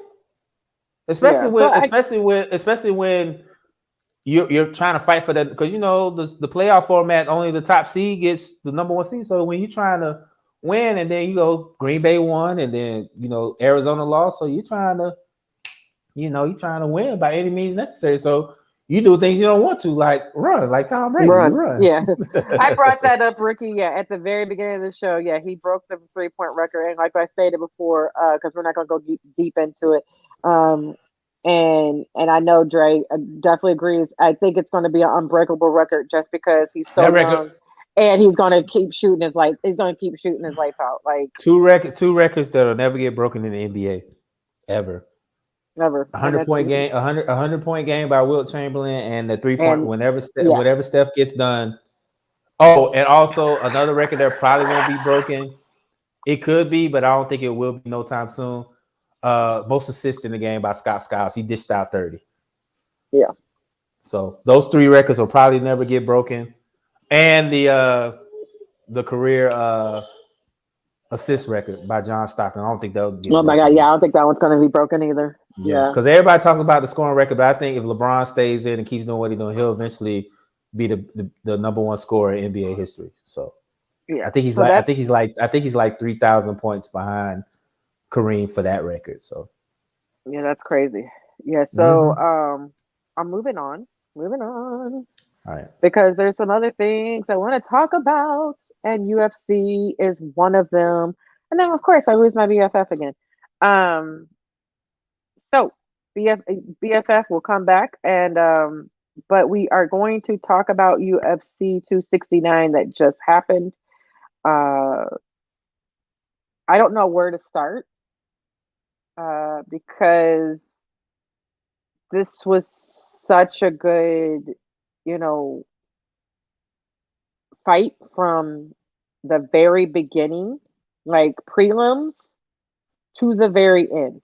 Especially when you're trying to fight for that, because you know the playoff format, only the top seed gets the number 1 seed. So when you're trying to win, and then you go Green Bay won, and then Arizona lost, so you're trying to win by any means necessary. So you do things you don't want to, like run, like Tom Brady. Run. Yeah, I brought that up, Ricky. Yeah, at the very beginning of the show. Yeah, he broke the 3-point record, and like I stated before, because we're not going to go deep into it. And I know Dre definitely agrees. I think it's going to be an unbreakable record just because he's so young, and he's going to keep shooting his life. He's going to keep shooting his life out. Like two records that'll never get broken in the NBA, ever. Never. 100-point game, 100-point game by Wilt Chamberlain, and the 3-point whenever Steph gets done. Oh, and also another record that probably won't be broken. It could be, but I don't think it will be no time soon. Most assists in the game by Scott Skiles. He dished out 30. Yeah. So those 3 records will probably never get broken. And the career assist record by John Stockton. I don't think that'll get broken. My God, yeah, I don't think that one's going to be broken either. Yeah. Because everybody talks about the scoring record, but I think if LeBron stays in and keeps doing what he's doing, he'll eventually be the number 1 scorer in NBA history. So yeah, I think he's like 3,000 points behind Kareem for that record. So yeah, that's crazy. Yeah, so I'm moving on. All right, because there's some other things I want to talk about, and UFC is one of them. And then of course I lose my BFF again. So BFF will come back, and but we are going to talk about UFC 269 that just happened. I don't know where to start. Because this was such a good, fight from the very beginning, like prelims to the very end.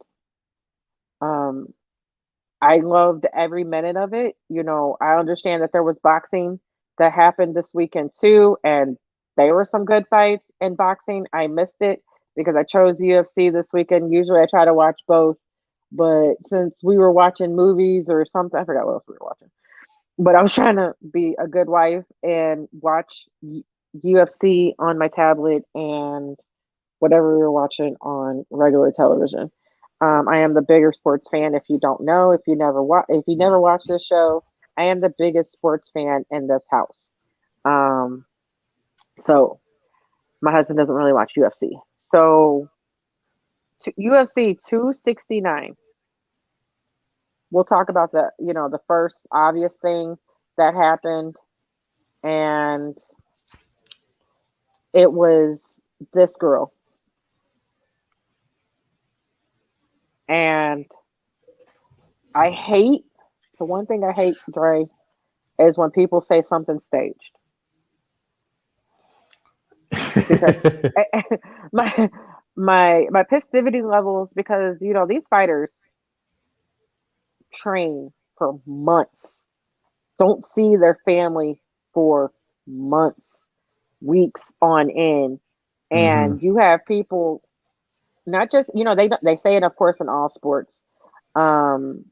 I loved every minute of it. I understand that there was boxing that happened this weekend too, and there were some good fights in boxing. I missed it because I chose UFC this weekend. Usually I try to watch both, but since we were watching movies or something, I forgot what else we were watching. But I was trying to be a good wife and watch UFC on my tablet and whatever we were watching on regular television. I am the bigger sports fan. If you don't know, if you never watched this show, I am the biggest sports fan in this house. So my husband doesn't really watch UFC. So UFC 269. We'll talk about the first obvious thing that happened, and it was this girl. And the one thing I hate, Dre, is when people say something staged. Because my festivity levels, because these fighters train for months don't see their family for months, weeks on end. Mm-hmm. And you have people, not just, they say it, of course, in all sports. Um,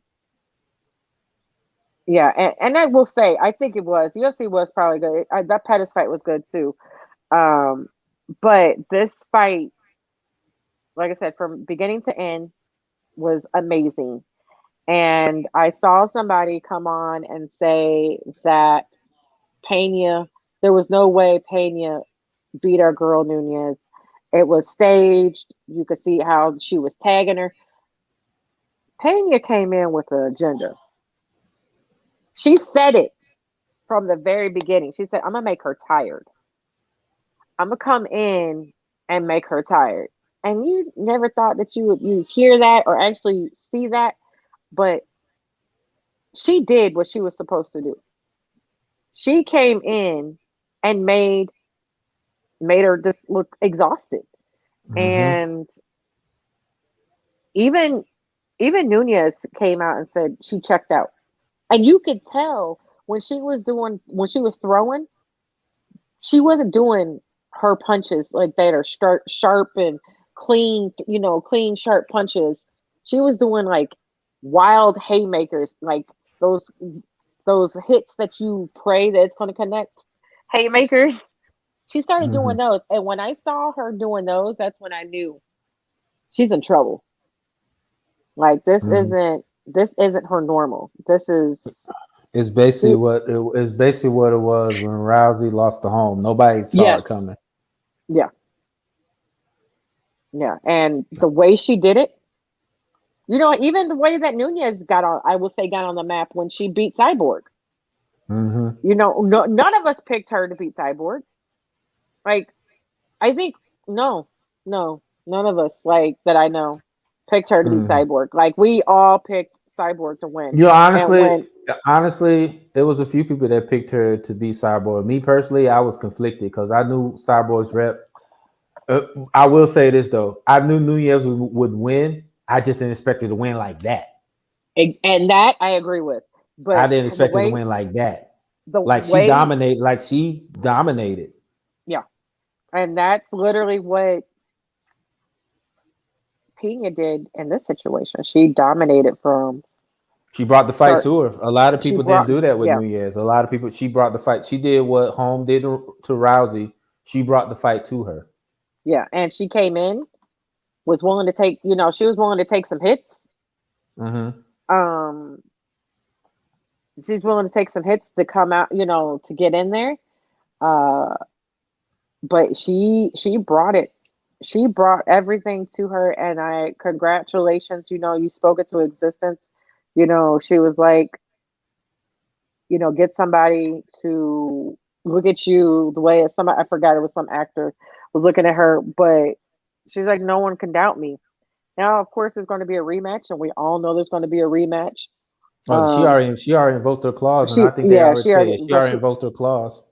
yeah, and I will say, I think it was UFC was probably good. That Pettis fight was good too. Um, but this fight, like I said, from beginning to end, was amazing. And I saw somebody come on and say that Pena, there was no way Pena beat our girl Nunez. It was staged. You could see how she was tagging her. Pena came in with an agenda. She said it from the very beginning. She said, I'm going to make her tired. I'm going to come in and make her tired. And you never thought that you hear that or actually see that, but she did what she was supposed to do. She came in and made her just look exhausted. Mm-hmm. And even even Nunez came out and said she checked out. And you could tell when she was throwing, she wasn't doing her punches like that are sharp and clean, clean sharp punches. She was doing like wild haymakers, like those those hits that you pray that it's going to connect, haymakers. She started Mm-hmm. doing those, and when I saw her doing those, that's when I knew she's in trouble. Like Mm-hmm. this isn't her normal. This is It's basically she, what it was when Rousey lost the home. Nobody saw yes, it coming. yeah, yeah, and the way she did it, even the way that Nunez got on, I will say, got on the map when she beat Cyborg. Mm-hmm. No, none of us picked her to beat Cyborg. Like, I think no, no, none of us like that I know picked her to beat Mm-hmm. Cyborg. Like we all picked Cyborg to win. You know, And when honestly, there was a few people that picked her to be Cyborg. Me personally, I was conflicted because I knew Cyborg's rep. I will say this though, I knew Nunez would win. I just didn't expect her to win like that. and that I agree with, I but didn't expect her to win like that. the Like she way, dominated. Like she dominated. yeah, and that's literally what Pena did in this situation. She dominated from She brought the fight start. to her. A lot of She people didn't brought, do that with yeah, Nunez. A lot of people, she brought the fight. She did what Holm did to Rousey. She brought the fight to her. yeah, and she came in, was willing to take, she was willing to take some hits. Mm-hmm. Um, she's willing to take some hits to come out, to get in there. Uh, but she brought it. She brought everything to her, and I congratulations. You spoke it to existence. She was like, get somebody to look at you the way somebody, I forgot, it was some actor was looking at her, but she's like, no one can doubt me. Now, of course, there's going to be a rematch, and we all know there's going to be a rematch. Oh, Um, she already invoked her clause, and I she, think they yeah, already she said already, it. She but already invoked her clause.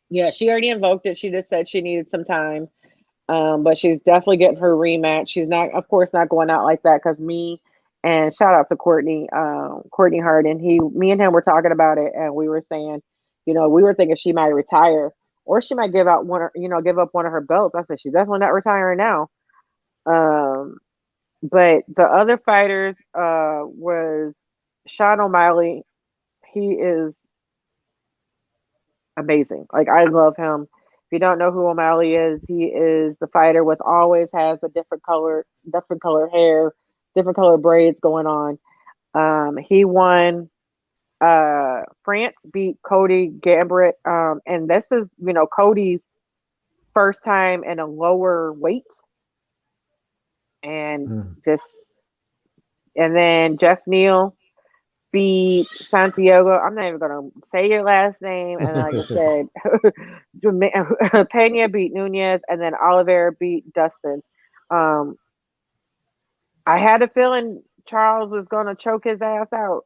yeah, she already invoked it. She just said she needed some time. But she's definitely getting her rematch. She's not, of course, not going out like that because me and shout out to Courtney Hart, and me and him were talking about it, and we were saying, we were thinking she might retire or she might give out give up one of her belts. I said she's definitely not retiring now. Um, but the other fighters was Sean O'Malley. He is amazing. Like I love him. If you don't know who O'Malley is, he is the fighter with always has a different color hair, different color braids going on. He won. France beat Cody Gambrit, and this is Cody's first time in a lower weight, and Mm. just and then Jeff Neal beat Santiago. I'm not even gonna say your last name. And like I said, Pena beat Nunez, and then Oliveira beat Dustin. Um, I had a feeling Charles was gonna choke his ass out,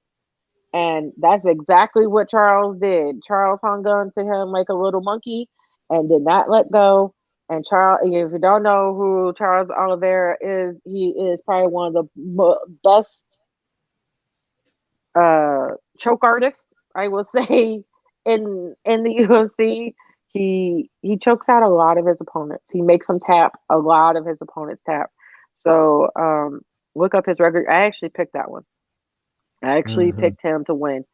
and that's exactly what Charles did. Charles hung on to him like a little monkey and did not let go. And Charles, if you don't know who Charles Oliveira is, he is probably one of the best choke artists. I will say in the UFC, he chokes out a lot of his opponents. He makes them tap. A lot of his opponents tap. So look up his record. I actually picked that one. I actually Mm-hmm. picked him to win.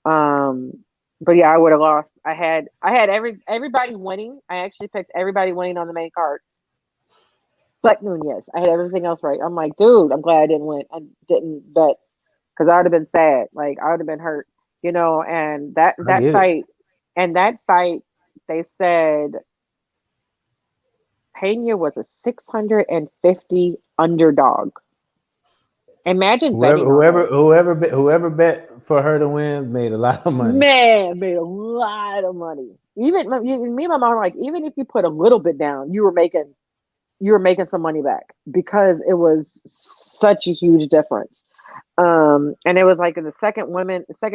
Um, but yeah, I would have lost. I had everybody winning. I actually picked everybody winning on the main card, but Nunez. I had everything else right. I'm like, dude, I'm glad I didn't win. I didn't bet because I would have been sad. Like I would have been hurt, you know. And that I that get it. fight, and that fight, they said Pena was a 650 underdog. Imagine Whoever, betting on whoever, her. whoever, whoever bet for her to win made a lot of money. Man, made a lot of money. Even me and my mom were like, even if you put a little bit down, you were making some money back because it was such a huge difference. And it was like in the second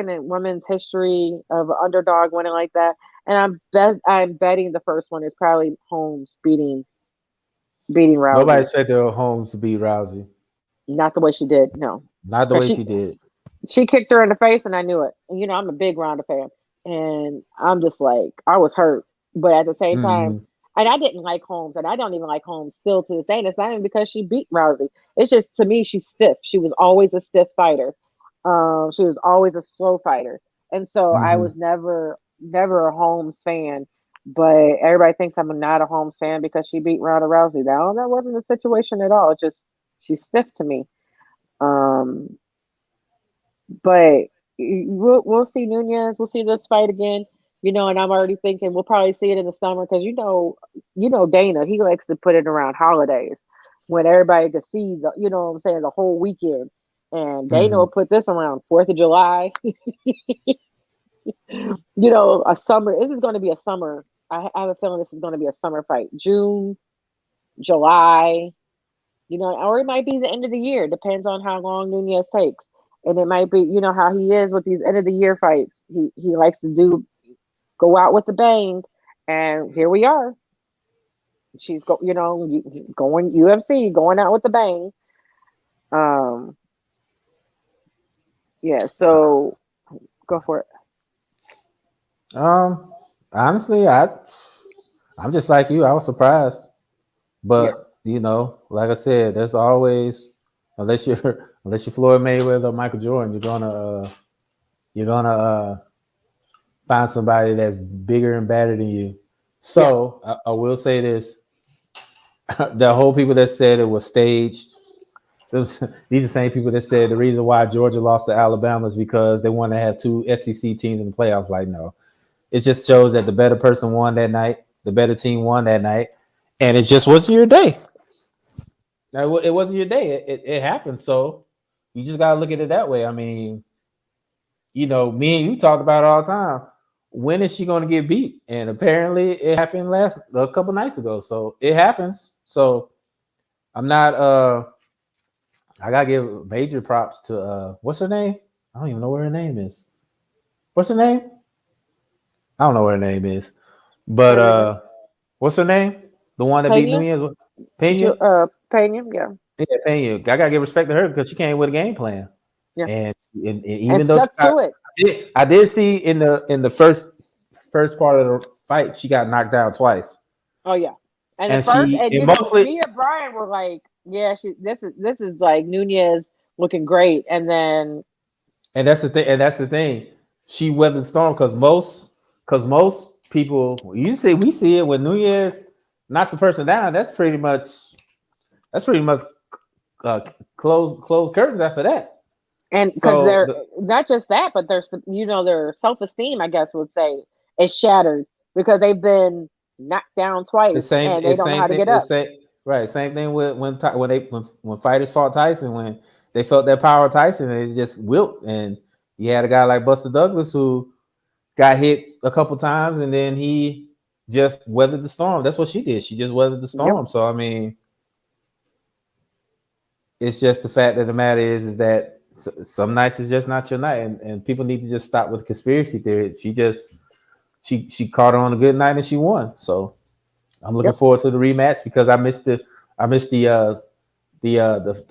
in women's history of an underdog winning like that. And I'm betting the first one is probably Holmes beating Nobody Rousey. expected Holmes to beat Rousey. Not the way she did, no, Not the because way she she did. she kicked her in the face, and I knew it. And I'm a big Ronda fan, and I'm just like I was hurt, but at the same time, Mm-hmm. and I didn't like Holmes, and I don't even like Holmes still to this day. And it's not even because she beat Rousey. It's just to me she's stiff. She was always a stiff fighter. She was always a slow fighter, and so I Mm-hmm. was never a Holmes fan. But everybody thinks I'm not a Holmes fan because she beat Ronda Rousey. No, that wasn't the situation at all. It's just she's stiff to me. Um, but we'll see Nunez. We'll see this fight again. And I'm already thinking we'll probably see it in the summer because Dana. He likes to put it around holidays when everybody can see what I'm saying, the whole weekend. And Dana Mm-hmm. will put this around 4th of July. A summer. This is going to be a summer. I have a feeling this is going to be a summer fight. June, July. Or it might be the end of the year. Depends on how long Nunez takes. And it might be, how he is with these end of the year fights. He likes to go out with the bang. And here we are. She's going UFC, going out with the bang. Um, yeah, so go for it. Um, honestly, I'm just like you. I was surprised, Yeah. but like I said, there's always unless you're Floyd Mayweather or Michael Jordan, you're gonna find somebody that's bigger and badder than you. Yeah. So I will say this: the whole people that said it was staged. These are the same people that said the reason why Georgia lost to Alabama is because they want to have two SEC teams in the playoffs. Like, no, it just shows that the better person won that night, the better team won that night, and it just wasn't your day. It wasn't your day. It happened. So you just gotta look at it that way. I mean, me and you talked about it all the time. When is she going to get beat? And apparently, it happened a couple nights ago. So it happens. So I'm not. I gotta give major props to what's her name? I don't even know where her name is. What's her name? I don't know what her name is. But Say it again. what's her name? The one that beat Pena? Nunez? Pena? Pena? Yeah. Yeah, Pena. I gotta give respect to her because she came with a game plan. Yeah. And And even though stuck to it. I did see in the first part of the fight, she got knocked down twice. Oh yeah. And And at first, she and and mostly me and Brian were like, yeah, this is like Nunez looking great. And then and that's the thing. She weathered the storm because most people we see it when Nunez knocks a person down, that's pretty much uh, close curtains after that. and because So they're not just that, but their self esteem, I guess, would say is shattered because they've been knocked down the twice same and they it's don't know same how to thing get it's up. same thing with when fighters fought Tyson, when they felt that power of Tyson, and it just wilt. And you had a guy like Buster Douglas who got hit a couple times and then he just weathered the storm. That's what she did. She just weathered the Yep. storm. So I mean, it's just the fact of the matter is that some nights is just not your night, and people need to just stop with the conspiracy theory. She caught her on a good night and she won. So I'm looking Yep. forward to the rematch because I missed the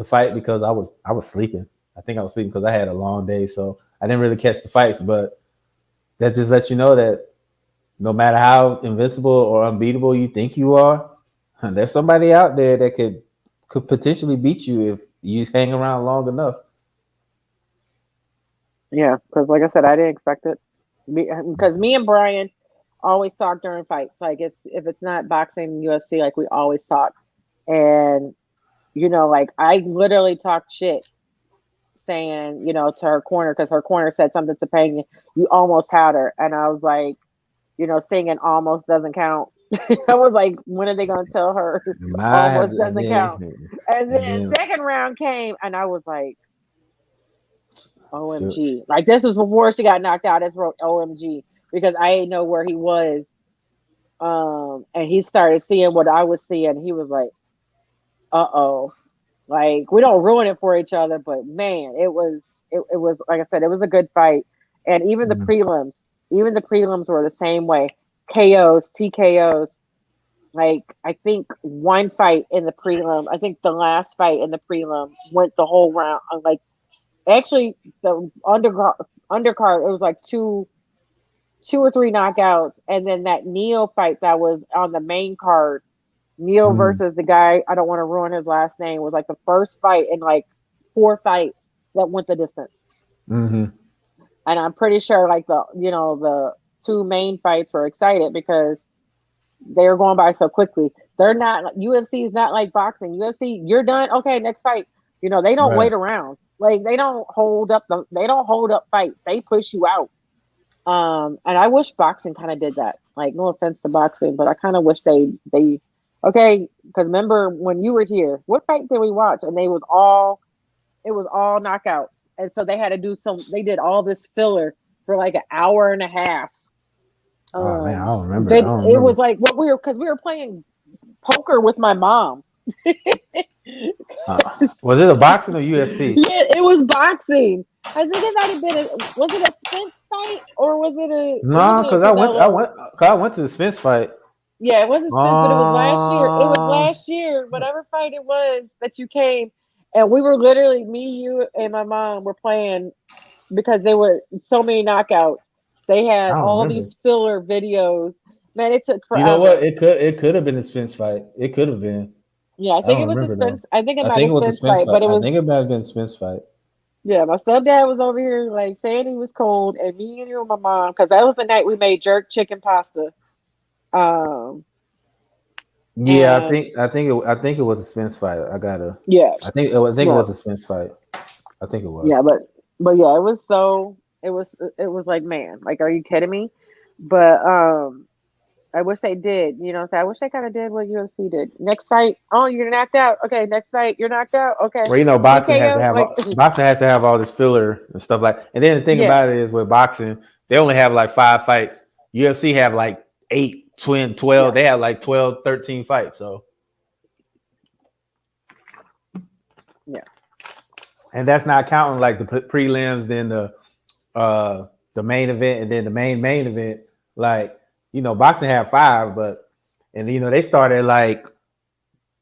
fight because I was sleeping. I think I was sleeping because I had a long day, so I didn't really catch the fights. But that just lets you know that no matter how invincible or unbeatable you think you are, there's somebody out there that could potentially beat you if you hang around long enough. Yeah, because like I said, I didn't expect it. Because me and Brian always talk during fights. Like if it's not boxing, UFC, like we always talk. And like I literally talked shit saying, to her corner because her corner said something to Pena. You almost had her, and I was like, singing almost doesn't count. I was like, when are they gonna tell her I have, almost doesn't count? And and then then second round came, and I was like, she, OMG. Like this was before she got knocked out. I just wrote OMG because I didn't know where he was. And he started seeing what I was seeing. He was like, uh-oh. Like we don't ruin it for each other, but man, it was like I said, it was a good fight. And even the prelims were the same way. KOs, TKOs. Like I think one fight in the prelim, I think the last fight in the prelim went the whole round. Like actually the undercard, it was like two or three knockouts, and then that Neil fight that was on the main card, Neil versus the guy, I don't want to ruin his last name, was like the first fight in like 4 fights that went the distance. And I'm pretty sure like the 2 main fights were excited because they were going by so quickly. They're not, UFC is not like boxing. UFC, you're done. Okay, next fight. They don't wait around. Like they don't hold up fights. They push you out. And I wish boxing kind of did that. Like, no offense to boxing, but I kind of wish they okay, because remember when you were here, what fight did we watch? And it was all knockouts. And so they had to they did all this filler for like an hour and a half. Oh man, I don't remember. It was like because we were playing poker with my mom. Was it a boxing or UFC? Yeah, it was boxing. I think it might have been was it a Spence fight or was it a No, because I went to the Spence fight. Yeah, it wasn't Spence, but it was last year. It was last year, whatever fight it was that you came, and we were literally me, you, and my mom were playing because there were so many knockouts. They had all these filler videos. Man, it took forever. You know what? It could have been the Spence fight. It could have been. Yeah, I think it was the Spence. I think it might have been Spence fight, but it was. I think it might have been Spence fight. Yeah, my stepdad was over here like saying he was cold, and me and you and my mom, because that was the night we made jerk chicken pasta. Yeah, I think it was a Spence fight. I think it was a Spence fight. I think it was. Yeah, but yeah, it was like, man, like, are you kidding me? But I wish they did. I wish they kind of did what UFC did. Next fight, oh, you're knocked out. Okay, next fight, you're knocked out. Okay. Well, boxing has to have all this filler and stuff like. And then the thing about it is with boxing, they only have like 5 fights. UFC have like 8. 12. Yeah. They have like 12, 13 fights. So, yeah, and that's not counting like the prelims, then the main event, and then the main event. Like boxing have 5, and they start at like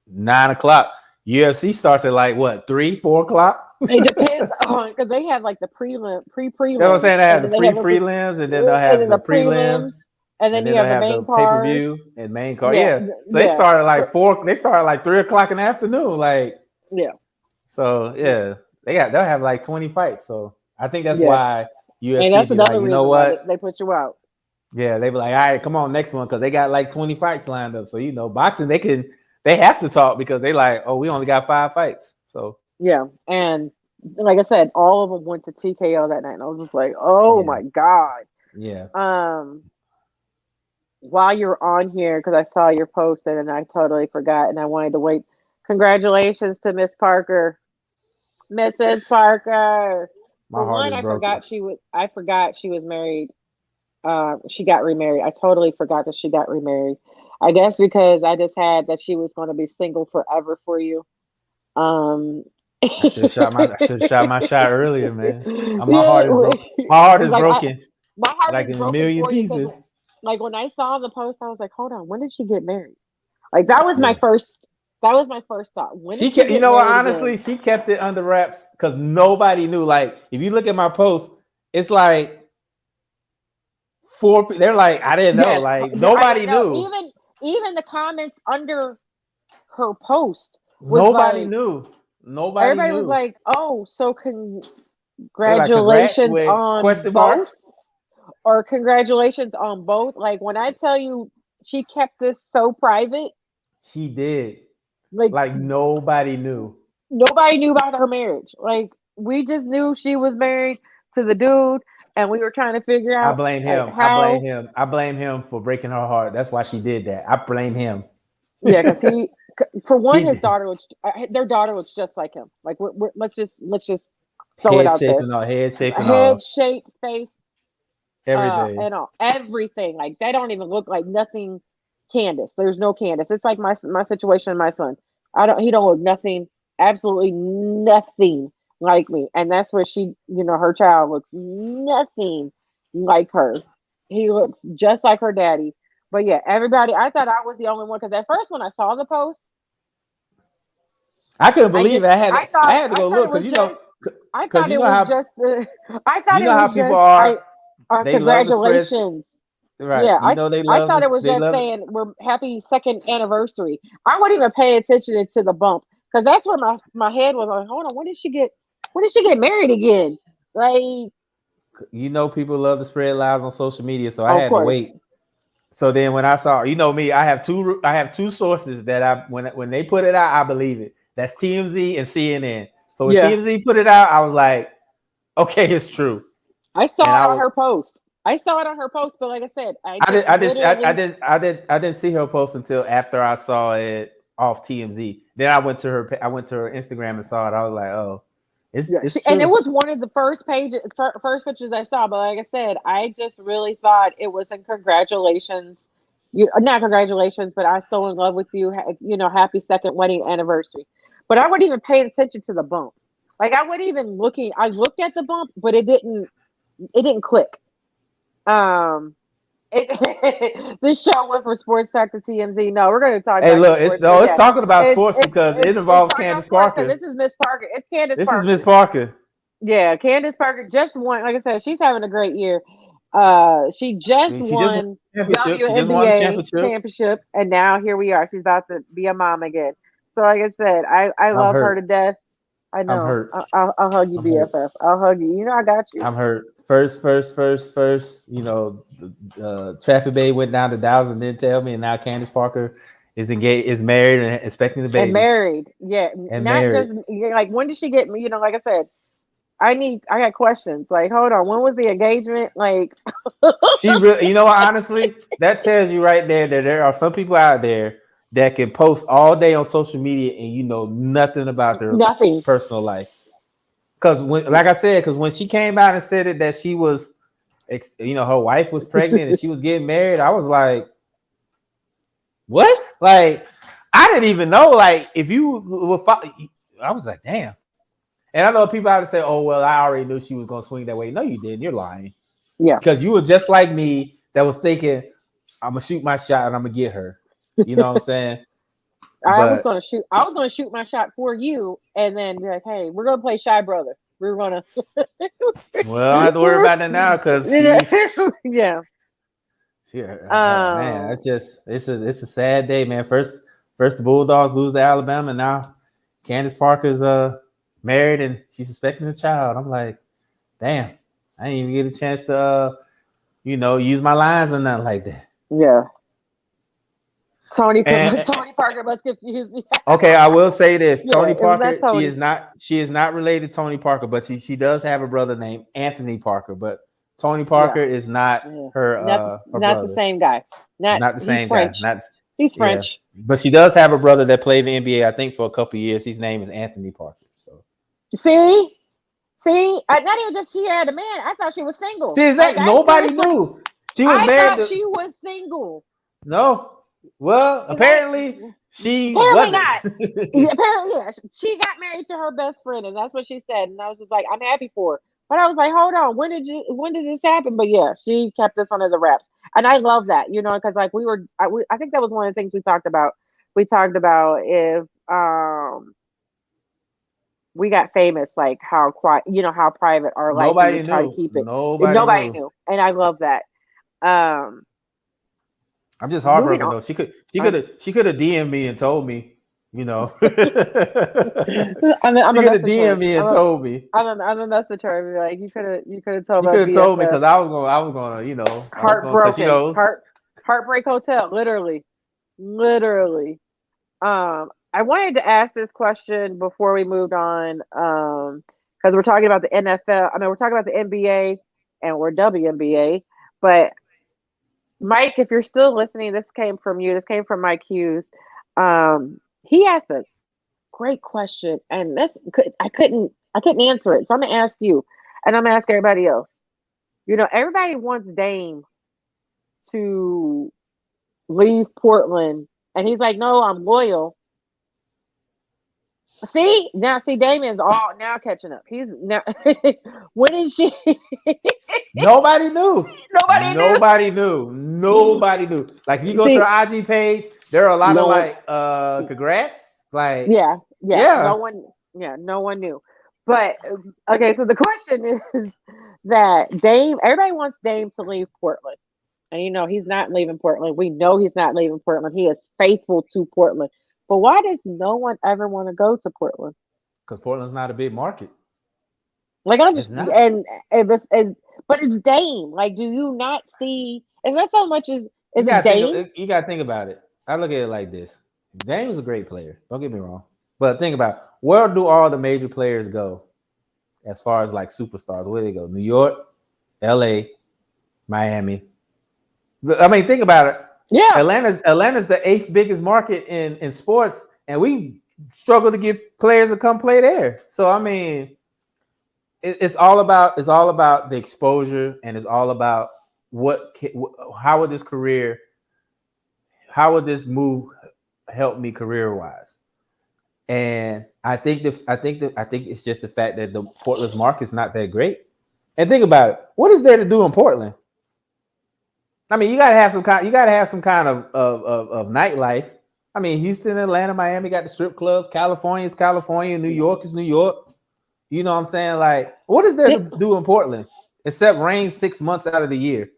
9 o'clock. UFC starts at like what 3, 4 o'clock. It depends on because they have like the pre-prelims. That's what I'm saying. They have the pre-prelims, and then they'll have the prelims. And then you have the main card, pay-per-view and main card. Yeah. So they start at like 4. They start at like 3 o'clock in the afternoon. Like, yeah. So yeah, they'll have like 20 fights. So I think that's why UFC. And that's another reason what? They put you out. Yeah, they be like, all right, come on, next one, because they got like 20 fights lined up. So boxing, they have to talk because they like, oh, we only got 5 fights. So yeah, and like I said, all of them went to TKO that night, and I was just like, oh my god. Yeah. While you're on here, because I saw your post and I totally forgot, and I wanted to wait. Congratulations to Miss Parker, Mrs. Parker. I forgot she was married. She got remarried. I totally forgot that she got remarried. I guess because I just had that she was going to be single forever for you. I should have shot my shot earlier, man. My heart is broken. My heart like is in a million pieces. Like when I saw the post, I was like, "Hold on, when did she get married?" Like that was my first. That was my first thought. When she kept, honestly, she kept it under wraps because nobody knew. Like if you look at my post, it's like They're like, I didn't know. Yes, Like I nobody didn't know. knew. Even the comments under her post was Nobody like, knew. Nobody everybody was knew. like, "Oh, so They're like, congrats congratulations with on question both, marks. or congratulations on both." Like when I tell you, she kept this so private. She did. Like Like nobody knew. nobody knew about her marriage. Like we just knew she was married to the dude, and we were trying to figure I out blame like him. I blame how. him. I blame him for breaking her heart. That's why she did that. I blame him. Yeah, because for one, He his did. daughter looks, their daughter looks just like him. Like let's just throw it Head out shape there. and all. Head shape and Head all. shape, face, Everything. and all, everything. Like they don't even look like nothing. Candace, there's no Candace. It's like my situation and my son. He don't look nothing, absolutely nothing like me. And that's where her child looks nothing like her. He looks just like her daddy. But yeah, everybody. I thought I was the only one because at first when I saw the post, I couldn't I believe did. it. I had to I go thought look it was because just. I because thought you it know was how just. I thought it was people just. are. They love to spread. Congratulations. Right. Yeah, You know they I love thought it this. was They just love. saying we're happy second anniversary. I wouldn't even pay attention to the bump because that's where my head was like, hold on, when did she get married again? Like, You know people love to spread lies on social media, so I of had to course, wait. So then when I saw, me, I have two sources that when they put it out, I believe it. That's TMZ and CNN. So when yeah. TMZ put it out, I was like, okay, it's true. I And saw it I on was her post. I saw it on her post, but like I said, I I just did literally. I didn't see her post until after I saw it off TMZ. Then I went to her Instagram and saw it. I was like, oh, Yeah, it's and it true. was one of the first pictures I saw. But like I said, I just really thought it was in congratulations. You not congratulations, but I'm still in love with you. Happy second wedding anniversary. But I wouldn't even pay attention to the bump. Like I wasn't even looking. I looked at the bump, but it didn't. It didn't click. Um, this show went from sports talk to TMZ. No, we're going to talk Hey, back to look, sports. But it's yeah, talking about it's sports it's because it's it it's involves talking about Candace sports because Parker. this is Miss Parker. It's Candace This is Miss Parker. Parker. Yeah, Candace Parker just won. Like I said, she's having a great year. She I just mean, she just won won the championship. She just won the WNBA championship. championship, and now here we are. She's about to be a mom again. So, like I said, I I'm love her to hurt. death. I I'm know. hurt. I'll hug you, I'm hurt. BFF. I'll hug you. You know I got you. I'm hurt. First. Traffic Bay went down to Dallas and didn't tell me, and now Candace Parker is engaged, is married, and expecting the And baby, married. Yeah, and not married. just like when did she get? Like I said, I got questions. Like, hold on, when was the engagement? Like, She really, what, honestly, that tells you right there that there are some people out there that can post all day on social media and you know nothing about their nothing. personal life. Because like I said, because when she came out and said it that she was, her wife was pregnant and she was getting married, I was like, what? Like, I didn't even know. Like, if you were, I was like, damn. And I know people have to say, oh, well, I already knew she was going to swing that way. No, you didn't. You're lying. Yeah, Because you were just like me that was thinking, I'm going to shoot my shot and I'm going to get her. You know what I'm saying? But I was gonna shoot my shot for you, and then be like, hey, we're gonna play Shy Brother. We're gonna. well, I don't have to worry about that now because Yeah. man, Um. it's a sad day, man. First the Bulldogs lose to Alabama, and now Candace Parker's married and she's expecting a child. I'm like, damn, I didn't even get a chance to use my lines or nothing like that. Yeah. Tony And Parker must confuse me. okay, I will say this: Yeah, Tony isn't that Parker. She Tony? is not related to Tony Parker, but she does have a brother named Anthony Parker. But Tony Yeah. Parker is not Yeah. her Not the brother. same guy. Not the He's same guy. French. Not He's yeah. French. But she does have a brother that played in the NBA, I think, for a couple of years. His name is Anthony Parker. So See, not even just she had a man. I thought she was single. see, Like exactly. I Nobody seriously, knew she was I married thought to. she was single. No. Well, Like apparently she apparently wasn't. not. Yeah, apparently, yeah. She got married to her best friend, and that's what she said. And I was just like, I'm happy for her. But I was like, hold on, when did this happen? But yeah, she kept this under the wraps, and I love that, because like I think that was one of the things we talked about. We talked about if we got famous, like how quiet, how private our life, we Nobody would try to knew. keep it. Nobody Nobody knew. knew, and I love that. Um, I'm just moving heartbroken on. though. She could have DM'd me and told me, you know. She I'm a could have message DM'd her. me and told me. I'm a message her. Be like, you could have told You my could have told me BFF. because I was gonna, because Heartbroken. Heartbreak Hotel. Literally. I wanted to ask this question before we moved on. Because we're talking about the NFL. I mean, we're talking about the NBA and we're WNBA. But Mike, if you're still listening, this came from you. This came from Mike Hughes. He asked a great question, and I couldn't answer it. So I'm gonna ask you, and I'm gonna ask everybody else. You know, everybody wants Dame to leave Portland, and he's like, "No, I'm loyal." See, Damien's all now catching up. He's now. When is she? Nobody knew. Nobody knew. Nobody knew. Like if you go to See, the IG page, there are a lot of no one. like congrats. Like, Yeah, yeah. no one. Yeah, no one knew. But okay, so the question is that Dame. Everybody wants Dame to leave Portland. And you know, he's not leaving Portland. We know he's not leaving Portland. He is faithful to Portland. But why does no one ever want to go to Portland? Because Portland's not a big market. Like I It's just not. but it's Dame. Like, do you not see? It's not so much as You is it gotta Dame? you gotta think about it. I look at it like this. Dame is a great player. Don't get me wrong. But think about it. Where do all the major players go as far as like superstars? Where do they go? New York, LA, Miami. I mean, think about it. Yeah, Atlanta's the 8th biggest market in sports, and we struggle to get players to come play there. So I mean, it's all about the exposure, and it's all about how would this career, how would this move help me career wise. And I think it's just the fact that the Portland's market's not that great. And think about it. What is there to do in Portland? I mean, you gotta have some kind of nightlife. I mean, Houston, Atlanta, Miami got the strip clubs. California is California. New York is New York. You know what I'm saying? Like, what is there to do in Portland except rain 6 months out of the year?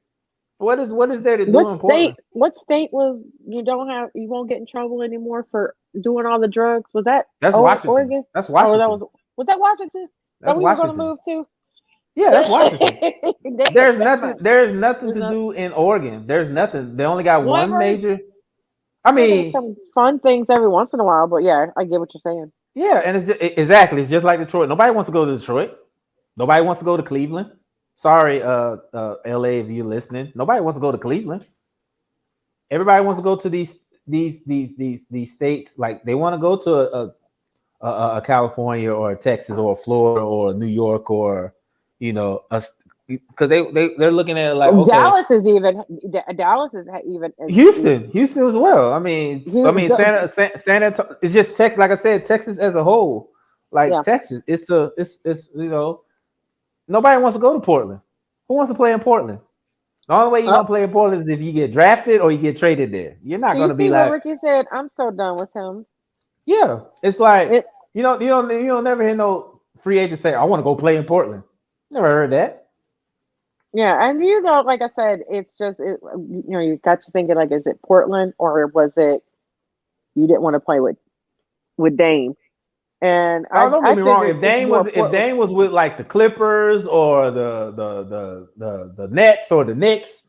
What is there to do in Portland? What state was you won't get in trouble anymore for doing all the drugs? Was that That's Washington. Oregon? That's Oh, Washington. was that Washington that That's we were going to Washington. move to? Yeah, that's Washington. There's nothing. There's nothing There's to no- do in Oregon. There's nothing. They only got one Whatever. major. I There's mean, some fun things every once in a while, but yeah, I get what you're saying. yeah, and exactly. It's just like Detroit. Nobody wants to go to Detroit. Nobody wants to go to Cleveland. Sorry, LA, if you're listening. Nobody wants to go to Cleveland. Everybody wants to go to these states. Like they want to go to a California or a Texas or a Florida or a New York or because they're looking at it like, okay, Dallas is even Houston as well. I mean San Antonio. It's just Texas. Like I said, Texas as a whole, like Yeah. Texas. It's nobody wants to go to Portland. Who wants to play in Portland? The only way you're gonna play in Portland is if you get drafted or you get traded there. You're not gonna be like, what Ricky said. I'm so done with him. yeah. It's like you don't never hear no free agent say, I want to go play in Portland. Never heard that. Yeah, and like I said, it's just you got you thinking like, is it Portland or was it you didn't want to play with Dame? And don't get me wrong. If Dame Portland. was with like the Clippers or the Nets or the Knicks,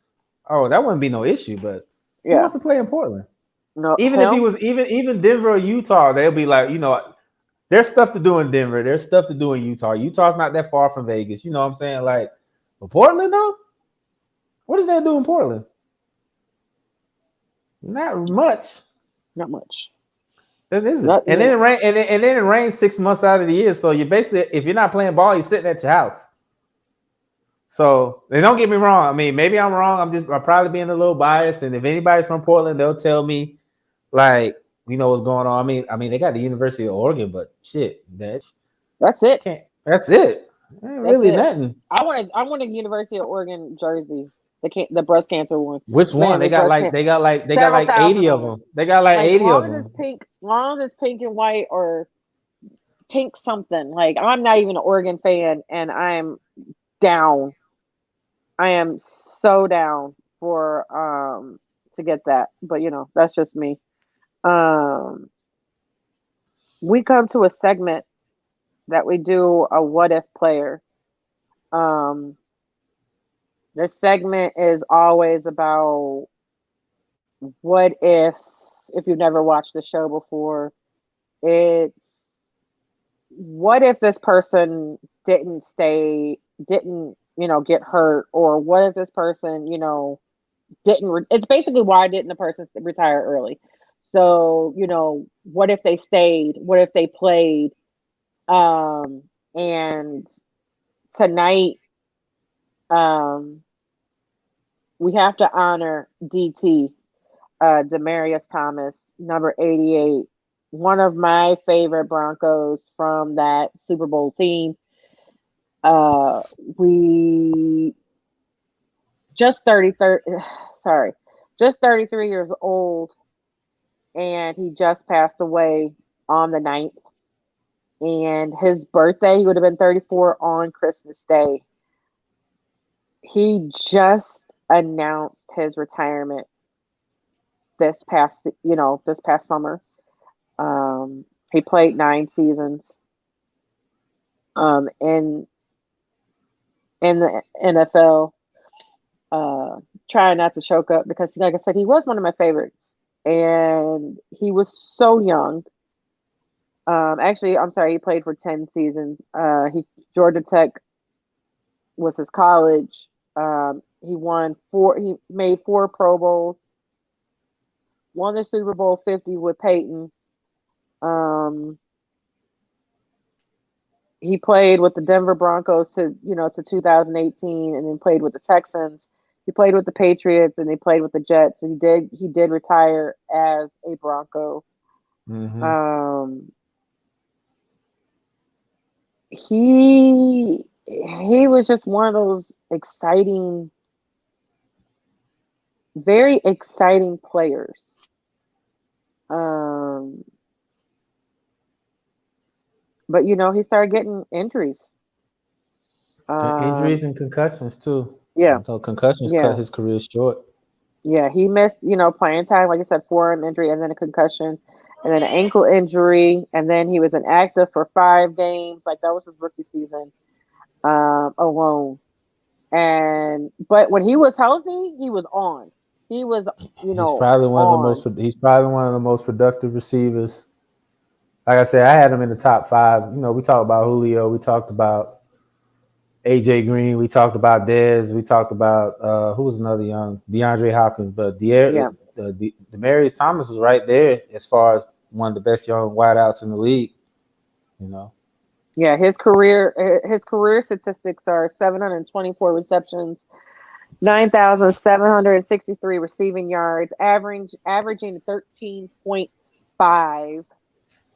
that wouldn't be no issue. But who wants to play in Portland? No, Even if he was even Denver or Utah, they'll be like, there's stuff to do in Denver. There's stuff to do in Utah. Utah's not that far from Vegas. You know what I'm saying? Like, but Portland though, what is there to do in Portland? Not much. Not much. That isn't. And then it rains 6 months out of the year. So you basically, if you're not playing ball, you're sitting at your house. So, and don't get me wrong. I mean, maybe I'm wrong. I'm probably being a little biased. And if anybody's from Portland, they'll tell me, like, what's going on. I mean, they got the University of Oregon, but shit, that's it. That's it. Ain't really nothing. I want a University of Oregon jersey. The breast cancer one. Which one? They got like 80 of them. They got like 80 of them. Long as it's pink and white or pink something. Like, I'm not even an Oregon fan, and I'm down. I am so down. for to get that, but that's just me. Um, we come to a segment that we do a what if player. Um, this segment is always about what if you've never watched the show before, it's what if this person didn't get hurt, or what if this person it's basically why didn't the person retire early. So what if they stayed, what if they played. And tonight, um we have to honor DT, Demarius Thomas, number 88, one of my favorite Broncos from that Super Bowl team. We just 33, sorry, just 33 years old, and he just passed away on the 9th. And his birthday, he would have been 34 on Christmas Day. He just announced his retirement this past summer. He played 9 seasons in the NFL. Trying not to choke up because, like I said, he was one of my favorites, and he was so young. Actually, I'm sorry, he played for 10 seasons. Georgia Tech was his college. He made 4 Pro Bowls, won the Super Bowl 50 with Peyton. He played with the Denver Broncos to 2018, and then played with the Texans. He played with the Patriots, and he played with the Jets. And he did retire as a Bronco. Mm-hmm. He was just one of those very exciting players. But he started getting injuries. Injuries and concussions too. Yeah. So concussions cut his career short. Yeah, he missed, playing time, like I said, forearm injury, and then a concussion, and then an ankle injury, and then he was inactive for 5 games. Like, that was his rookie season alone. But when he was healthy, he was on. He was, He's probably one on. of the most. He's probably one of the most productive receivers. Like I said, I had him in the top 5. We talked about Julio. We talked about AJ Green. We talked about Dez. We talked about who was another young DeAndre Hopkins. But Demarius Thomas was right there as far as one of the best young wideouts in the league. Yeah, his career statistics are 724 receptions, 9,763 receiving yards, averaging 13.5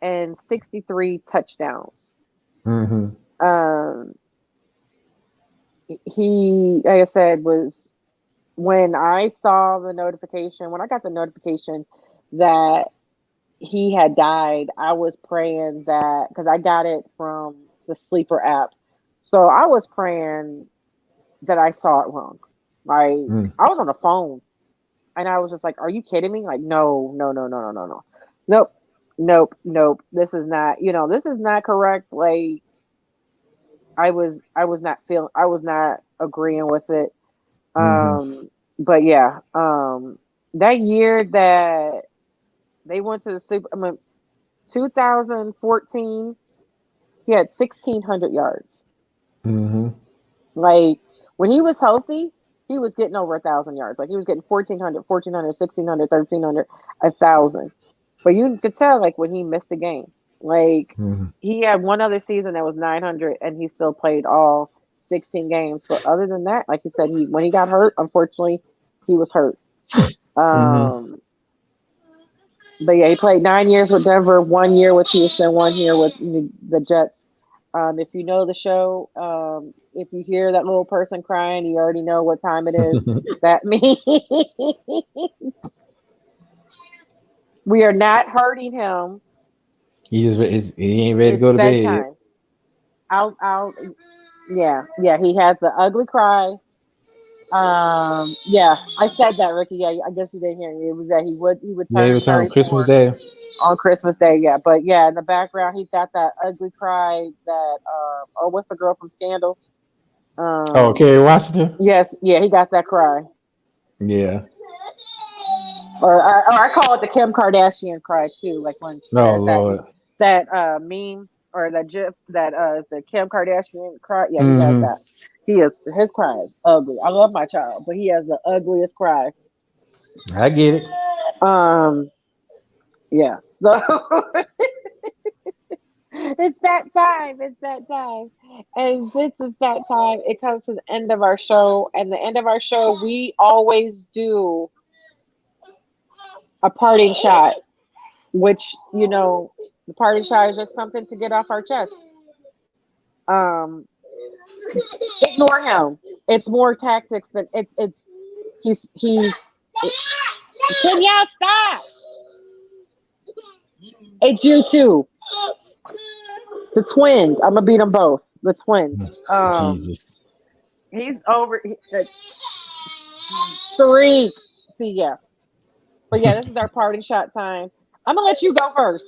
and 63 touchdowns. Mm-hmm. He, like I said, was when I got the notification that he had died, I was praying that, because I got it from the Sleeper app. So I was praying that I saw it wrong. Like, I was on the phone, and I was just like, are you kidding me? Like, no. Nope. This is not correct. Like, I was not agreeing with it. But yeah, that year that they went to the 2014, he had 1,600 yards. Mm-hmm. Like, when he was healthy, he was getting over 1,000 yards. Like, he was getting 1,400, 1,600, 1,300, 1,000. But you could tell, like, when he missed a game. Like, he had one other season that was 900, and he still played all 16 games. But other than that, like you said, when he got hurt, unfortunately, he was hurt. But yeah, he played 9 years with Denver, 1 year with Houston, 1 year with the Jets. If you know the show, if you hear that little person crying, you already know what time it is. That means we are not hurting him. He ain't ready to go to bed. Yeah. He has the ugly cry. Yeah, I said that, Ricky. Yeah, I guess you didn't hear me. It was that he would Yeah, he turn returned on Christmas 34 Day. on Christmas Day. Yeah, but yeah, in the background, he got that ugly cry. That oh, what's the girl from Scandal? Oh, Um, Kerry Washington. yes, yeah, he got that cry, Yeah. or I call it the Kim Kardashian cry too. Like when Oh that Lord. that meme or that gif that the Kim Kardashian cry. Yeah, he has Hmm. that. His cry is ugly. I love my child, but he has the ugliest cry. I get it. Um, yeah. So it's that time. It's that time. And this is that time. It comes to the end of our show. And the end of our show, we always do a parting shot, which, the parting shot is just something to get off our chest. Um, Ignore him. It's more tactics than he's can y'all stop? It's you too. The twins. I'm gonna beat them both. The twins. Jesus. He's over. Three. See, yeah. But yeah, this is our party shot time. I'm gonna let you go first.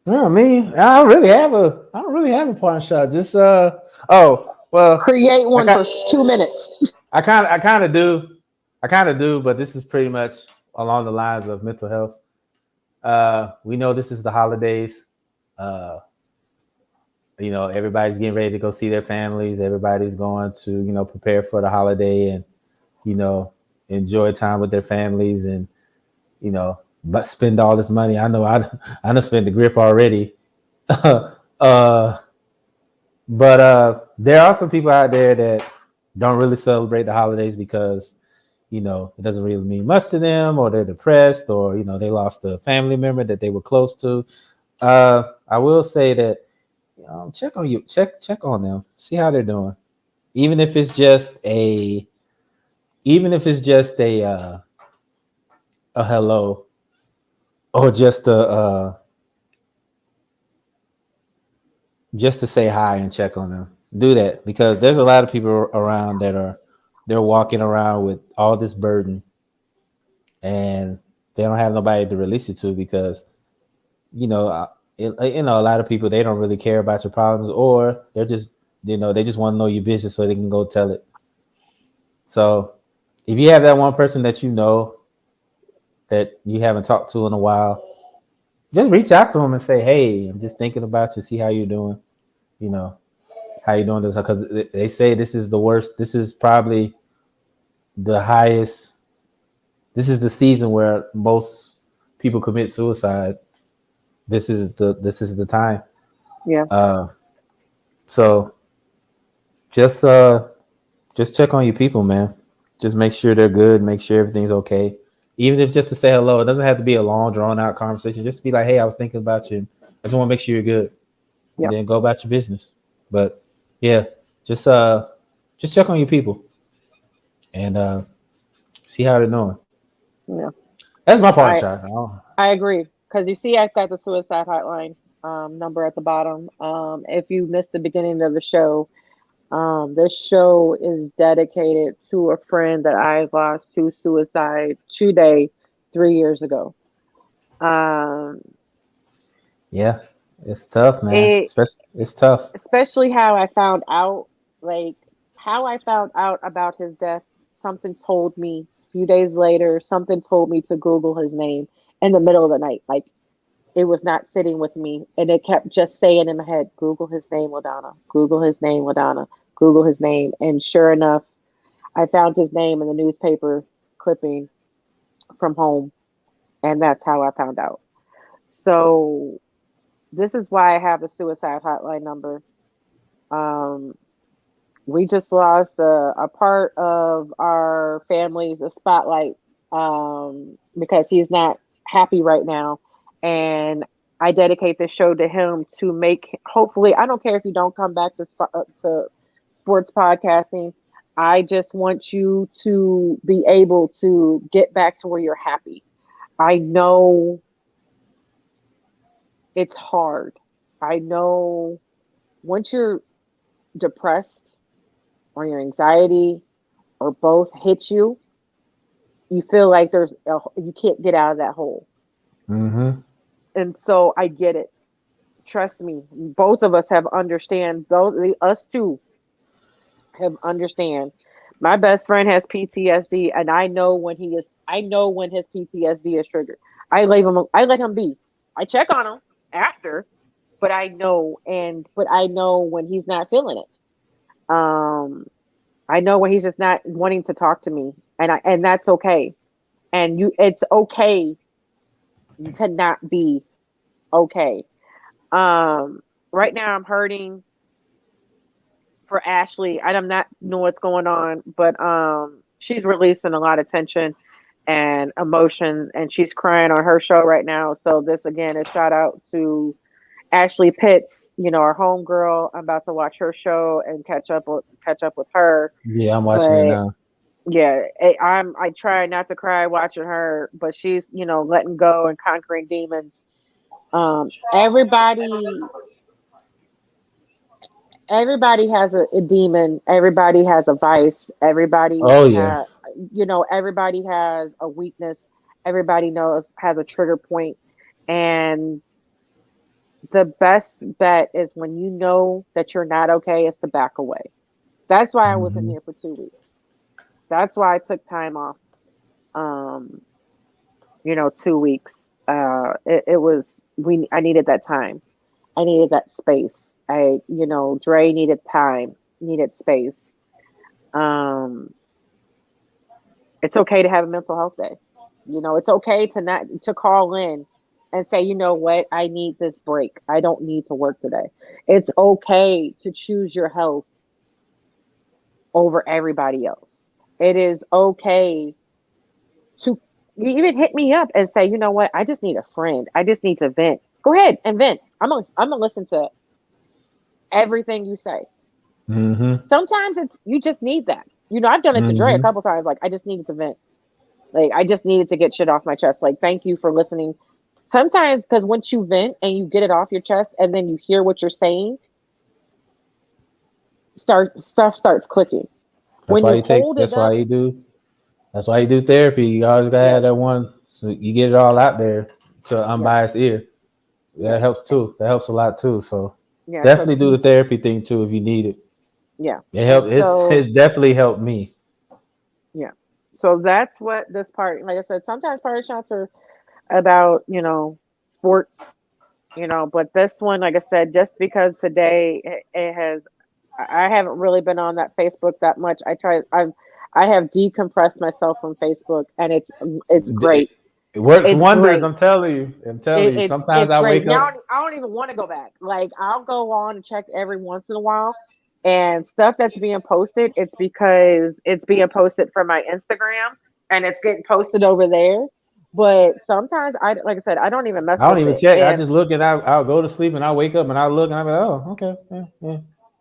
No, me. I don't really have a pawn shot. Just oh well Create I one kind for 2 minutes. I kind of do. I kind of do, but this is pretty much along the lines of mental health. We know this is the holidays. Uh everybody's getting ready to go see their families. Everybody's going to, prepare for the holiday and, you know, enjoy time with their families and, but spend all this money. I know I done spent the grip already. uh, but there are some people out there that don't really celebrate the holidays because, it doesn't really mean much to them, or they're depressed, or, they lost a family member that they were close to. I will say that check on them, see how they're doing, even if it's just a even if it's just a hello, or just to say hi and check on them. Do that, because there's a lot of people around they're walking around with all this burden, and they don't have nobody to release it to, because you know a lot of people, they don't really care about your problems, or they're just they just want to know your business so they can go tell it. So if you have that one person that that you haven't talked to in a while, just reach out to them and say, "Hey, I'm just thinking about you. See how you're doing. You know, how you doing this?" Because they say this is the worst. This is probably the highest. This is the season where most people commit suicide. This is the time. Yeah. Uh, so just check on your people, man. Just make sure they're good. Make sure everything's okay. Even if just to say hello, it doesn't have to be a long, drawn out conversation. Just be like, "Hey, I was thinking about you. I just want to make sure you're good," and Yep. then go about your business. But yeah, just uh, just check on your people and see how they're doing. Yeah. That's my part I shot. I agree because you see, I got the suicide hotline number at the bottom. If you missed the beginning of the show, this show is dedicated to a friend that I lost to suicide today, 3 years ago. Um, Yeah, it's tough, man. it Especially it's tough. especially how I found out, like how I found out about his death. Something told me a few days later. Something told me to Google his name in the middle of the night. Like it was not sitting with me, and it kept just saying in my head, "Google his name, Ladonna. Google his name, Ladonna. Google his name." And sure enough, I found his name in the newspaper clipping from home, and that's how I found out. So this is why I have the suicide hotline number. Um, we just lost a part of our family's spotlight because he's not happy right now, and I dedicate this show to him to make. Hopefully, I don't care if you don't come back to sports podcasting. I just want you to be able to get back to where you're happy. I know it's hard. I know once you're depressed, or your anxiety or both hit you, you feel like you can't get out of that hole. Mm-hmm. And so I get it. Trust me, both of us have understand. Us two have understand. My best friend has PTSD, and I know when he is. I know when his PTSD is triggered. I leave him. I let him be. I check on him after, but I know when he's not feeling it. I know when he's just not wanting to talk to me, and that's okay. It's okay to not be okay. Um, right now I'm hurting for Ashley. I do not know what's going on, but she's releasing a lot of tension and emotion, and she's crying on her show right now. So this again is shout out to Ashley Pitts, our homegirl. I'm about to watch her show and catch up with her. Yeah, I'm watching it But now. yeah, I try not to cry watching her, but she's letting go and conquering demons. Everybody has a demon. Everybody has a vice. Oh yeah. Everybody has a weakness. Everybody knows has a trigger point, and the best bet is when you know that you're not okay, is to back away. That's why I wasn't Mm-hmm. here for 2 weeks. That's why I took time off. Um, 2 weeks. It was we. I needed that time. I needed that space. Dre needed time, needed space. Um, it's okay to have a mental health day. It's okay to call in and say, you know what, I need this break. I don't need to work today. It's okay to choose your health over everybody else. It is okay to even hit me up and say, you know what, I just need a friend. I just need to vent. Go ahead and vent. I'm gonna listen to everything you say. Mm-hmm. Sometimes you just need that. I've done it to Dre a Mm-hmm. couple times. Like, I just needed to vent. Like, I just needed to get shit off my chest. Like, thank you for listening. Sometimes, because once you vent and you get it off your chest and then you hear what you're saying, stuff starts clicking. That's When why you you take. hold it That's why up, you do. That's why you do therapy. You always gotta have yes, that one, so you get it all out there to an yes, unbiased ear. That yes, helps too. That helps a lot too. So yeah, because definitely do the therapy thing too if you need it. yeah, It and helped. so It's definitely helped me. yeah, so that's what this part. Like I said, sometimes party shots are about sports, but this one, like I said, just because today it has, I haven't really been on that Facebook that much. I have decompressed myself from Facebook, and it's It, great. it works It's wonders. great. I'm telling you. I'm telling you. Sometimes It's I great. wake Now up. I don't even want to go back. Like, I'll go on and check every once in a while, and stuff that's being posted, it's because it's being posted from my Instagram and it's getting posted over there. But sometimes like I said, I don't even mess I don't with even it. check. I And just look and I'll go to sleep and I wake up and I look and I'm like, oh, okay, yeah, yeah.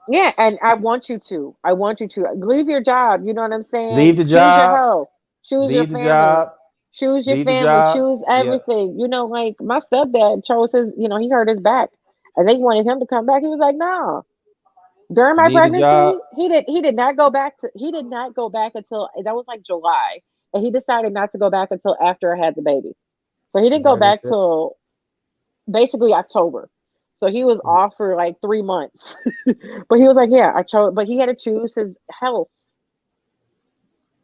yeah, and I want you to. I want you to leave your job. You know what I'm saying? Leave the Choose your job. health. Choose your Leave the family. job. Choose your Leave the family. job. Choose Yeah. everything. Like my stepdad chose his. He hurt his back, and they wanted him to come back. He was like, "No." During my Leave the job. pregnancy, he did not go back to. He did not go back until that was like July, and he decided not to go back until after I had the baby. So he didn't That's go like I back said. till basically October. So he was off for like 3 months. But he was like, yeah, I chose, but he had to choose his health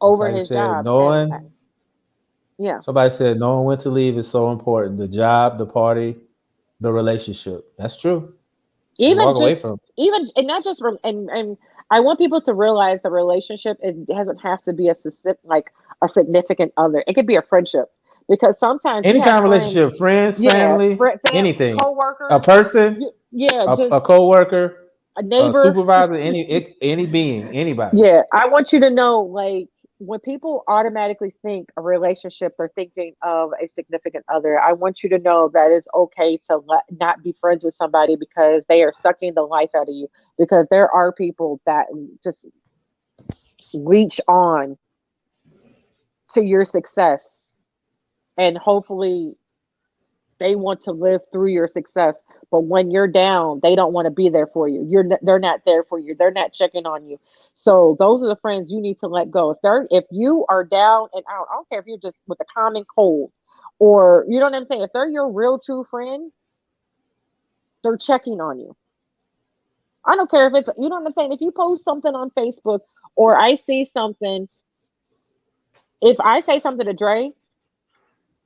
It's over like I his said, job. And yeah, somebody said knowing when to leave is so important. The job, the party, the relationship. That's true. You even walk away just, from. even, and not just, and I want people to realize the relationship, it doesn't have to be like a significant other. It could be a friendship, because sometimes you Any have kind of friends, relationship, friends, yeah, family, anything. A co-workers, person, yeah, a just co-worker, a a neighbor. supervisor, any being, anybody. Yeah, I want you to know, like, when people automatically think a relationship, they're thinking of a significant other. I want you to know that it's okay to not be friends with somebody because they are sucking the life out of you. Because there are people that just reach on to your success, and hopefully They want to live through your success, but when you're down, they don't want to be there for you. They're not there for you. They're not checking on you. So those are the friends you need to let go. If you are down and out, I don't care if you're just with a common cold, or you know what I'm saying. If they're your real true friend, they're checking on you. I don't care if it's, you know what I'm saying. If you post something on Facebook, or I see something, if I say something to Dre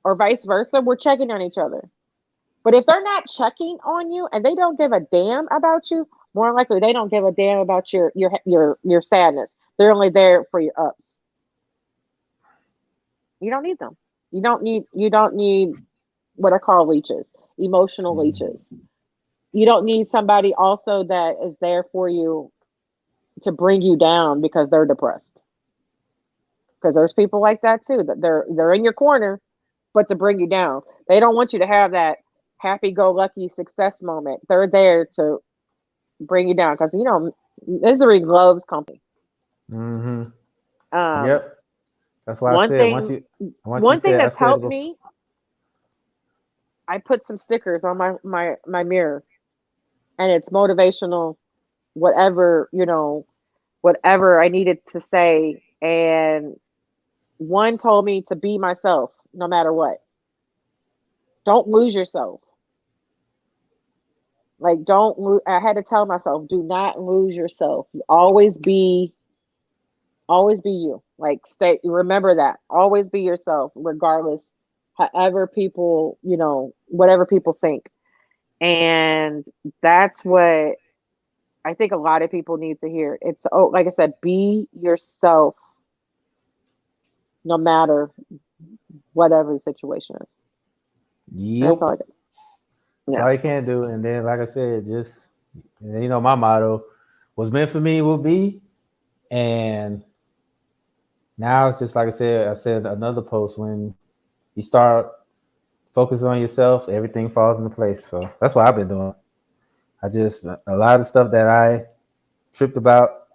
or vice versa, we're checking on each other. But if they're not checking on you and they don't give a damn about you, more likely they don't give a damn about your sadness. They're only there for your ups. You don't need them. You don't need what I call leeches, emotional leeches. You don't need somebody also that is there for you to bring you down because they're depressed. Because there's people like that too, that they're in your corner, but to bring you down. They don't want you to have that happy-go-lucky success moment. They're there to bring you down because misery loves company. Yep. That's why I One said thing, once you said I that's said it helped before. me, I put some stickers on my mirror, and it's motivational, whatever whatever I needed to say. And one told me to be myself no matter what. Don't lose yourself. Like, don't lose. I had to tell myself, do not lose yourself. Always be you. Like, remember that. Always be yourself, regardless, however people, whatever people think. And that's what I think a lot of people need to hear. It's, like I said, be yourself no matter whatever the situation is. That's Yep. all I got. That's Yeah. all you can do. And then, like I said, just my motto, what's meant for me will be. And now it's just like I said another post, when you start focusing on yourself, everything falls into place. So that's what I've been doing. A lot of stuff that I tripped about,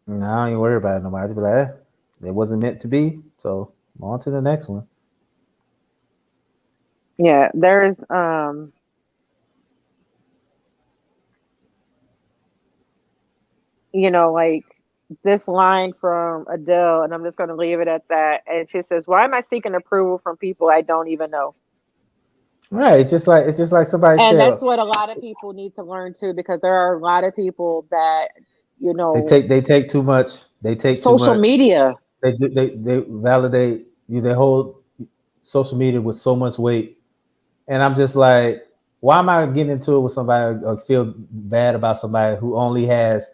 I don't even worry about it no more. I just be like, it wasn't meant to be. So on to the next one. Yeah. There's like this line from Adele, and I'm just going to leave it at that. And she says, "Why am I seeking approval from people I don't even know?" Right. It's just like somebody And said, that's what a lot of people need to learn too, because there are a lot of people that, they take too much. They take too social much. media. They validate you. They hold social media with so much weight. And I'm just like, why am I getting into it with somebody or feel bad about somebody who only has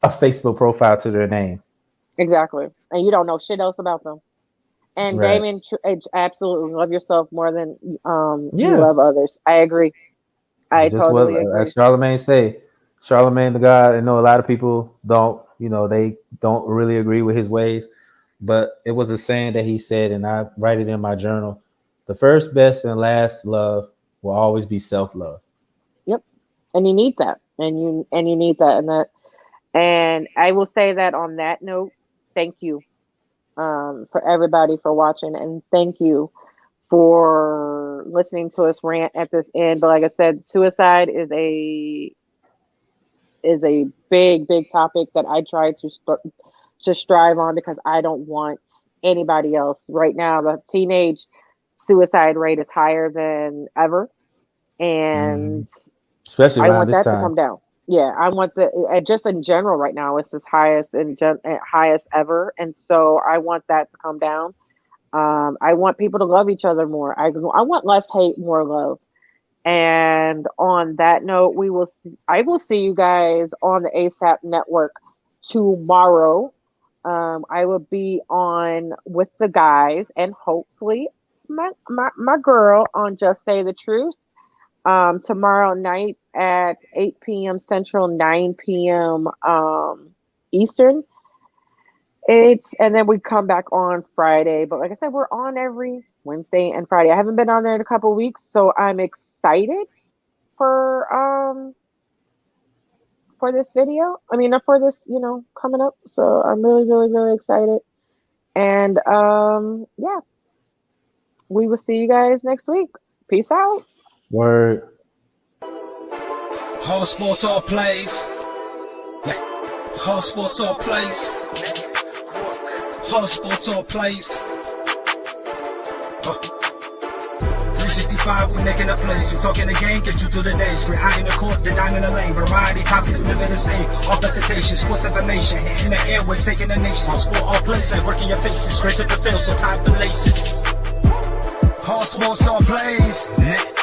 a Facebook profile to their name? Exactly. And you don't know shit else about them. And Right. Damien, absolutely love yourself more than you Yeah. love others. I agree. I It's just what, totally like agree. Charlemagne say. Charlemagne the God. I know a lot of people don't, they don't really agree with his ways, but it was a saying that he said, and I write it in my journal. The first, best, and last love will always be self-love. Yep. And you need that. And you need that, and I will say that on that note, thank you for everybody for watching, and thank you for listening to us rant at this end. But like I said, suicide is a big, big topic that I try to strive on, because I don't want anybody else. Right now, the teenage suicide rate is higher than ever, and Especially I around want this that to time. come down. Yeah, I want just in general right now, it's highest ever, and so I want that to come down. I want people to love each other more. I want less hate, more love. And on that note, I will see you guys on the ASAP network tomorrow. I will be on with the guys, and hopefully my girl on Just Say the Truth tomorrow night at 8 p.m. Central, 9 p.m. Eastern. And then we come back on Friday. But like I said, we're on every Wednesday and Friday. I haven't been on there in a couple of weeks, so I'm excited for this video. I mean, for this, coming up. So I'm really, really, really excited. And yeah, we will see you guys next week. Peace out. Word. All sports, all plays. All sports, all plays. All sports, all plays. 365, we making up plays. You talking the game, get you to the days. We're high in the court, the dime in the lane. Variety, topics, living the same. All presentation, sports information. In the airways, taking the nation. All sport, all plays, like working your faces. Grace at the field, so tie the laces. All sports, all plays.